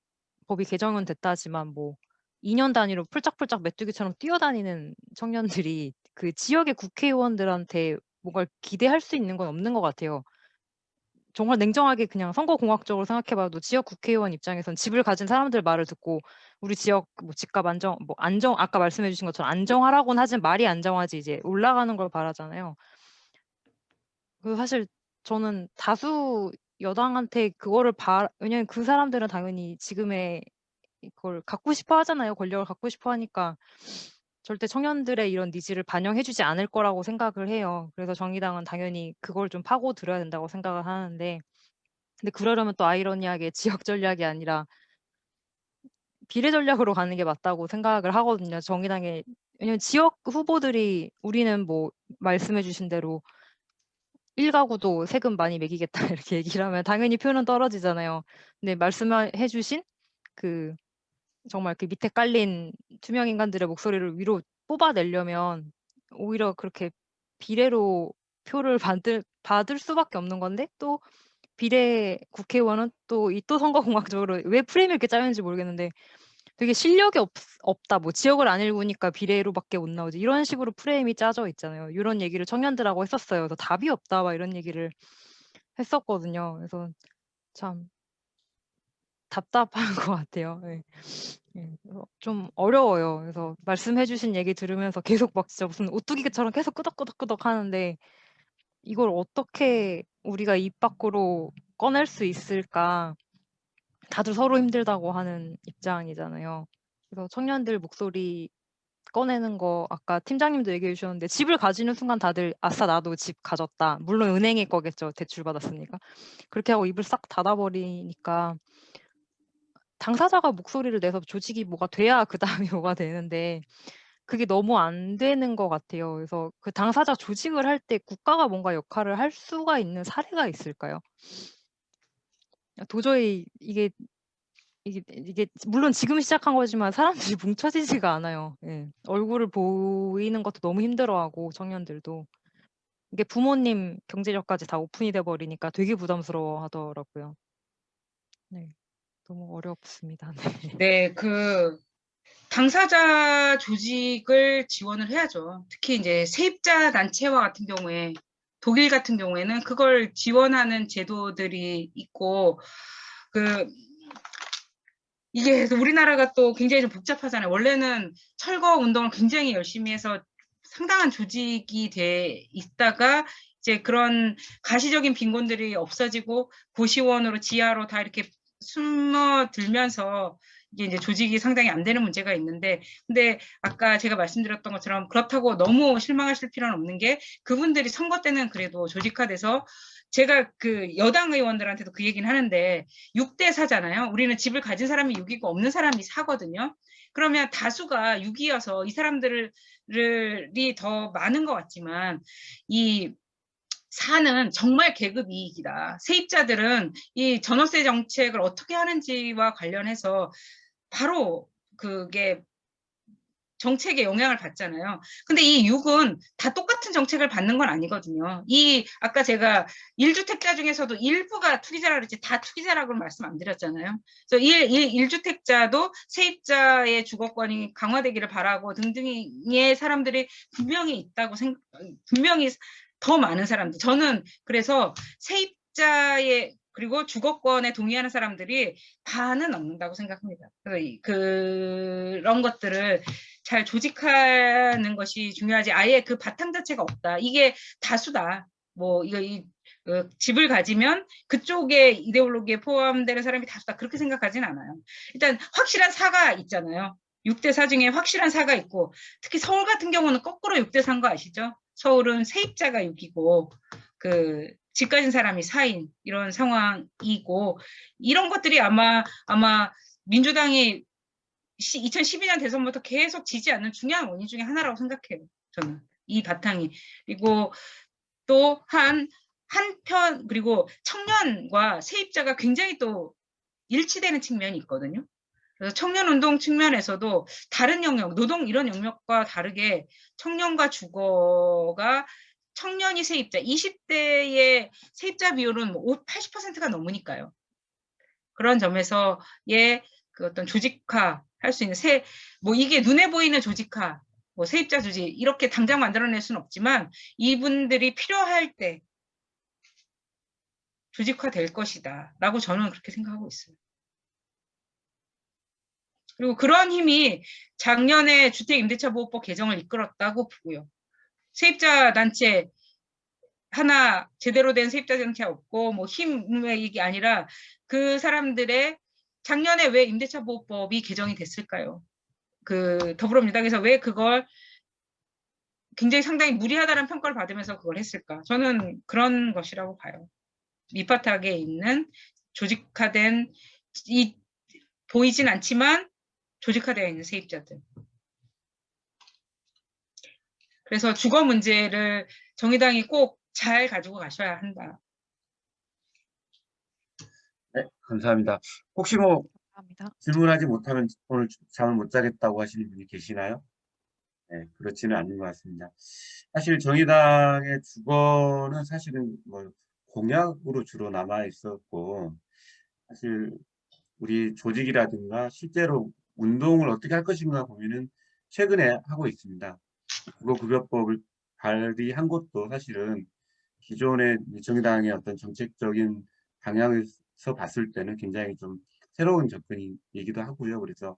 법이 개정은 됐다지만 뭐 2년 단위로 풀짝풀짝 메뚜기처럼 뛰어다니는 청년들이 그 지역의 국회의원들한테 뭔가 기대할 수 있는 건 없는 것 같아요. 정말 냉정하게 그냥 선거공학적으로 생각해봐도 지역 국회의원 입장에선 집을 가진 사람들 말을 듣고 우리 지역 뭐 집값 안정 아까 말씀해주신 것처럼 안정하라고는 하지만 말이 안정하지 이제 올라가는 걸 바라잖아요. 그래서 사실 저는 다수 여당한테 그거를 왜냐면 그 사람들은 당연히 지금의 그걸 갖고 싶어 하잖아요. 권력을 갖고 싶어 하니까 절대 청년들의 이런 니즈를 반영해주지 않을 거라고 생각을 해요. 그래서 정의당은 당연히 그걸 좀 파고들어야 된다고 생각을 하는데 근데 그러려면 또 아이러니하게 지역 전략이 아니라 비례 전략으로 가는 게 맞다고 생각을 하거든요. 정의당의 왜냐면 지역 후보들이 우리는 뭐 말씀해 주신 대로 1가구도 세금 많이 매기겠다 이렇게 얘기를 하면 당연히 표는 떨어지잖아요. 근데 말씀해 주신 그 정말 그 밑에 깔린 투명 인간들의 목소리를 위로 뽑아내려면 오히려 그렇게 비례로 표를 받을 수밖에 없는 건데, 또 비례 국회의원은 또 이 또 선거공학적으로 왜 프레임이 이렇게 짜였는지 모르겠는데 되게 실력이 없다. 뭐 지역을 안 읽으니까 비례로밖에 못 나오지. 이런 식으로 프레임이 짜져 있잖아요. 이런 얘기를 청년들하고 했었어요. 그래서 답이 없다 막 이런 얘기를 했었거든요. 그래서 참 답답한 것 같아요. 예. 그래서 좀 어려워요. 그래서 말씀해주신 얘기 들으면서 계속 막 진짜 무슨 오뚜기처럼 계속 끄덕끄덕끄덕 하는데 이걸 어떻게 우리가 입 밖으로 꺼낼 수 있을까? 다들 서로 힘들다고 하는 입장이잖아요. 그래서 청년들 목소리 꺼내는 거 아까 팀장님도 얘기해 주셨는데 집을 가지는 순간 다들 아싸 나도 집 가졌다. 물론 은행일 거겠죠. 대출 받았으니까. 그렇게 하고 입을 싹 닫아버리니까 당사자가 목소리를 내서 조직이 뭐가 돼야 그다음에 뭐가 되는데 그게 너무 안 되는 것 같아요. 그래서 그 당사자 조직을 할 때 국가가 뭔가 역할을 할 수가 있는 사례가 있을까요? 도저히 이게 물론 지금 시작한 거지만 사람들이 뭉쳐지지가 않아요. 예. 얼굴을 보이는 것도 너무 힘들어하고 청년들도. 이게 부모님 경제력까지 다 오픈이 돼 버리니까 되게 부담스러워하더라고요. 네. 너무 어렵습니다. 네. 네, 그 당사자 조직을 지원을 해야죠. 특히 이제 세입자 단체와 같은 경우에 독일 같은 경우에는 그걸 지원하는 제도들이 있고 이게 우리나라가 또 굉장히 좀 복잡하잖아요. 원래는 철거 운동을 굉장히 열심히 해서 상당한 조직이 돼 있다가 이제 그런 가시적인 빈곤들이 없어지고 고시원으로 지하로 다 이렇게 숨어들면서 이게 이제 조직이 상당히 안 되는 문제가 있는데, 근데 아까 제가 말씀드렸던 것처럼 그렇다고 너무 실망하실 필요는 없는 게 그분들이 선거 때는 그래도 조직화돼서 제가 그 여당 의원들한테도 그 얘기는 하는데 6대 4잖아요. 우리는 집을 가진 사람이 6이고 없는 사람이 4거든요. 그러면 다수가 6이어서 이 사람들이 더 많은 것 같지만 이 4는 정말 계급 이익이다. 세입자들은 이 전월세 정책을 어떻게 하는지와 관련해서 바로 그게 정책에 영향을 받잖아요. 근데 이 6은 다 똑같은 정책을 받는 건 아니거든요. 아까 제가 1주택자 중에서도 일부가 투기자라 그랬지 다 투기자라고 말씀 안 드렸잖아요. 그래서 1주택자도 세입자의 주거권이 강화되기를 바라고 등등의 사람들이 분명히 있다고 분명히 더 많은 사람들. 저는 그래서 세입자의 그리고 주거권에 동의하는 사람들이 반은 넘는다고 생각합니다. 그런 것들을 잘 조직하는 것이 중요하지. 아예 그 바탕 자체가 없다. 이게 다수다. 뭐 집을 가지면 그쪽에 이데올로기에 포함되는 사람이 다수다. 그렇게 생각하진 않아요. 일단 확실한 사가 있잖아요. 6대 4 중에 확실한 사가 있고, 특히 서울 같은 경우는 거꾸로 6대 4인 거 아시죠? 서울은 세입자가 6이고 집 가진 사람이 4인 이런 상황이고, 이런 것들이 아마 민주당이 2012년 대선부터 계속 지지 않는 중요한 원인 중에 하나라고 생각해요. 저는 이 바탕이. 그리고 또 한편 그리고 청년과 세입자가 굉장히 또 일치되는 측면이 있거든요. 그래서 청년운동 측면에서도 다른 영역, 노동 이런 영역과 다르게 청년과 주거가 청년이 세입자, 20대의 세입자 비율은 80%가 넘으니까요. 그런 점에서 그 어떤 조직화 할 수 있는 뭐 이게 눈에 보이는 조직화, 뭐 세입자 조직 이렇게 당장 만들어낼 수는 없지만 이분들이 필요할 때 조직화 될 것이다 라고 저는 그렇게 생각하고 있어요. 그리고 그런 힘이 작년에 주택임대차보호법 개정을 이끌었다고 보고요. 세입자 단체 하나 제대로 된 세입자 단체 없고 뭐 힘의 얘기 아니라 그 사람들의 작년에 왜 임대차보호법이 개정이 됐을까요? 그 더불어민주당에서 왜 그걸 굉장히 상당히 무리하다는 평가를 받으면서 그걸 했을까? 저는 그런 것이라고 봐요. 밑바닥에 있는 조직화된 보이진 않지만 조직화되어 있는 세입자들. 그래서 주거 문제를 정의당이 꼭 잘 가지고 가셔야 한다. 네, 감사합니다. 혹시 뭐 감사합니다. 질문하지 못하면 오늘 잠을 못 자겠다고 하시는 분이 계시나요? 네, 그렇지는 않는 것 같습니다. 사실 정의당의 주거는 사실은 뭐 공약으로 주로 남아 있었고, 사실 우리 조직이라든가 실제로 운동을 어떻게 할 것인가 고민은 최근에 하고 있습니다. 국어급여법을 발의한 것도 사실은 기존의 정의당의 어떤 정책적인 방향에서 봤을 때는 굉장히 좀 새로운 접근이기도 하고요. 그래서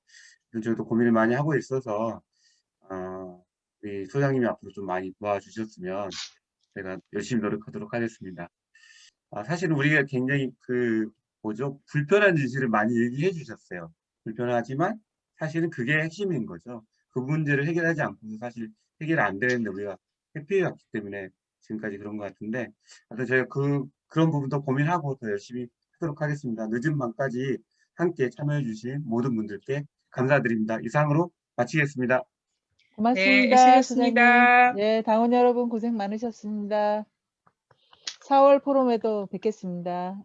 저희도 고민을 많이 하고 있어서 우리 소장님이 앞으로 좀 많이 도와주셨으면 제가 열심히 노력하도록 하겠습니다. 사실은 우리가 굉장히 불편한 진실을 많이 얘기해 주셨어요. 불편하지만 사실은 그게 핵심인 거죠. 그 문제를 해결하지 않고서 사실 해결 안 되는데 우리가 회피해 왔기 때문에 지금까지 그런 것 같은데, 하여튼 저희가 그런 부분도 고민하고 더 열심히 하도록 하겠습니다. 늦은 밤까지 함께 참여해 주신 모든 분들께 감사드립니다. 이상으로 마치겠습니다. 고맙습니다, 소장님. 수고하셨습니다. 예, 당원 여러분 고생 많으셨습니다. 4월 포럼에도 뵙겠습니다.